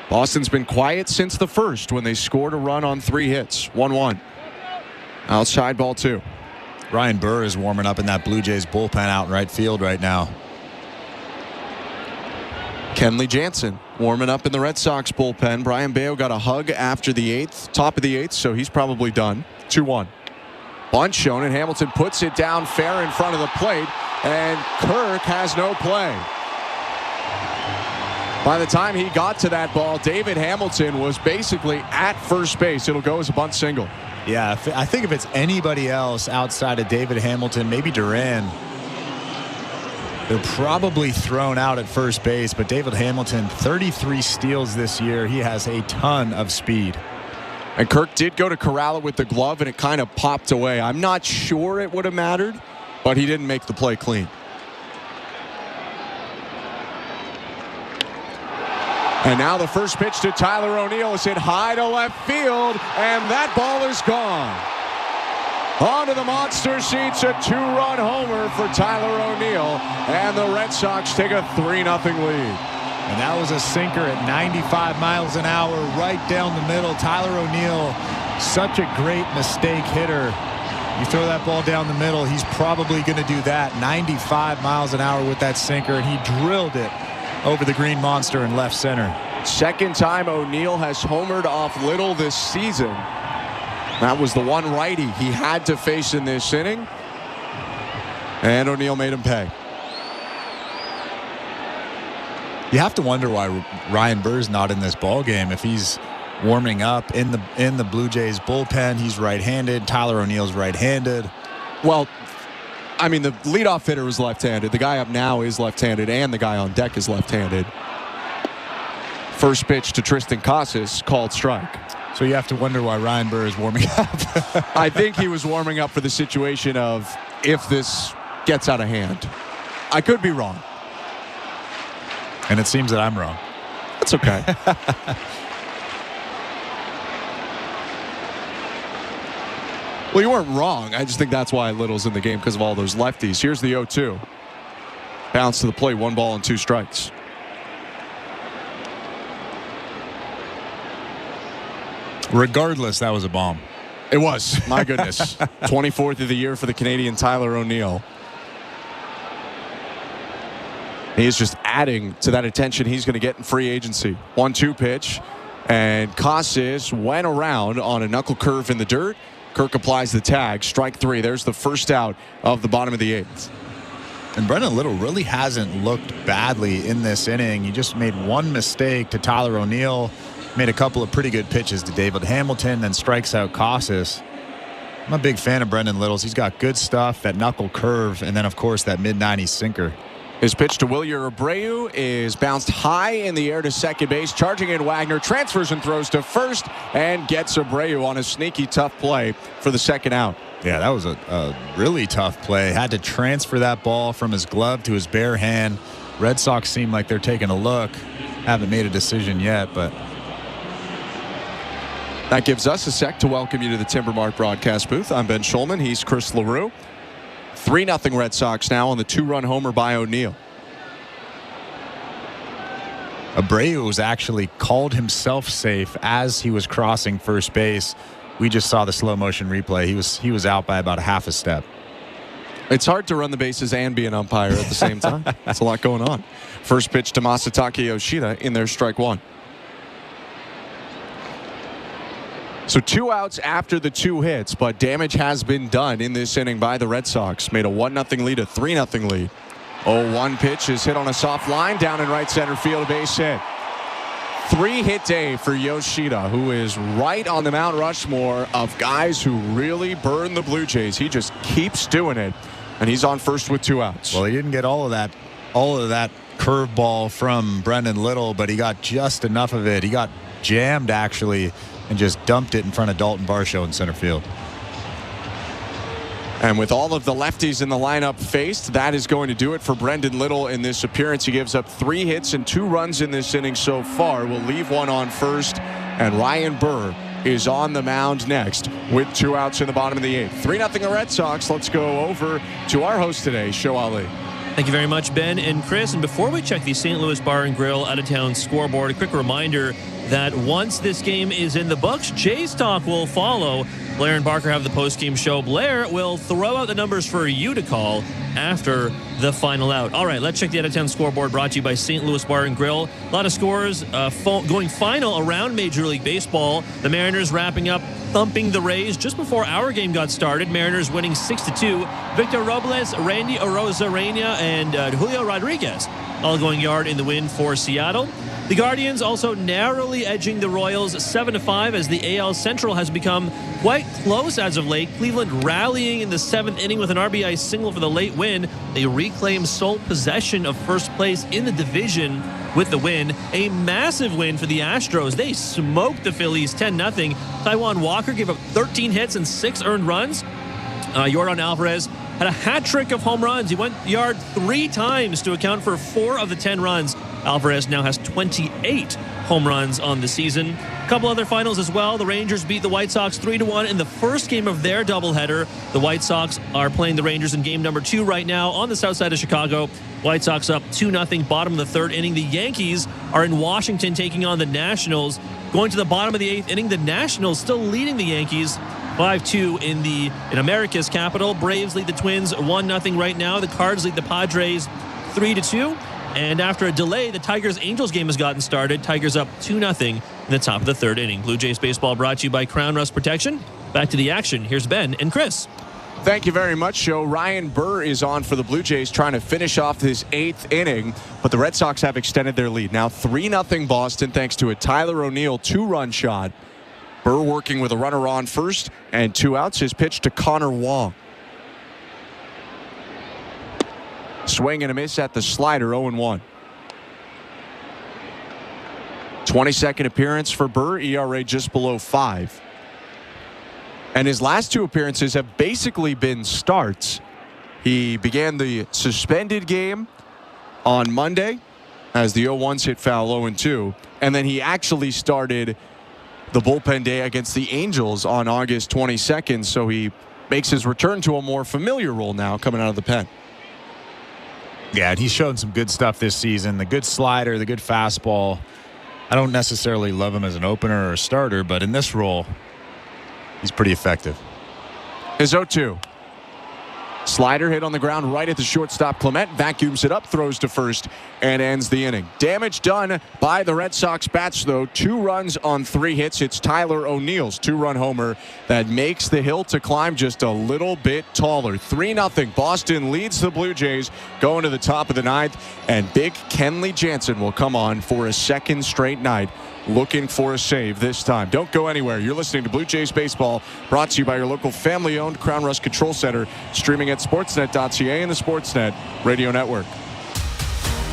Boston's been quiet since the first when they scored a run on 3 hits. 1-1. Outside ball 2. Ryan Burr is warming up in that Blue Jays bullpen out in right field right now. Kenley Jansen warming up in the Red Sox bullpen. Brian Bayo got a hug after the 8th, top of the 8th, so he's probably done. 2-1. Bunt shown, and Hamilton puts it down fair in front of the plate, and Kirk has no play. By the time he got to that ball, David Hamilton was basically at first base. It'll go as a bunt single. Yeah, I think if it's anybody else outside of David Hamilton, maybe Duran, they're probably thrown out at first base. But David Hamilton, 33 steals this year. He has a ton of speed. And Kirk did go to corral it with the glove, and it kind of popped away. I'm not sure it would have mattered, but he didn't make the play clean. And now the first pitch to Tyler O'Neill is hit high to left field, and that ball is gone. Onto the monster seats, a 2-run homer for Tyler O'Neill, and the Red Sox take a 3-0 lead. And that was a sinker at 95 miles an hour right down the middle. Tyler O'Neill, such a great mistake hitter. You throw that ball down the middle, he's probably going to do that. 95 miles an hour with that sinker, and he drilled it over the green monster in left center. Second time O'Neill has homered off Little this season. That was the one righty he had to face in this inning, and O'Neill made him pay. You have to wonder why Ryan Burr's not in this ball game. If he's warming up in the Blue Jays bullpen, he's right-handed. Tyler O'Neill's right-handed. Well, I mean, the leadoff hitter was left-handed. The guy up now is left-handed, and the guy on deck is left-handed. First pitch to Tristan Casas, called strike. So you have to wonder why Ryan Burr is warming up. I think he was warming up for the situation of if this gets out of hand. I could be wrong. And it seems that I'm wrong. That's okay. Well, you weren't wrong. I just think that's why Little's in the game, because of all those lefties. Here's the 0-2. Bounce to the plate, 1 ball and 2 strikes. Regardless, that was a bomb. It was. My goodness. 24th of the year for the Canadian Tyler O'Neill. He is just adding to that attention he's going to get in free agency. 1-2 pitch, and Casas went around on a knuckle curve in the dirt. Kirk applies the tag. Strike 3. There's the first out of the bottom of the 8th. And Brendan Little really hasn't looked badly in this inning. He just made one mistake to Tyler O'Neill, made a couple of pretty good pitches to David Hamilton, then strikes out Casas. I'm a big fan of Brendan Little's. He's got good stuff, that knuckle curve, and then, of course, that mid-90s sinker. His pitch to Wilyer Abreu is bounced high in the air to second base. Charging in Wagner, transfers and throws to first, and gets Abreu on a sneaky tough play for the second out. Yeah, that was a really tough play. Had to transfer that ball from his glove to his bare hand. Red Sox seem like they're taking a look. Haven't made a decision yet, but that gives us a sec to welcome you to the Timbermark broadcast booth. I'm Ben Schulman. He's Chris LaRue. 3-0 Red Sox now on the 2-run homer by O'Neill. Abreu was actually called himself safe as he was crossing first base. We just saw the slow motion replay. He was out by about a half a step. It's hard to run the bases and be an umpire at the same time. That's a lot going on. First pitch to Masataka Yoshida in there, strike 1. So 2 outs after the 2 hits, but damage has been done in this inning by the Red Sox. Made a 1-0 lead a 3-0 lead. 0-1 pitch is hit on a soft line down in right center field, a base hit. 3-hit day for Yoshida, who is right on the Mount Rushmore of guys who really burn the Blue Jays. He just keeps doing it, and he's on first with 2 outs. Well, he didn't get all of that curveball from Brendan Little, but he got just enough of it. He got jammed, actually, and just dumped it in front of Dalton Varsho in center field. And with all of the lefties in the lineup faced, that is going to do it for Brendan Little in this appearance. He gives up 3 hits and 2 runs in this inning so far. We'll leave one on first, and Ryan Burr is on the mound next with 2 outs in the bottom of the 8th. 3-0 the Red Sox. Let's go over to our host today, Show Ali. Thank you very much, Ben and Chris. And before we check the St. Louis Bar and Grill out-of-town scoreboard, a quick reminder that once this game is in the books, Jays Talk will follow. Blair and Barker have the post-game show. Blair will throw out the numbers for you to call after the final out. All right, let's check the out-of-town scoreboard brought to you by St. Louis Bar and Grill. A lot of scores going final around Major League Baseball. The Mariners wrapping up, thumping the Rays just before our game got started. Mariners winning 6-2. Victor Robles, Randy Arozarena, and Julio Rodriguez all going yard in the win for Seattle. The Guardians also narrowly edging the Royals 7-5 as the AL Central has become quite close as of late. Cleveland rallying in the 7th inning with an RBI single for the late win. They reclaim sole possession of first place in the division with the win. A massive win for the Astros. They smoked the Phillies 10-0. Taijuan Walker gave up 13 hits and 6 earned runs. Yordan Alvarez had a hat trick of home runs. He went yard 3 times to account for 4 of the 10 runs. Alvarez now has 28 home runs on the season. A couple other finals as well. The Rangers beat the White Sox 3-1 in the first game of their doubleheader. The White Sox are playing the Rangers in game number 2 right now on the south side of Chicago. White Sox up 2-0, bottom of the 3rd inning. The Yankees are in Washington taking on the Nationals. Going to the bottom of the 8th inning, the Nationals still leading the Yankees 5-2 in America's capital. Braves lead the Twins 1-0 right now. The Cards lead the Padres 3-2. And after a delay, the Tigers-Angels game has gotten started. Tigers up 2-0 in the top of the 3rd inning. Blue Jays baseball brought to you by Crown Rust Protection. Back to the action. Here's Ben and Chris. Thank you very much, Joe. Ryan Burr is on for the Blue Jays trying to finish off this 8th inning, but the Red Sox have extended their lead. Now 3-0 Boston thanks to a Tyler O'Neill 2-run shot. Burr working with a runner on first and 2 outs. His pitch to Connor Wong. Swing and a miss at the slider, 0-1. 22nd appearance for Burr, ERA just below 5. And his last 2 appearances have basically been starts. He began the suspended game on Monday as the 0-1s hit foul 0-2. And then he actually started the bullpen day against the Angels on August 22nd. So he makes his return to a more familiar role now coming out of the pen. Yeah, and he's shown some good stuff this season. The good slider, the good fastball. I don't necessarily love him as an opener or a starter, but in this role, he's pretty effective. His 0-2. Slider hit on the ground right at the shortstop. Clement vacuums it up, throws to first, and ends the inning. Damage done by the Red Sox bats, though. 2 runs on 3 hits. It's Tyler O'Neill's 2-run homer that makes the hill to climb just a little bit taller. 3-0. Boston leads the Blue Jays going to the top of the 9th, and big Kenley Jansen will come on for a 2nd straight night, looking for a save this time. Don't go anywhere. You're listening to Blue Jays Baseball, brought to you by your local family-owned Crown Rust Control Center, streaming at sportsnet.ca and the Sportsnet Radio Network.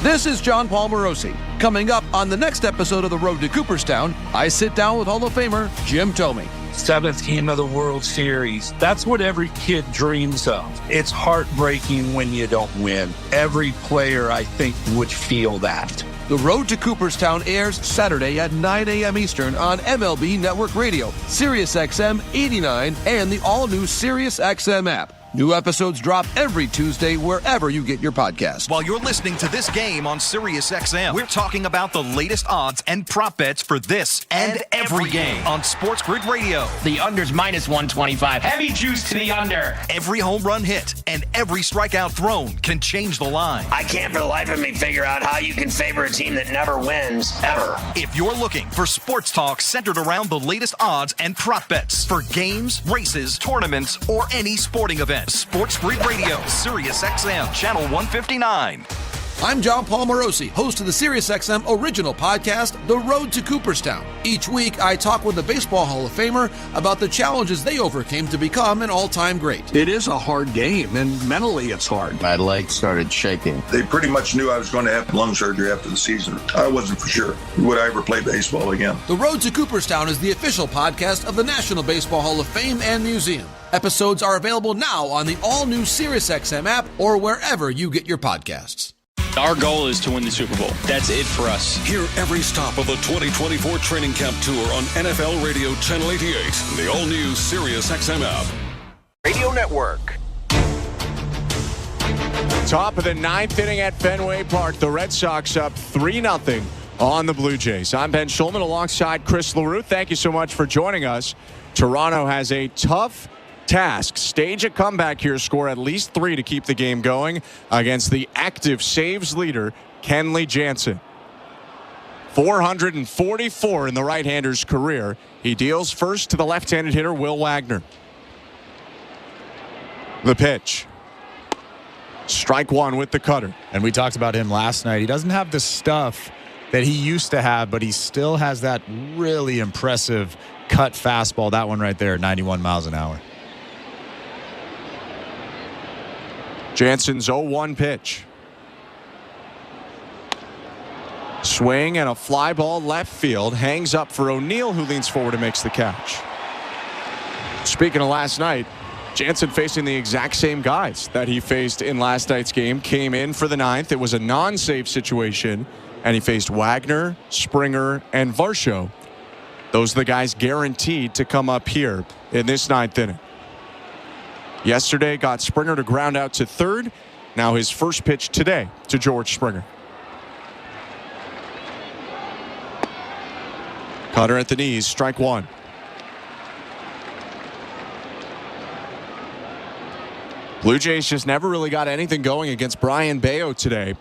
This is John Paul Morosi. Coming up on the next episode of The Road to Cooperstown, I sit down with Hall of Famer Jim Thome. 7th game of the World Series. That's what every kid dreams of. It's heartbreaking when you don't win. Every player, I think, would feel that. The Road to Cooperstown airs Saturday at 9 a.m. Eastern on MLB Network Radio, SiriusXM 89, and the all-new SiriusXM app. New episodes drop every Tuesday wherever you get your podcast. While you're listening to this game on SiriusXM, we're talking about the latest odds and prop bets for this and every game on Sports Grid Radio. The under's minus 125. Heavy juice to the under. Every home run hit and every strikeout thrown can change the line. I can't for the life of me figure out how you can favor a team that never wins, ever. If you're looking for sports talk centered around the latest odds and prop bets for games, races, tournaments, or any sporting event, Sports Grid Radio, SiriusXM, Channel 159. I'm John Paul Morosi, host of the SiriusXM original podcast, The Road to Cooperstown. Each week, I talk with a Baseball Hall of Famer about the challenges they overcame to become an all-time great. It is a hard game, and mentally it's hard. My legs started shaking. They pretty much knew I was going to have lung surgery after the season. I wasn't for sure. Would I ever play baseball again? The Road to Cooperstown is the official podcast of the National Baseball Hall of Fame and Museum. Episodes are available now on the all-new SiriusXM app or wherever you get your podcasts. Our goal is to win the Super Bowl. That's it for us. Hear every stop of the 2024 training camp tour on NFL Radio Channel 88, the all-new SiriusXM app. Radio Network. Top of the ninth inning at Fenway Park. The Red Sox up 3-0 on the Blue Jays. I'm Ben Schulman alongside Chris LaRue. Thank you so much for joining us. Toronto has a tough task. Stage a comeback here, score at least 3 to keep the game going against the active saves leader, Kenley Jansen. 444 in the right-hander's career. He deals first to the left-handed hitter, Will Wagner. The pitch. Strike one with the cutter. And we talked about him last night. He doesn't have the stuff that he used to have, but he still has that really impressive cut fastball. That one right there, 91 miles an hour. Jansen's 0-1 pitch. Swing and a fly ball left field. Hangs up for O'Neill, who leans forward and makes the catch. Speaking of last night, Jansen facing the exact same guys that he faced in last night's game. Came in for the ninth. It was a non-save situation, and he faced Wagner, Springer, and Varsho. Those are the guys guaranteed to come up here in this ninth inning. Yesterday got Springer to ground out to third. Now his first pitch today to George Springer. Cutter at the knees, strike one. Blue Jays just never really got anything going against Brian Bayo today.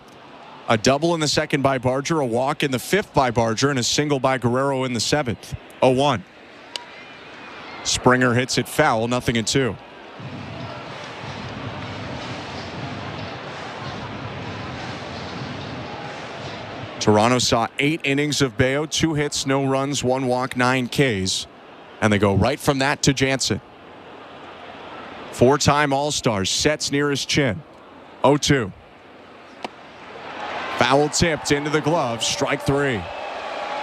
A double in the second by Barger, a walk in the fifth by Barger, and a single by Guerrero in the seventh. 0-1. Springer hits it foul, 0-2. Toronto saw 8 innings of Bayo, 2 hits, no runs, 1 walk, 9 Ks. And they go right from that to Jansen. 4-time All-Star, sets near his chin. 0-2. Foul tipped into the glove, strike 3. A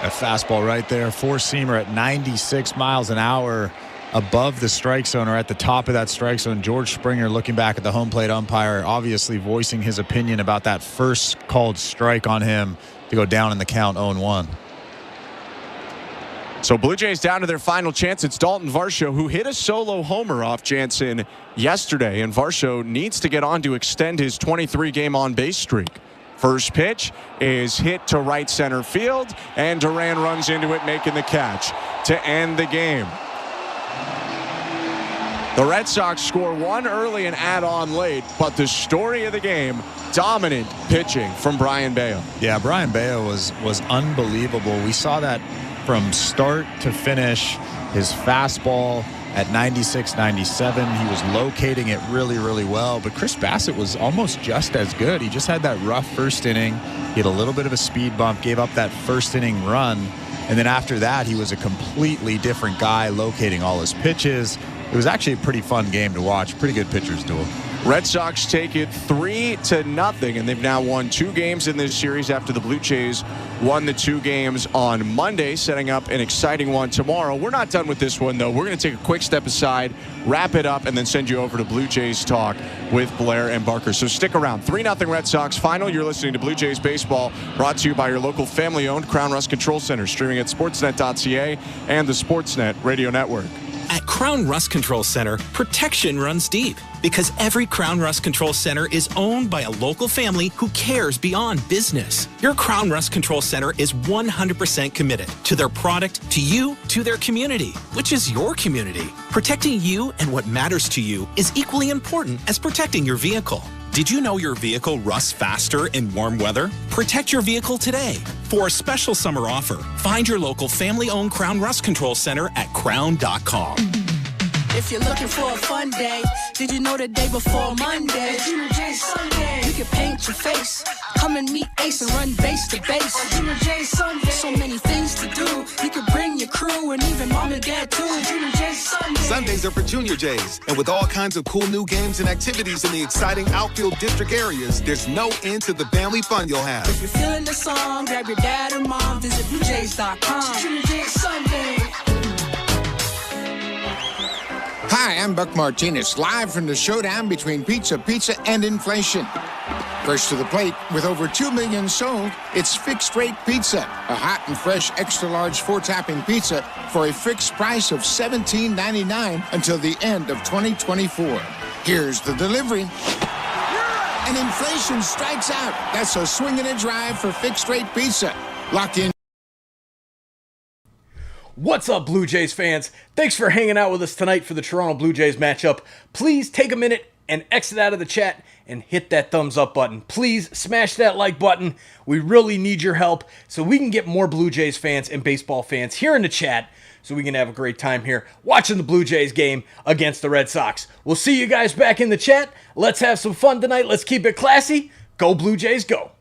fastball right there, four-seamer at 96 miles an hour above the strike zone or at the top of that strike zone. George Springer looking back at the home plate umpire, obviously voicing his opinion about that first called strike on him to go down in the count 0-1. So Blue Jays down to their final chance. It's Dalton Varsho, who hit a solo homer off Jansen yesterday, and Varsho needs to get on to extend his 23-game on-base streak. First pitch is hit to right center field, and Duran runs into it, making the catch to end the game. The Red Sox score one early and add on late, but the story of the game, dominant pitching from Brian Bayo. Yeah, Brian Bayo was unbelievable. We saw that from start to finish. His fastball at 96, 97. He was locating it really, really well. But Chris Bassitt was almost just as good. He just had that rough first inning. He had a little bit of a speed bump, gave up that first inning run. And then after that, he was a completely different guy, locating all his pitches. It was actually a pretty fun game to watch. Pretty good pitchers duel. Red Sox take it 3-0, and they've now won 2 games in this series after the Blue Jays won the 2 games on Monday, setting up an exciting one tomorrow. We're not done with this one, though. We're going to take a quick step aside, wrap it up, and then send you over to Blue Jays Talk with Blair and Barker. So stick around. 3-0 Red Sox final. You're listening to Blue Jays Baseball, brought to you by your local family-owned Crown Rust Control Center, streaming at sportsnet.ca and the Sportsnet Radio Network. At Crown Rust Control Center, protection runs deep Because every Crown Rust Control Center is owned by a local family who cares beyond business. Your Crown Rust Control Center is 100% committed to their product, to you, to their community, which is your community. Protecting you and what matters to you is equally important as protecting your vehicle. Did you know your vehicle rusts faster in warm weather? Protect your vehicle today. For a special summer offer, find your local family-owned Crown Rust Control Center at crown.com. If you're looking for a fun day, did you know the day before Monday? Junior J Sunday. You can paint your face, come and meet Ace and run base to base. Junior J Sunday. So many things to do. You can bring your crew and even mom and dad too. Junior J Sunday. Sundays are for Junior Jays, and with all kinds of cool new games and activities in the exciting outfield district areas, there's no end to the family fun you'll have. If you're feeling the song, grab your dad or mom, visit BlueJays.com. Junior J Sunday. Hi, I'm Buck Martinez, live from the showdown between pizza, and inflation. First to the plate, with over 2 million sold, it's Fixed Rate Pizza, a hot and fresh extra-large 4-topping pizza for a fixed price of $17.99 until the end of 2024. Here's the delivery. And inflation strikes out. That's a swing and a drive for Fixed Rate Pizza. Lock in. What's up, Blue Jays fans? Thanks for hanging out with us tonight for the Toronto Blue Jays matchup. Please take a minute and exit out of the chat and hit that thumbs up button. Please smash that like button. We really need your help so we can get more Blue Jays fans and baseball fans here in the chat so we can have a great time here watching the Blue Jays game against the Red Sox. We'll see you guys back in the chat. Let's have some fun tonight. Let's keep it classy. Go Blue Jays, go.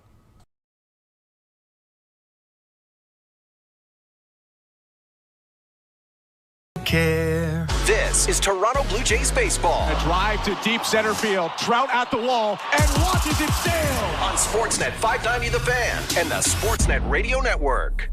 Care. This is Toronto Blue Jays baseball. A drive to deep center field. Trout at the wall and watches it sail. On Sportsnet 590 The Fan and the Sportsnet Radio Network.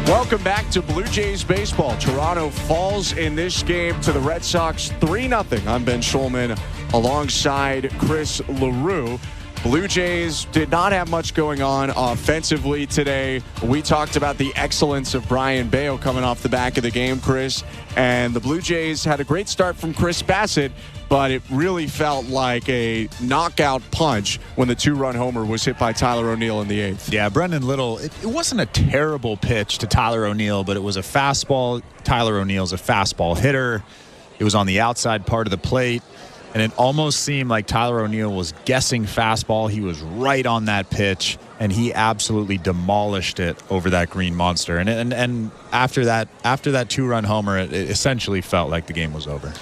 Welcome back to Blue Jays baseball. Toronto falls in this game to the Red Sox 3-0. I'm Ben Schulman alongside Chris LaRue. Blue Jays did not have much going on offensively today. We talked about the excellence of Brayan Bello coming off the back of the game, Chris. And the Blue Jays had a great start from Chris Bassitt, but it really felt like a knockout punch when the 2-run homer was hit by Tyler O'Neill in the 8th. Yeah, Brendan Little, it wasn't a terrible pitch to Tyler O'Neill, but it was a fastball. Tyler O'Neill's a fastball hitter. It was on the outside part of the plate. And it almost seemed like Tyler O'Neill was guessing fastball. He was right on that pitch, and he absolutely demolished it over that green monster. And after that 2-run homer, it essentially felt like the game was over.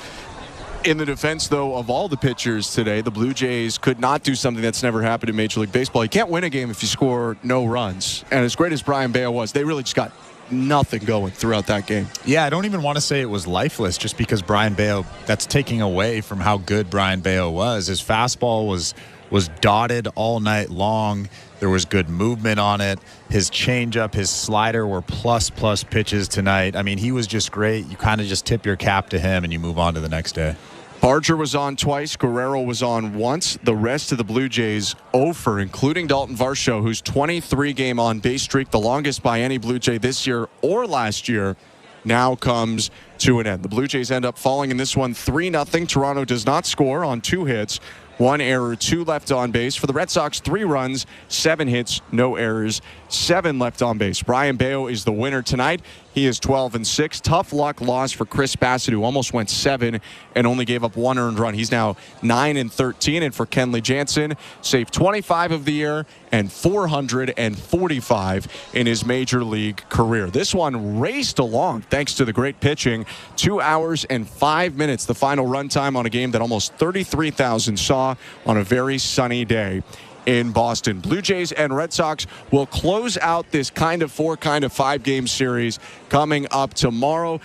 In the defense, though, of all the pitchers today, the Blue Jays could not do something that's never happened in Major League Baseball. You can't win a game if you score no runs. And as great as Brayan Bello was, they really just got nothing going throughout that game. Yeah, I don't even want to say it was lifeless just because Brayan Bello, that's taking away from how good Brayan Bello was. His fastball was dotted all night long. There was good movement on it. His changeup, his slider were plus pitches tonight. I mean, he was just great. You kind of just tip your cap to him and you move on to the next day. Barger was on twice. Guerrero was on once. The rest of the Blue Jays 0 for, including Dalton Varsho, whose 23-game on-base streak, the longest by any Blue Jay this year or last year, now comes to an end. The Blue Jays end up falling in this one 3-0. Toronto does not score on 2 hits. 1 error, 2 left on base. For the Red Sox, 3 runs, 7 hits, no errors, 7 left on base. Brayan Bello is the winner tonight. He is 12-6. Tough luck loss for Chris Bassitt, who almost went 7 and only gave up 1 earned run. He's now 9-13. And for Kenley Jansen, saved 25 of the year and 445 in his major league career. This one raced along thanks to the great pitching. 2 hours and 5 minutes, the final run time on a game that almost 33,000 saw on a very sunny day in Boston. Blue Jays and Red Sox will close out this kind of 5-game series coming up tomorrow.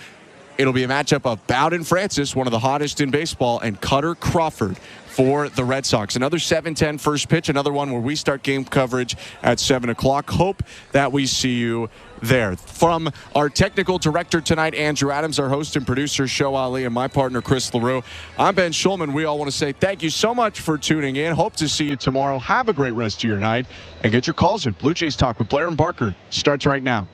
It'll be a matchup of Bowden Francis, one of the hottest in baseball, and Cutter Crawford for the Red Sox. Another 7:10 first pitch, another one where we start game coverage at 7 o'clock. Hope that we see you there. From our technical director tonight, Andrew Adams, our host and producer, Show Ali, and my partner, Chris LaRue, I'm Ben Schulman. We all want to say thank you so much for tuning in. Hope to see you tomorrow. Have a great rest of your night, and get your calls in. Blue Jays Talk with Blair and Barker starts right now.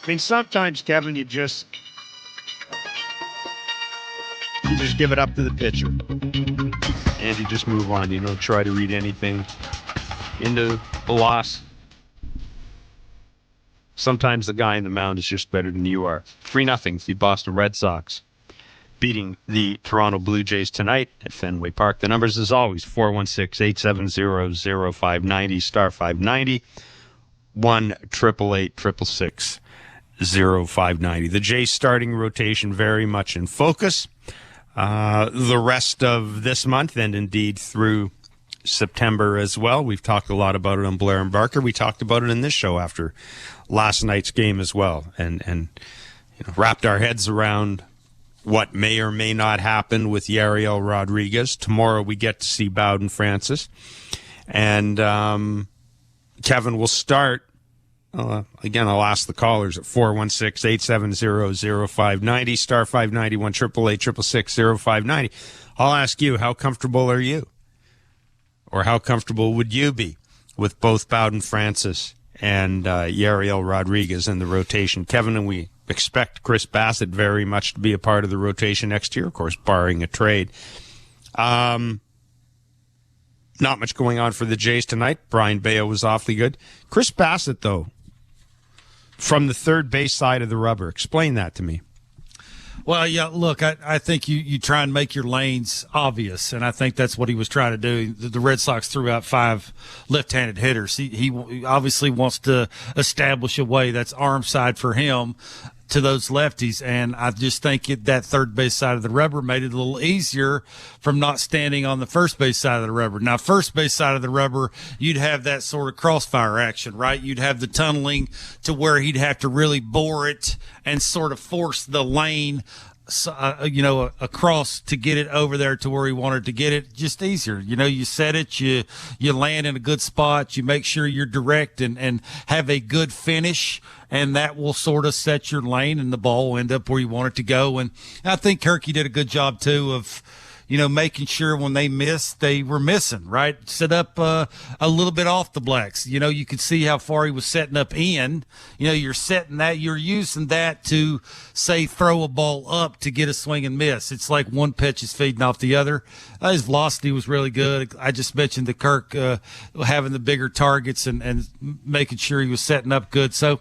I mean, sometimes, Kevin, you just give it up to the pitcher. And you just move on. You don't try to read anything into the loss. Sometimes the guy in the mound is just better than you are. 3-0, the Boston Red Sox beating the Toronto Blue Jays tonight at Fenway Park. The numbers, as always, 416-870-0590, star 590, 1-888-666-0590. The Jays starting rotation very much in focus. The rest of this month, and indeed through September as well. We've talked a lot about it on Blair and Barker. We talked about it in this show after last night's game as well, and wrapped our heads around what may or may not happen with Yariel Rodriguez. Tomorrow we get to see Bowden Francis. And Kevin will start. Again, I'll ask the callers at 416-870-0590, star 590, 1-888-666-0590. I'll ask you, how comfortable are you? Or how comfortable would you be with both Bowden Francis and Yariel Rodriguez in the rotation? Kevin, and we expect Chris Bassitt very much to be a part of the rotation next year, of course, barring a trade. Not much going on for the Jays tonight. Brian Bayo was awfully good. Chris Bassitt, though, from the third base side of the rubber. Explain that to me. Well, yeah, look, I think you try and make your lanes obvious, and I think that's what he was trying to do. The Red Sox threw out 5 left-handed hitters. He obviously wants to establish a way that's arm side for him to those lefties, and I just think that third base side of the rubber made it a little easier from not standing on the first base side of the rubber. Now, first base side of the rubber, you'd have that sort of crossfire action, right? You'd have the tunneling to where he'd have to really bore it and sort of force the lane across to get it over there to where he wanted to get it. Just easier. You set it, you land in a good spot, you make sure you're direct and have a good finish, and that will sort of set your lane and the ball will end up where you want it to go. And I think Kirky did a good job too of, making sure when they missed, they were missing, right? Set up a little bit off the blacks. You could see how far he was setting up in. You're setting that, you're using that to, say, throw a ball up to get a swing and miss. It's like one pitch is feeding off the other. His velocity was really good. I just mentioned the Kirk having the bigger targets and making sure he was setting up good. So,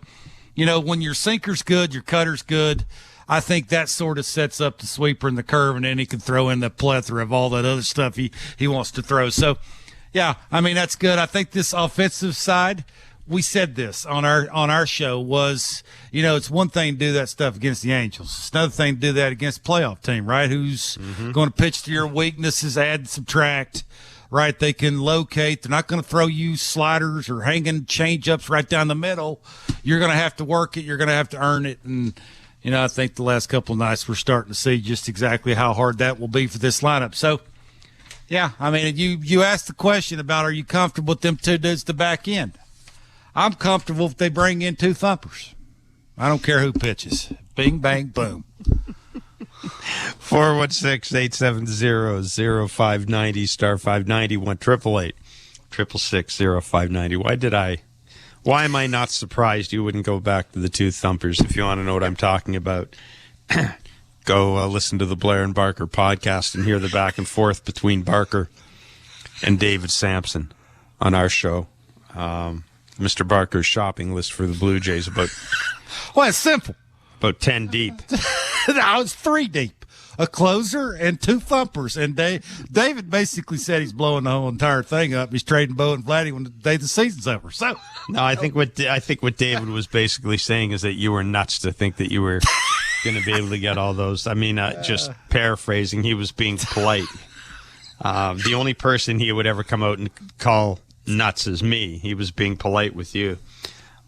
when your sinker's good, your cutter's good, I think that sort of sets up the sweeper and the curve, and then he can throw in the plethora of all that other stuff he wants to throw. So, yeah, I mean, that's good. I think this offensive side, we said this on our show, was, it's one thing to do that stuff against the Angels. It's another thing to do that against a playoff team, right, who's going to pitch to your weaknesses, add and subtract, right? They can locate. They're not going to throw you sliders or hanging change-ups right down the middle. You're going to have to work it. You're going to have to earn it, and I think the last couple of nights we're starting to see just exactly how hard that will be for this lineup. So, yeah, I mean, you asked the question about are you comfortable with them 2 dudes to back end. I'm comfortable if they bring in 2 thumpers. I don't care who pitches. Bing, bang, boom. 416-870-0590, star 590, 1-888-666-0590. Why am I not surprised you wouldn't go back to the 2 thumpers? If you want to know what I'm talking about, go listen to the Blair and Barker podcast and hear the back and forth between Barker and David Sampson on our show. Mr. Barker's shopping list for the Blue Jays about... Well, it's simple. About 10 deep. No, it's 3 deep. A closer and 2 thumpers. And David basically said he's blowing the whole entire thing up. He's trading Bo and Vladdy when the day the season's over. So no, I think what David was basically saying is that you were nuts to think that you were going to be able to get all those. I mean, just paraphrasing, he was being polite. The only person he would ever come out and call nuts is me. He was being polite with you.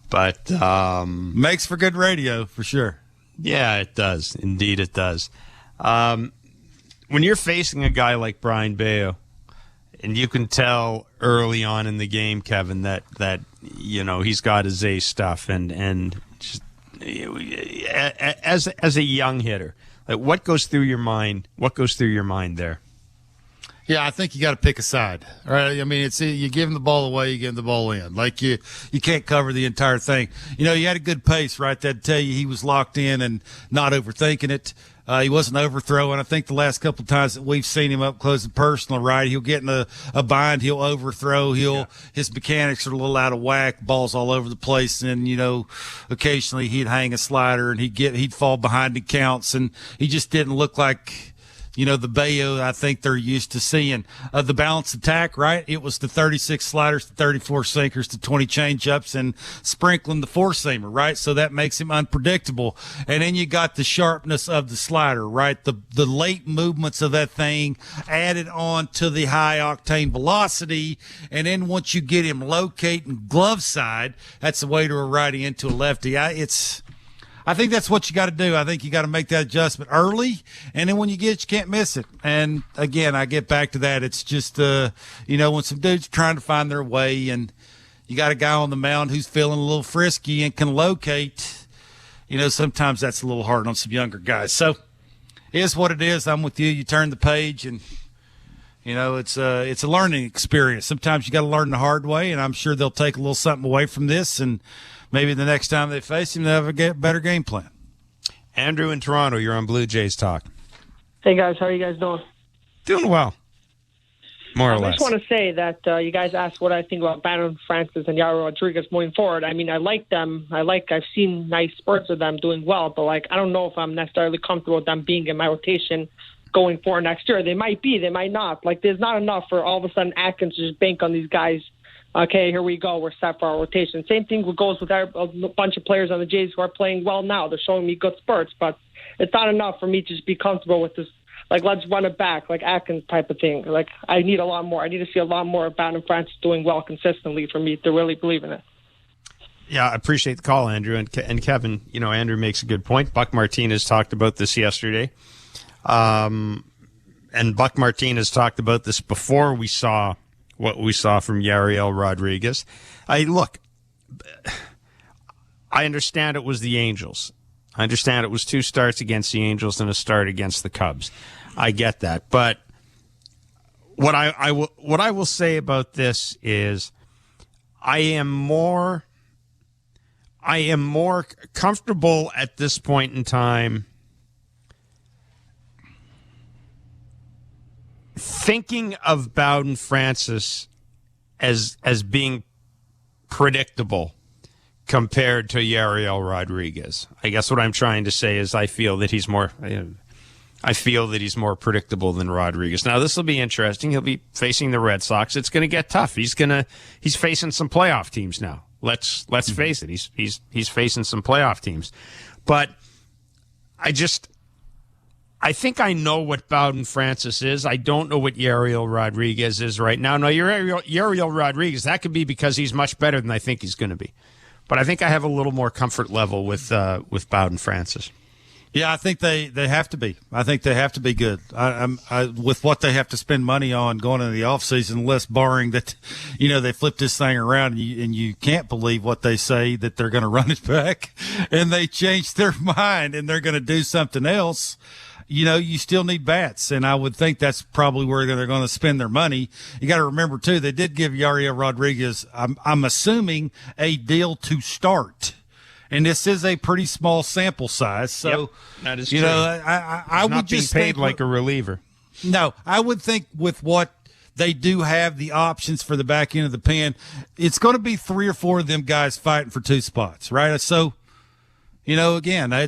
But makes for good radio for sure. Yeah, it does. Indeed, it does. When you're facing a guy like Brian Bayo, and you can tell early on in the game, Kevin, that he's got his A stuff, and just, as a young hitter, like what goes through your mind? What goes through your mind there? Yeah, I think you got to pick a side. All right, I mean, it's you give him the ball away, you give him the ball in. Like you can't cover the entire thing. You know, you had a good pace, right? That'd tell you he was locked in and not overthinking it. He wasn't overthrowing. I think the last couple of times that we've seen him up close and personal, right? He'll get in a bind, he'll overthrow, his mechanics are a little out of whack, balls all over the place, and you know, occasionally he'd hang a slider and he'd fall behind in counts, and he just didn't look like, you know, the Bayo I think they're used to seeing. The balanced attack, right? It was the 36 sliders, the 34 sinkers, the 20 changeups, and sprinkling the four-seamer, right? So that makes him unpredictable. And then you got the sharpness of the slider, right? The late movements of that thing added on to the high-octane velocity. And then once you get him locating glove side, that's the way to a righty into a lefty. I think that's what you got to do. I think you got to make that adjustment early, and then when you get it, you can't miss it. And again, I get back to that. It's just, you know, when some dudes are trying to find their way, and you got a guy on the mound who's feeling a little frisky and can locate, you know, sometimes that's a little hard on some younger guys. So it is what it is. I'm with you. You turn the page, and you know, it's a learning experience. Sometimes you got to learn the hard way, and I'm sure they'll take a little something away from this, and maybe the next time they face him, they'll have a better game plan. Andrew in Toronto, you're on Blue Jays Talk. Hey, guys. How are you guys doing? Doing well. More or less. I just want to say that you guys asked what I think about Bannon Francis and Yaro Rodriguez moving forward. I mean, I like them. I've seen nice spurts of them doing well, but, like, I don't know if I'm necessarily comfortable with them being in my rotation going forward next year. They might be. They might not. Like, there's not enough for all of a sudden Atkins to just bank on these guys. Okay, here we go. We're set for our rotation. Same thing goes with a bunch of players on the Jays who are playing well now. They're showing me good spurts, but it's not enough for me to just be comfortable with this, like, let's run it back, like Atkins type of thing. Like, I need a lot more. I need to see a lot more of Bannon Francis doing well consistently for me to really believe in it. Yeah, I appreciate the call, Andrew. And Kevin, you know, Andrew makes a good point. Buck Martinez talked about this yesterday. And Buck Martinez talked about this before we saw what we saw from Yariel Rodriguez. I understand it was the Angels. I understand it was 2 starts against the Angels and a start against the Cubs. I get that. But what I will say about this is I am more comfortable at this point in time thinking of Bowden Francis as being predictable compared to Yariel Rodriguez. I guess what I'm trying to say is I feel that he's more predictable than Rodriguez. Now this will be interesting. He'll be facing the Red Sox. It's going to get tough. He's facing some playoff teams now. Let's face it. He's facing some playoff teams. But I think I know what Bowden Francis is. I don't know what Yariel Rodriguez is right now. No, Yariel Rodriguez, that could be because he's much better than I think he's going to be. But I think I have a little more comfort level with Bowden Francis. Yeah, I think they have to be. I think they have to be good. With what they have to spend money on going into the offseason, unless barring that, you know, they flip this thing around and you can't believe what they say that they're going to run it back and they change their mind and they're going to do something else. You know, you still need bats, and I would think that's probably where they're going to spend their money. You got to remember, too, they did give Yariel Rodriguez, I'm assuming, a deal to start. And this is a pretty small sample size. So, yep, that is you true. know, I would just paid like a reliever. No, I would think with what they do have the options for the back end of the pen, it's going to be 3 or 4 of them guys fighting for 2 spots, right? So, you know, again, I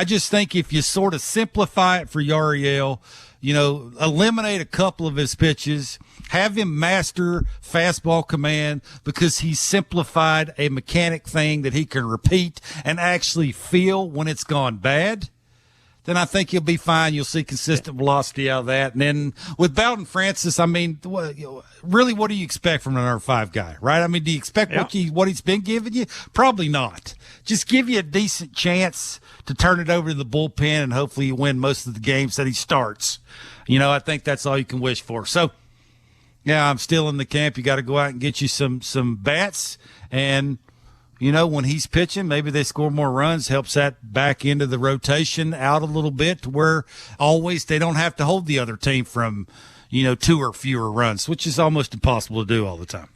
just think if you sort of simplify it for Yariel, you know, eliminate a couple of his pitches, have him master fastball command because he's simplified a mechanic thing that he can repeat and actually feel when it's gone bad, then I think he'll be fine. You'll see consistent velocity out of that. And then with Bowden Francis, I mean, really, what do you expect from an R5 guy, right? I mean, do you expect what he's been giving you? Probably not. Just give you a decent chance to turn it over to the bullpen, and hopefully you win most of the games that he starts. You know, I think that's all you can wish for. So, yeah, I'm still in the camp. You got to go out and get you some bats and when he's pitching, maybe they score more runs, helps that back into the rotation out a little bit to where always they don't have to hold the other team from, 2 or fewer runs, which is almost impossible to do all the time.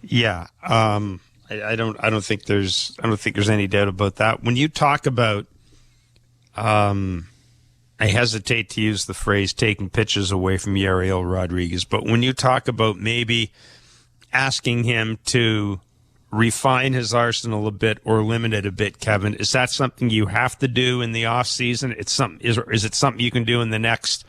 Yeah. I don't think there's any doubt about that. When you talk about, I hesitate to use the phrase taking pitches away from Yariel Rodriguez, but when you talk about maybe asking him to refine his arsenal a bit or limit it a bit, Kevin, is that something you have to do in the off season? Is it something you can do in the next,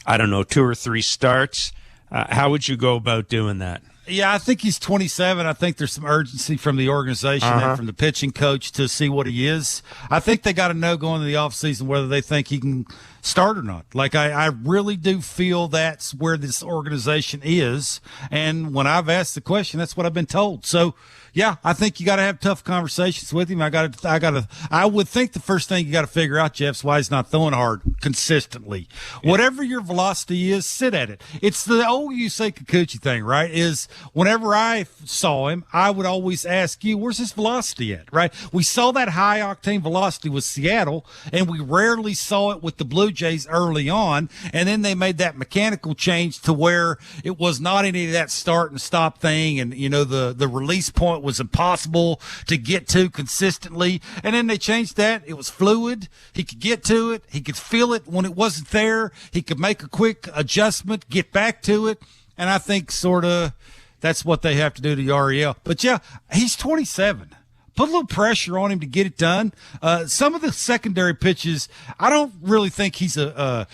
2 or 3 starts? How would you go about doing that? Yeah, I think he's 27. I think there's some urgency from the organization and from the pitching coach to see what he is. I think they got to know going into the offseason whether they think he can start or not. Like, I really do feel that's where this organization is. And when I've asked the question, that's what I've been told. So, yeah, I think you got to have tough conversations with him. I would think the first thing you got to figure out, Jeff, is why he's not throwing hard consistently. Yeah. Whatever your velocity is, sit at it. It's the old Yusei Kikuchi thing, right? Is whenever I saw him, I would always ask you, where's his velocity at, right? We saw that high octane velocity with Seattle, and we rarely saw it with the Blue Jays early on. And then they made that mechanical change to where it was not any of that start and stop thing. And, the release point was impossible to get to consistently. And then they changed that. It was fluid. He could get to it. He could feel it when it wasn't there. He could make a quick adjustment, get back to it. And I think sort of that's what they have to do to Yariel. But yeah, he's 27. Put a little pressure on him to get it done. Some of the secondary pitches, I don't really think he's a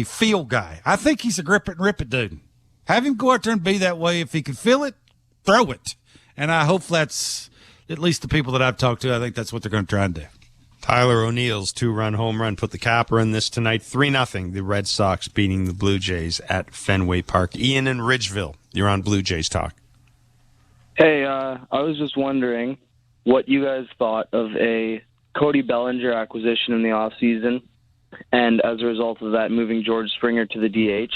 feel guy. I think he's a grip it and rip it dude. Have him go out there and be that way. If he can feel it, throw it. And I hope that's, at least the people that I've talked to, I think that's what they're going to try and do. Tyler O'Neill's 2-run home run put the capper in this tonight. 3-0, the Red Sox beating the Blue Jays at Fenway Park. Ian in Ridgeville, you're on Blue Jays Talk. Hey, I was just wondering what you guys thought of a Cody Bellinger acquisition in the offseason, and as a result of that, moving George Springer to the DH.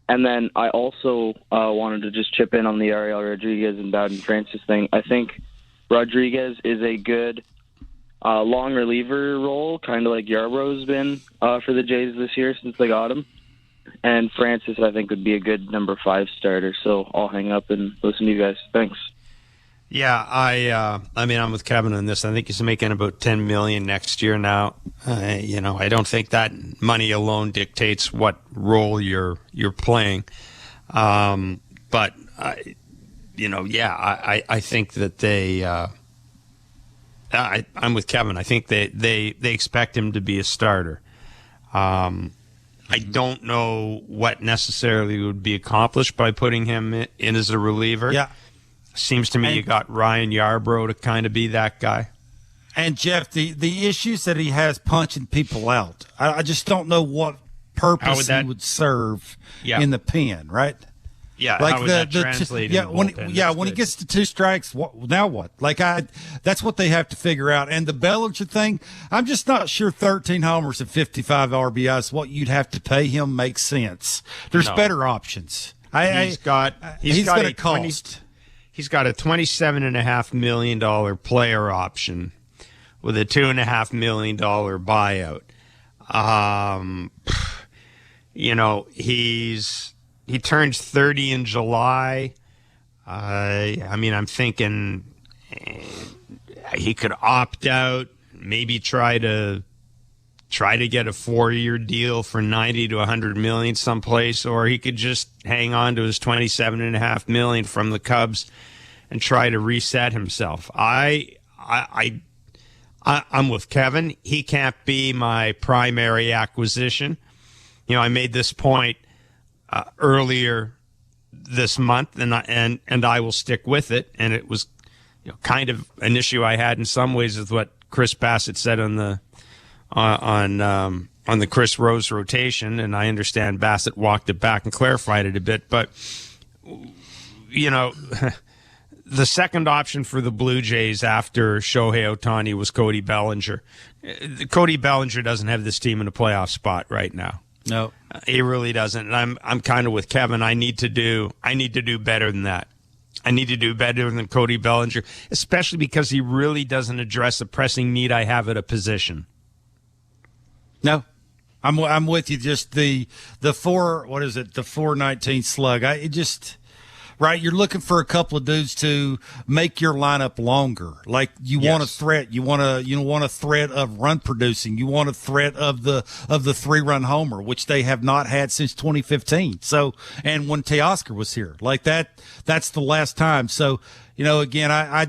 And then I also wanted to just chip in on the Ariel Rodriguez and Bowden Francis thing. I think Rodriguez is a good long reliever role, kind of like Yarborough's been for the Jays this year since they got him. And Francis, I think, would be a good number 5 starter. So I'll hang up and listen to you guys. Thanks. Yeah, I'm with Kevin on this. I think he's making about $10 million next year now. I don't think that money alone dictates what role you're playing. But I think that they. I'm with Kevin. I think they expect him to be a starter. I don't know what necessarily would be accomplished by putting him in as a reliever. Yeah. Seems to me you got Ryan Yarbrough to kind of be that guy. And, Jeff, the issues that he has punching people out, I just don't know what purpose he would serve in the pen, right? Yeah, like how would that translate in the bullpen? When he gets to 2 strikes, now what? That's what they have to figure out. And the Bellinger thing, I'm just not sure 13 homers and 55 RBIs, what you'd have to pay him makes sense. There's better options. He's got a $27.5 million player option with a $2.5 million buyout. He turns 30 in July. I'm thinking he could opt out, maybe try to get a 4-year deal for 90 to 100 million someplace, or he could just hang on to his 27.5 million from the Cubs and try to reset himself. I'm with Kevin. He can't be my primary acquisition. I made this point earlier this month, and I will stick with it. And it was kind of an issue I had in some ways with what Chris Bassitt said on the Chris Rose rotation, and I understand Bassitt walked it back and clarified it a bit, but the second option for the Blue Jays after Shohei Ohtani was Cody Bellinger. Cody Bellinger doesn't have this team in a playoff spot right now. No, he really doesn't. And I'm kind of with Kevin. I need to do better than that. I need to do better than Cody Bellinger, especially because he really doesn't address a pressing need I have at a position. No, I'm with you. Just the 419 slug. Right, you're looking for a couple of dudes to make your lineup longer. Like you want a threat, you want a threat of run producing, you want a threat of the 3-run homer, which they have not had since 2015. So, and when Teoscar was here, like that's the last time. So, again, I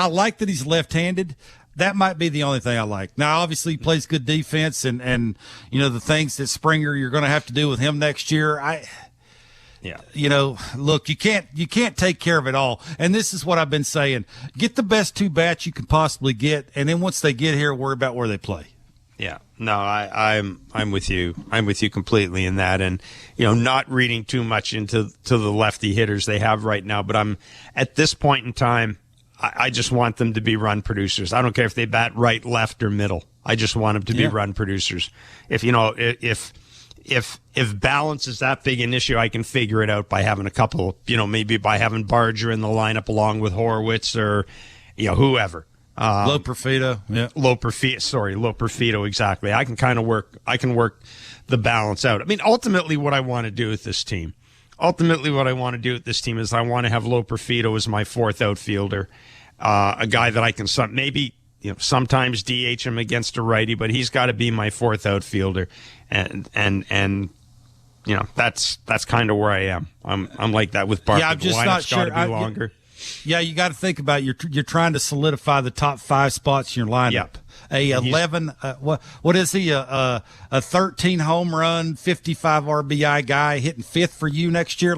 like that he's left-handed. That might be the only thing I like. Now, obviously, he plays good defense, and the things that Springer you're going to have to do with him next year. Look, you can't take care of it all. And this is what I've been saying. Get the best 2 bats you can possibly get, and then once they get here, worry about where they play. Yeah. No, I'm with you. I'm with you completely in that. And, not reading too much into the lefty hitters they have right now. But I'm at this point in time, I just want them to be run producers. I don't care if they bat right, left, or middle. I just want them to be run producers. If balance is that big an issue, I can figure it out by having a couple, maybe by having Barger in the lineup along with Horwitz or, whoever. Loperfido. Yeah. Loperfido, exactly. I can work the balance out. I mean, ultimately what I want to do with this team is I want to have Loperfido as my 4th outfielder, a guy that I can sometimes DH him against a righty, but he's got to be my 4th outfielder, and that's kind of where I am. I'm like that with Barker. Yeah, I'm just not sure. Got to be longer. You got to think about you're trying to solidify the top 5 spots in your lineup. Yep. A 11, what is he? A 13 home run, 55 RBI guy hitting 5th for you next year?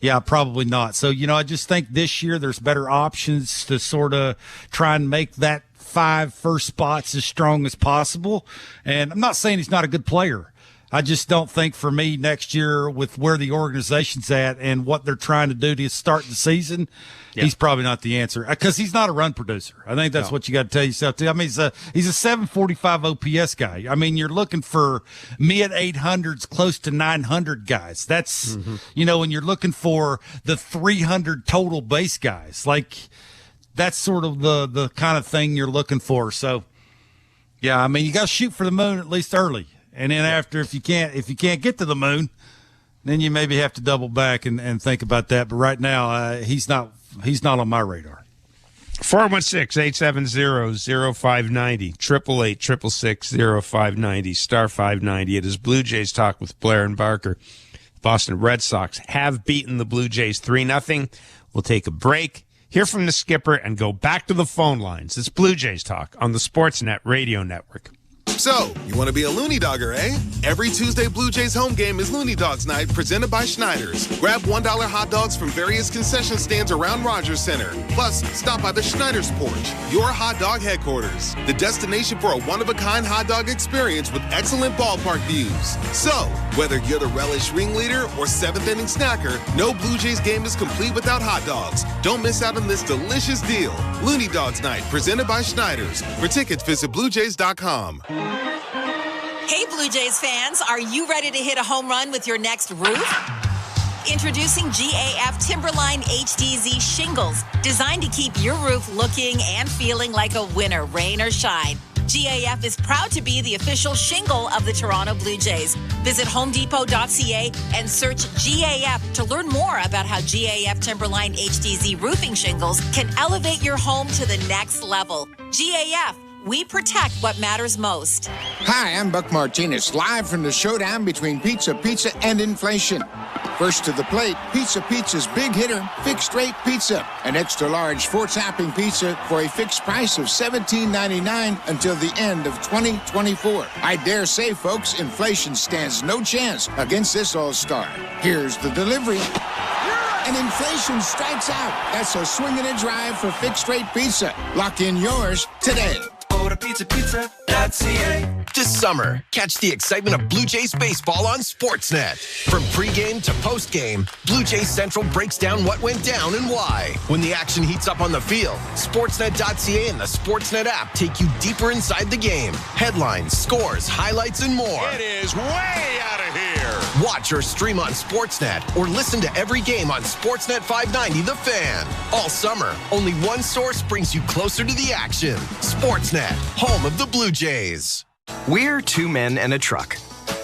Yeah, probably not. So, I just think this year there's better options to sort of try and make that 5 first spots as strong as possible. And I'm not saying he's not a good player. I just don't think for me next year with where the organization's at and what they're trying to do to start the season, he's probably not the answer because he's not a run producer. I think that's what you got to tell yourself too. I mean, he's a 745 OPS guy. I mean, you're looking for mid 800s, close to 900 guys. That's, when you're looking for the 300 total base guys, that's sort of the kind of thing you're looking for. So, I mean, you got to shoot for the moon at least early. And then after, if you can't get to the moon, then you maybe have to double back and think about that. But right now, he's not on my radar. 416-870-0590, 888-666-0590, star 590. It is Blue Jays Talk with Blair and Barker. Boston Red Sox have beaten the Blue Jays 3-0. We'll take a break, hear from the skipper, and go back to the phone lines. It's Blue Jays Talk on the Sportsnet Radio Network. So, you want to be a Looney Dogger, eh? Every Tuesday Blue Jays home game is Looney Dogs Night, presented by Schneiders. Grab $1 hot dogs from various concession stands around Rogers Center. Plus, stop by the Schneiders Porch, your hot dog headquarters. The destination for a one-of-a-kind hot dog experience with excellent ballpark views. So, whether you're the relish ringleader or 7th-inning snacker, no Blue Jays game is complete without hot dogs. Don't miss out on this delicious deal. Looney Dogs Night, presented by Schneiders. For tickets, visit BlueJays.com. Hey, Blue Jays fans, are you ready to hit a home run with your next roof? Introducing GAF Timberline HDZ shingles, designed to keep your roof looking and feeling like a winner, rain or shine. GAF is proud to be the official shingle of the Toronto Blue Jays. Visit homedepot.ca and search GAF to learn more about how GAF Timberline HDZ roofing shingles can elevate your home to the next level. GAF. We protect what matters most. Hi, I'm Buck Martinez, live from the showdown between Pizza and inflation. First to the plate, Pizza's big hitter, fixed rate pizza. An extra large 4-topping pizza for a fixed price of $17.99 until the end of 2024. I dare say, folks, inflation stands no chance against this all-star. Here's the delivery. And inflation strikes out. That's a swing and a drive for fixed rate pizza. Lock in yours today. Go to pizza.ca. This summer, catch the excitement of Blue Jays baseball on Sportsnet. From pregame to postgame, Blue Jays Central breaks down what went down and why. When the action heats up on the field, Sportsnet.ca and the Sportsnet app take you deeper inside the game. Headlines, scores, highlights, and more. It is way out of here. Watch or stream on Sportsnet or listen to every game on Sportsnet 590 The Fan. All summer, only one source brings you closer to the action. Sportsnet, home of the Blue Jays. We're two men and a truck.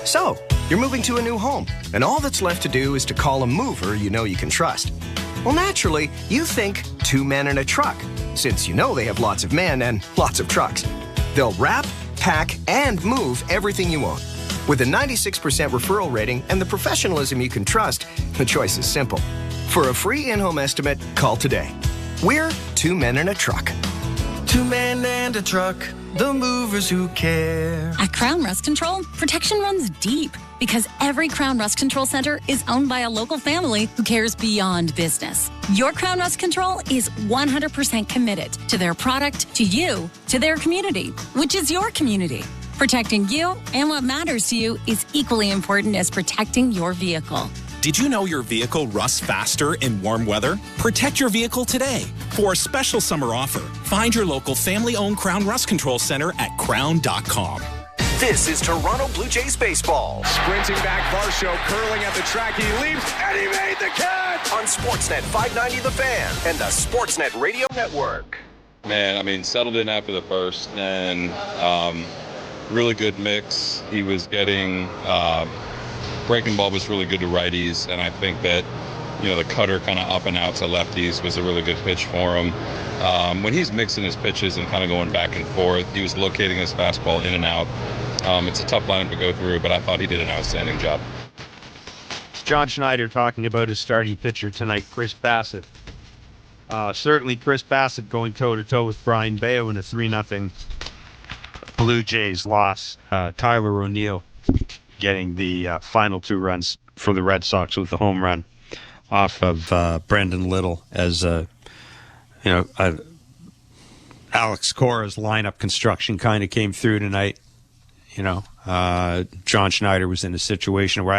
So, you're moving to a new home, and all that's left to do is to call a mover you know you can trust. Well, naturally, you think two men and a truck, since you know they have lots of men and lots of trucks. They'll wrap, pack, and move everything you own. With a 96% referral rating and the professionalism you can trust, the choice is simple. For a free in-home estimate, call today. We're two men and a truck. Two men and a truck, the movers who care. At Crown Rust Control, protection runs deep because every Crown Rust Control Center is owned by a local family who cares beyond business. Your Crown Rust Control is 100% committed to their product, to you, to their community, which is your community. Protecting you and what matters to you is equally important as protecting your vehicle. Did you know your vehicle rusts faster in warm weather? Protect your vehicle today. For a special summer offer, find your local family-owned Crown Rust Control Center at crown.com. This is Toronto Blue Jays baseball. Sprinting back, Varsho curling at the track. He leaps, and he made the catch! On Sportsnet 590 The Fan and the Sportsnet Radio Network. Man, I mean, settled in after the first, and really good mix. He was getting... breaking ball was really good to righties, and I think that, you know, the cutter kind of up and out to lefties was a really good pitch for him. When he's mixing his pitches and kind of going back and forth, he was locating his fastball in and out. It's a tough lineup to go through, but I thought he did an outstanding job. John Schneider talking about his starting pitcher tonight, Chris Bassitt. Certainly Chris Bassitt going toe-to-toe with Brian Bayo in a 3-0 Blue Jays loss. Tyler O'Neill getting the final 2 runs for the Red Sox with the home run off of Brendan Little as, Alex Cora's lineup construction kind of came through tonight. John Schneider was in a situation where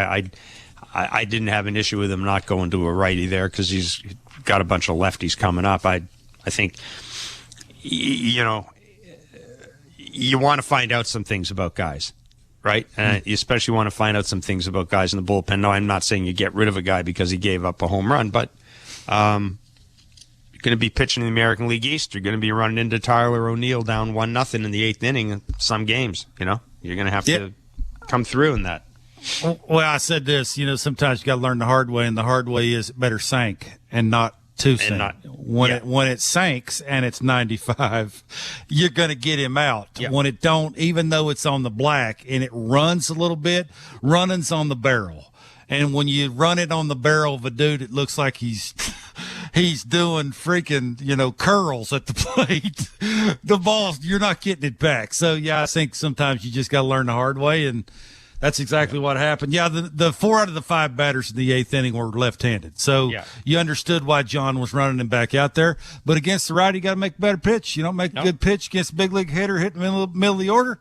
I didn't have an issue with him not going to a righty there because he's got a bunch of lefties coming up. I think, you want to find out some things about guys. Right? You especially want to find out some things about guys in the bullpen. No, I'm not saying you get rid of a guy because he gave up a home run, but you're going to be pitching in the American League East. You're going to be running into Tyler O'Neill down 1-0 in the 8th inning in some games. You're going to have to come through in that. Well, I said this, sometimes you got to learn the hard way, and the hard way is better sank and not two sink. When it sinks and it's 95, you're going to get him out. Yep. When it don't, even though it's on the black and it runs a little bit, running's on the barrel. And when you run it on the barrel of a dude, it looks like he's doing freaking, curls at the plate. The ball, you're not getting it back. So, I think sometimes you just got to learn the hard way, and that's exactly what happened. Yeah, the 4 out of the 5 batters in the 8th inning were left-handed. So you understood why John was running him back out there. But against the righty, you got to make a better pitch. You don't make a good pitch against a big league hitter hitting the middle of the order.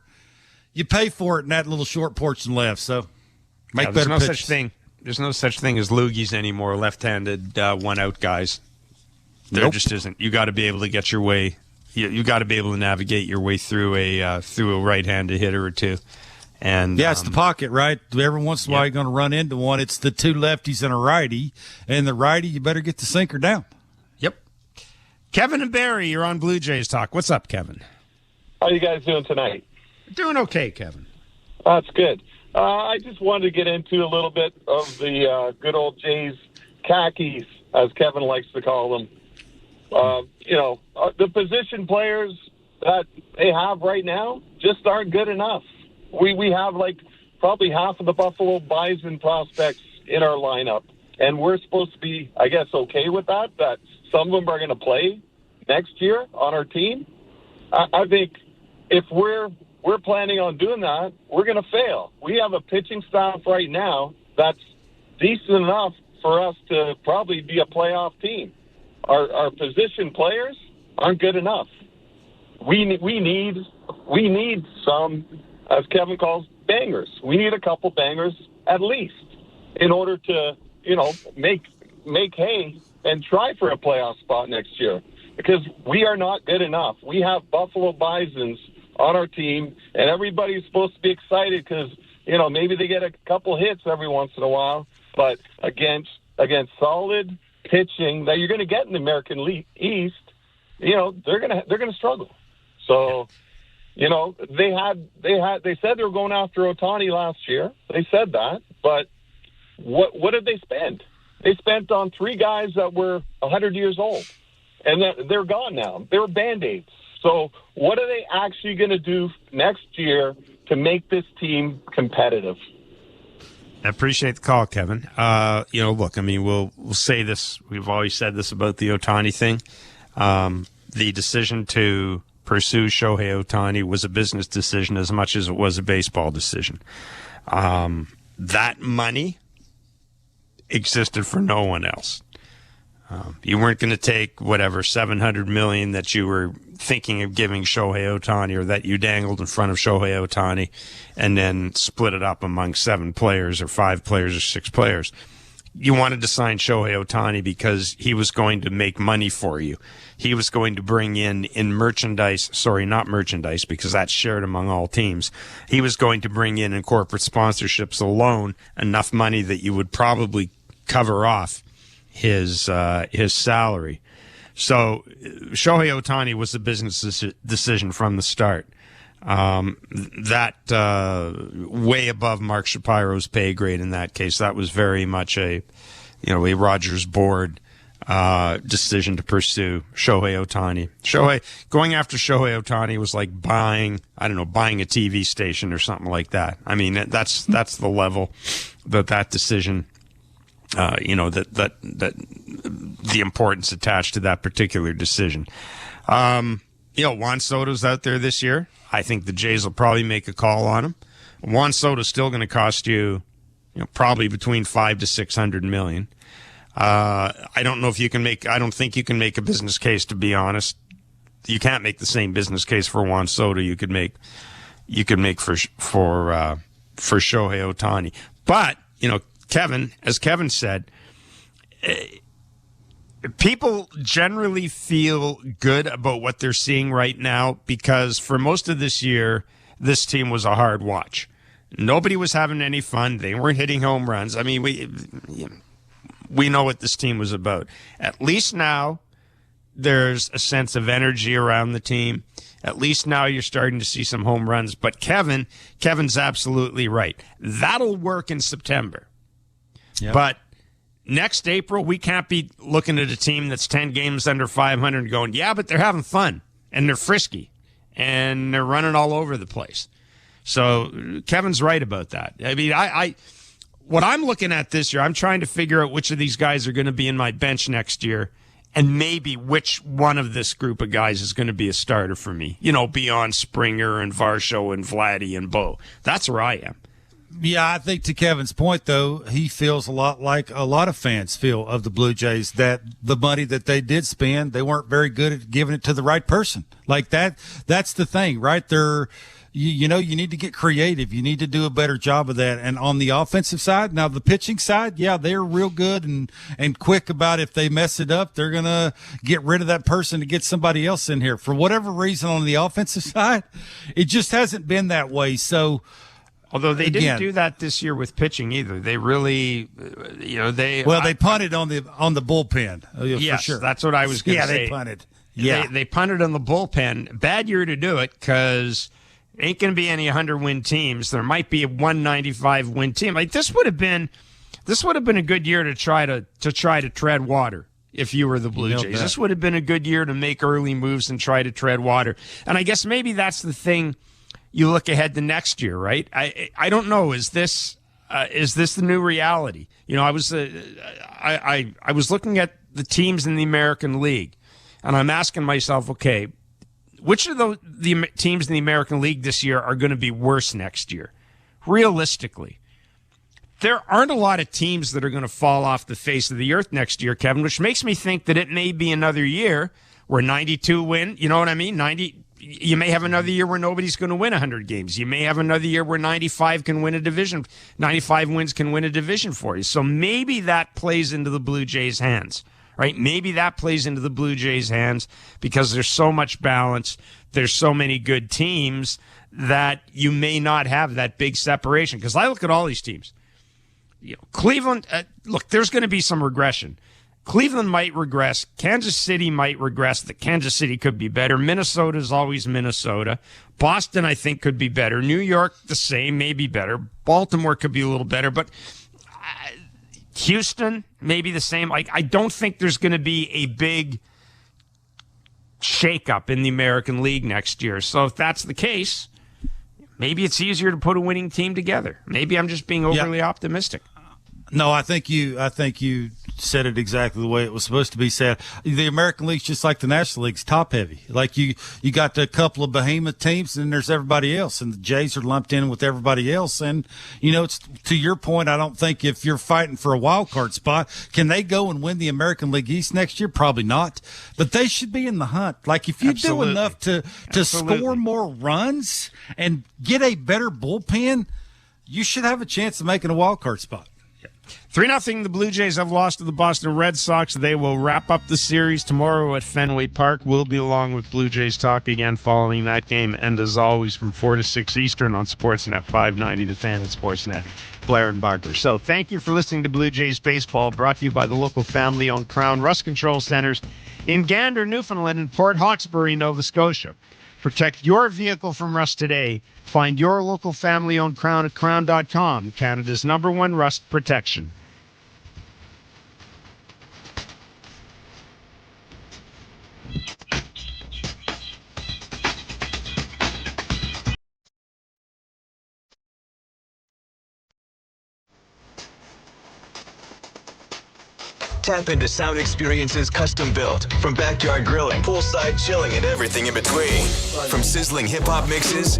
You pay for it in that little short porch and left. So make better pitches. There's no such thing as loogies anymore, left-handed one-out guys. There just isn't. You got to be able to get your way. You got to be able to navigate your way through a right-handed hitter or two. And it's the pocket, right? Every once in a while, you're going to run into one. It's the 2 lefties and a righty, and the righty, you better get the sinker down. Yep. Kevin and Barry, you're on Blue Jays Talk. What's up, Kevin? How are you guys doing tonight? Doing okay, Kevin. That's good. I just wanted to get into a little bit of the good old Jays khakis, as Kevin likes to call them. The position players that they have right now just aren't good enough. We have probably half of the Buffalo Bison prospects in our lineup, and we're supposed to be, I guess, okay with that some of them are going to play next year on our team. I think if we're planning on doing that, we're going to fail. We have a pitching staff right now that's decent enough for us to probably be a playoff team. Our position players aren't good enough. We need some, as Kevin calls, bangers. We need a couple bangers at least in order to, make hay and try for a playoff spot next year, because we are not good enough. We have Buffalo Bisons on our team, and everybody's supposed to be excited because maybe they get a couple hits every once in a while, but against solid pitching that you're going to get in the American League East, they're going to struggle. So, they said they were going after Ohtani last year. They said that, but what did they spend? They spent on 3 guys that were 100 years old, and they're gone now. They were Band-Aids. So what are they actually going to do next year to make this team competitive? I appreciate the call, Kevin. Look, I mean, we'll say this. We've always said this about the Ohtani thing. The decision to pursue Shohei Ohtani was a business decision as much as it was a baseball decision. That money existed for no one else. You weren't going to take whatever $700 million that you were thinking of giving Shohei Ohtani, or that you dangled in front of Shohei Ohtani, and then split it up among 7 players or 5 players or 6 players. You wanted to sign Shohei Ohtani because he was going to make money for you. He was going to bring in merchandise, not merchandise, because that's shared among all teams. He was going to bring in corporate sponsorships alone enough money that you would probably cover off his salary. So Shohei Ohtani was a business decision from the start. Way above Mark Shapiro's pay grade in that case. That was very much a Rogers board decision to pursue Shohei Ohtani. Going after Shohei Ohtani was like buying a TV station or something like that. I mean, that's the level that decision. That the importance attached to that particular decision. Juan Soto's out there this year. I think the Jays will probably make a call on him. Juan Soto's still going to cost you, probably between $500 to $600 million. I don't think you can make a business case, to be honest. You can't make the same business case for Juan Soto you could make for Shohei Ohtani. But, Kevin, as Kevin said, people generally feel good about what they're seeing right now because for most of this year, this team was a hard watch. Nobody was having any fun. They weren't hitting home runs. I mean, we know what this team was about. At least now there's a sense of energy around the team. At least now you're starting to see some home runs. But Kevin's absolutely right. That'll work in September. Yep. But next April, we can't be looking at a team that's 10 games under 500 and going, yeah, but they're having fun, and they're frisky, and they're running all over the place. So Kevin's right about that. I mean, what I'm looking at this year, I'm trying to figure out which of these guys are going to be in my bench next year, and maybe which one of this group of guys is going to be a starter for me, beyond Springer and Varsho and Vladdy and Bo. That's where I am. Yeah, I think to Kevin's point, though, he feels a lot like a lot of fans feel of the Blue Jays, that the money that they did spend, they weren't very good at giving it to the right person. Like that's the thing, right? You need to get creative. You need to do a better job of that. And on the offensive side, now the pitching side, yeah, they're real good and quick about if they mess it up, they're going to get rid of that person to get somebody else in here. For whatever reason on the offensive side, it just hasn't been that way. So, although they didn't do that this year with pitching either. They really, they punted on the bullpen. Yes, for sure. That's what I was going to say. Yeah, they punted. Yeah, they punted on the bullpen. Bad year to do it because ain't going to be any 100-win teams. There might be a 195-win team. Like this would have been a good year to try to tread water. If you were the Blue Jays, this would have been a good year to make early moves and try to tread water. And I guess maybe that's the thing. You look ahead to next year, right? I don't know. Is this the new reality? I was looking at the teams in the American League, and I'm asking myself, okay, which of the teams in the American League this year are going to be worse next year? Realistically, there aren't a lot of teams that are going to fall off the face of the earth next year, Kevin, which makes me think that it may be another year where 92 win. You know what I mean? You may have another year where nobody's going to win 100 games. You may have another year where 95 can win a division. 95 wins can win a division for you. So maybe that plays into the Blue Jays' hands right? Maybe that plays into the Blue Jays' hands because there's so much balance. There's so many good teams that you may not have that big separation. Because I look at all these teams. Cleveland, look, there's going to be some regression. Cleveland might regress. Kansas City might regress. The Kansas City could be better. Minnesota is always Minnesota. Boston, I think, could be better. New York, the same, maybe better. Baltimore could be a little better. But Houston, maybe the same. I don't think there's going to be a big shakeup in the American League next year. So if that's the case, maybe it's easier to put a winning team together. Maybe I'm just being overly optimistic. No, I think you said it exactly the way it was supposed to be said. The American League's just like the National League's top heavy. Like you got a couple of behemoth teams, and then there's everybody else, and the Jays are lumped in with everybody else. And it's to your point. I don't think if you're fighting for a wild card spot, can they go and win the American League East next year? Probably not. But they should be in the hunt. Like if you do enough to score more runs and get a better bullpen, you should have a chance of making a wild card spot. 3-0, the Blue Jays have lost to the Boston Red Sox. They will wrap up the series tomorrow at Fenway Park. We'll be along with Blue Jays Talk again following that game. And as always, from 4 to 6 Eastern on Sportsnet 590, The Fan and Sportsnet, Blair and Barker. So thank you for listening to Blue Jays Baseball, brought to you by the local family-owned Crown Rust Control Centers in Gander, Newfoundland, and Port Hawkesbury, Nova Scotia. Protect your vehicle from rust today. Find your local family-owned Crown at crown.com, Canada's #1 rust protection. Tap into sound experiences custom built, from backyard grilling, poolside chilling, and everything in between. From sizzling hip-hop mixes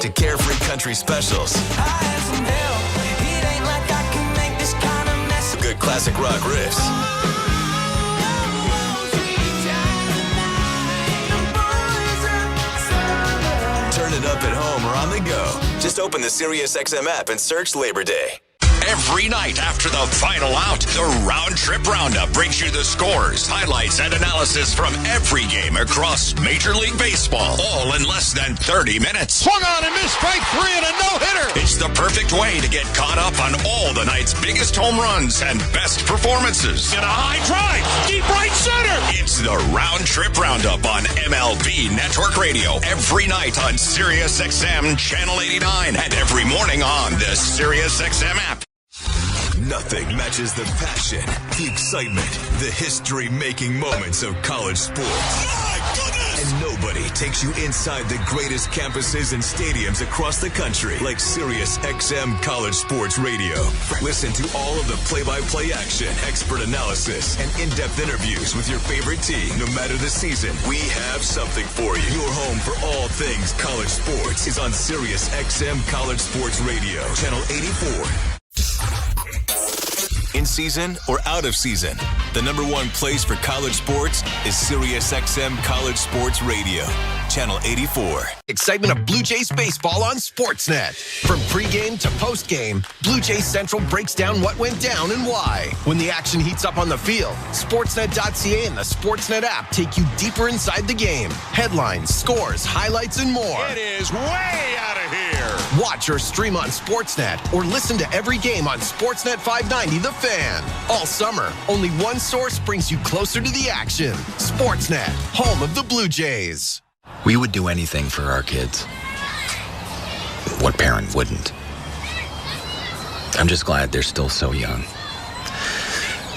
to carefree country specials. Good classic rock riffs. Turn it up at home or on the go. Just open the SiriusXM app and search Labor Day. Every night after the final out, the Round Trip Roundup brings you the scores, highlights, and analysis from every game across Major League Baseball, all in less than 30 minutes. Swung on and missed, strike 3 and a no-hitter. It's the perfect way to get caught up on all the night's biggest home runs and best performances. And a high drive, deep right center. It's the Round Trip Roundup on MLB Network Radio, every night on SiriusXM Channel 89 and every morning on the SiriusXM app. Nothing matches the passion, the excitement, the history-making moments of college sports. And nobody takes you inside the greatest campuses and stadiums across the country like SiriusXM College Sports Radio. Listen to all of the play-by-play action, expert analysis, and in-depth interviews with your favorite team. No matter the season, we have something for you. Your home for all things college sports is on SiriusXM College Sports Radio, Channel 84. In season or out of season, the #1 place for college sports is SiriusXM College Sports Radio, Channel 84. Excitement of Blue Jays baseball on Sportsnet. From pregame to postgame, Blue Jays Central breaks down what went down and why. When the action heats up on the field, Sportsnet.ca and the Sportsnet app take you deeper inside the game. Headlines, scores, highlights, and more. It is way out of here. Watch or stream on Sportsnet or listen to every game on Sportsnet 590 The Fan. All summer, only one source brings you closer to the action. Sportsnet, home of the Blue Jays. We would do anything for our kids. What parent wouldn't? I'm just glad they're still so young,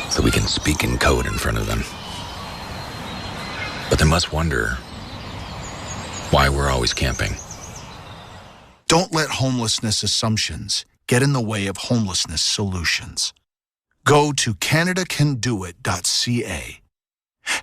so we can speak in code in front of them. But they must wonder why we're always camping. Don't let homelessness assumptions get in the way of homelessness solutions. Go to CanadaCanDoIt.ca.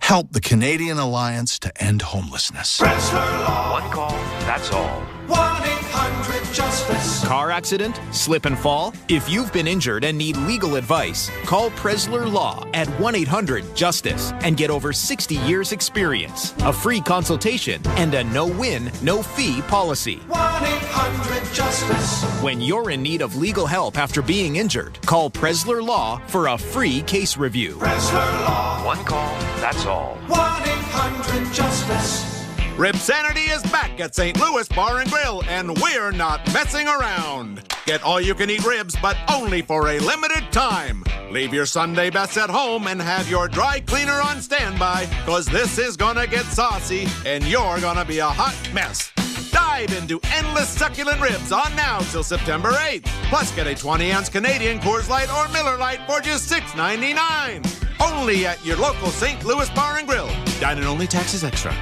Help the Canadian Alliance to End Homelessness. One call, that's all. 1-800-JUSTICE. Car accident? Slip and fall? If you've been injured and need legal advice, call Presler Law at 1-800-JUSTICE and get over 60 years experience, a free consultation, and a no-win, no-fee policy. 1-800-JUSTICE. When you're in need of legal help after being injured, call Presler Law for a free case review. Presler Law. One call, that's all. 1-800-JUSTICE. Ribsanity is back at St. Louis Bar and Grill, and we're not messing around. Get all-you-can-eat ribs, but only for a limited time. Leave your Sunday best at home and have your dry cleaner on standby, because this is gonna get saucy, and you're gonna be a hot mess. Dive into endless succulent ribs on now till September 8th. Plus, get a 20-ounce Canadian Coors Light or Miller Lite for just $6.99. Only at your local St. Louis Bar and Grill. Dine-in only, taxes extra.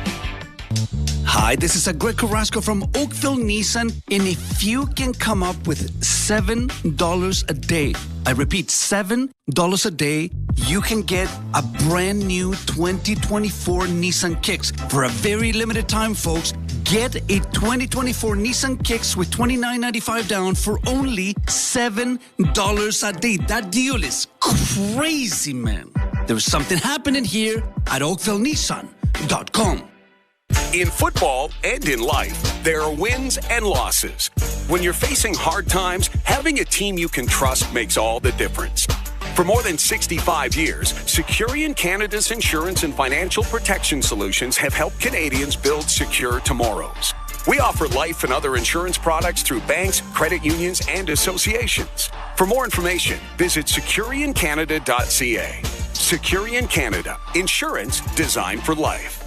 Hi, this is Greg Carrasco from Oakville Nissan, and if you can come up with $7 a day, I repeat, $7 a day, you can get a brand new 2024 Nissan Kicks. For a very limited time, folks, get a 2024 Nissan Kicks with $29.95 down for only $7 a day. That deal is crazy, man. There's something happening here at OakvilleNissan.com. In football and in life, there are wins and losses. When you're facing hard times, having a team you can trust makes all the difference. For more than 65 years, Securian Canada's insurance and financial protection solutions have helped Canadians build secure tomorrows. We offer life and other insurance products through banks, credit unions, and associations. For more information, visit securiancanada.ca. Securian Canada, insurance designed for life.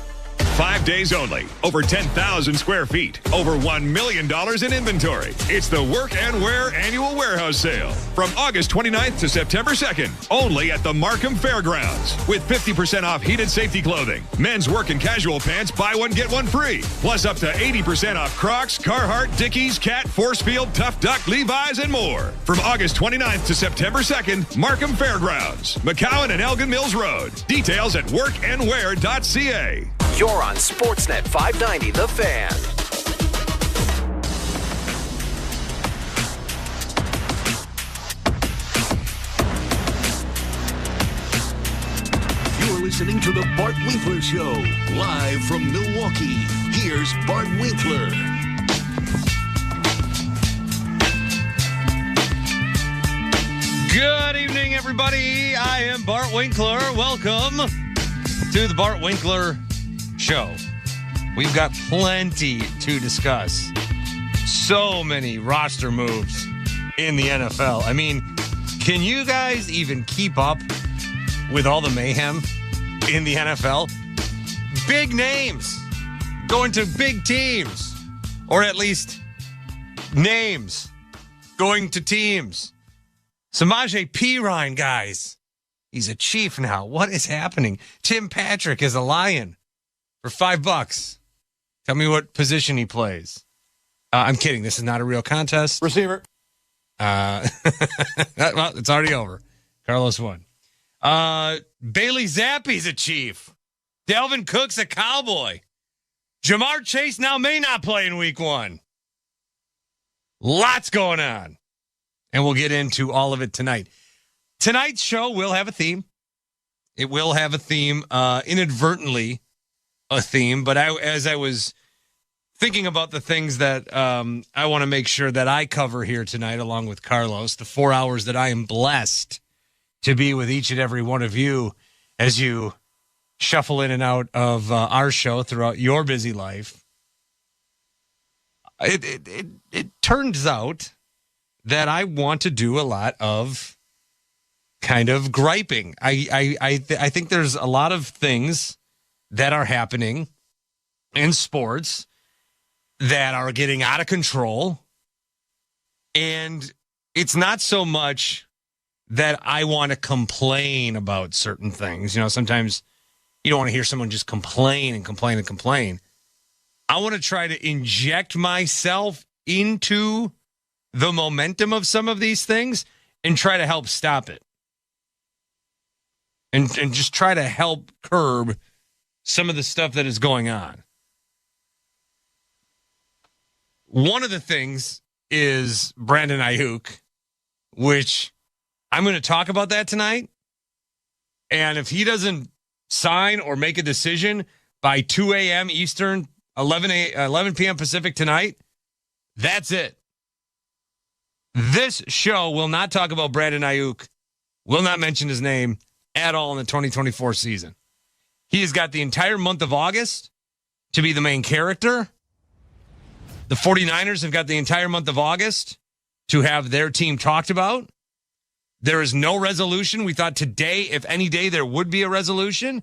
5 days only, over 10,000 square feet, over $1 million in inventory. It's the Work and Wear Annual Warehouse Sale from August 29th to September 2nd, only at the Markham Fairgrounds, with 50% off heated safety clothing, men's work and casual pants, buy one, get one free, plus up to 80% off Crocs, Carhartt, Dickies, Cat, Forcefield, Tough Duck, Levi's, and more. From August 29th to September 2nd, Markham Fairgrounds, McCowan and Elgin Mills Road. Details at workandwear.ca. You're on Sportsnet 590, The Fan. You're listening to The Bart Winkler Show, live from Milwaukee. Here's Bart Winkler. Good evening, everybody. I am Bart Winkler. Welcome to The Bart Winkler Show. We've got plenty to discuss. So many roster moves in the NFL. I mean, can you guys even keep up with all the mayhem in the NFL? Big names going to big teams, or at least names going to teams. Samaje Perine, guys. He's a Chief now. What is happening? Tim Patrick is a Lion. For $5. Tell me what position he plays. I'm kidding. This is not a real contest. Receiver. Well, it's already over. Carlos won. Bailey Zappi's a Chief. Dalvin Cook's a Cowboy. Jamar Chase now may not play in week 1. Lots going on. And we'll get into all of it tonight. Tonight's show will have a theme. It will have a theme, inadvertently a theme, but as I was thinking about the things that I want to make sure that I cover here tonight, along with Carlos, the 4 hours that I am blessed to be with each and every one of you as you shuffle in and out of our show throughout your busy life. It turns out that I want to do a lot of kind of griping. I think there's a lot of things that are happening in sports that are getting out of control. And it's not so much that I want to complain about certain things. You know, sometimes you don't want to hear someone just complain and complain and complain. I want to try to inject myself into the momentum of some of these things and try to help stop it. And just try to help curb some of the stuff that is going on. One of the things is Brandon Ayuk, which I'm going to talk about that tonight. And if he doesn't sign or make a decision by 2 a.m. Eastern, 11 p.m. Pacific tonight, that's it. This show will not talk about Brandon Ayuk, will not mention his name at all in the 2024 season. He has got the entire month of August to be the main character. The 49ers have got the entire month of August to have their team talked about. There is no resolution. We thought today, if any day, there would be a resolution.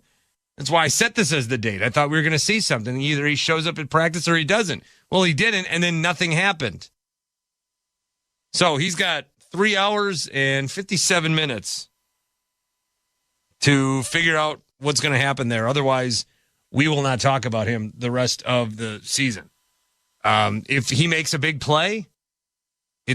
That's why I set this as the date. I thought we were going to see something. Either he shows up at practice or he doesn't. Well, he didn't, and then nothing happened. So he's got 3 hours and 57 minutes to figure out what's going to happen there. Otherwise, we will not talk about him the rest of the season. If he makes a big play,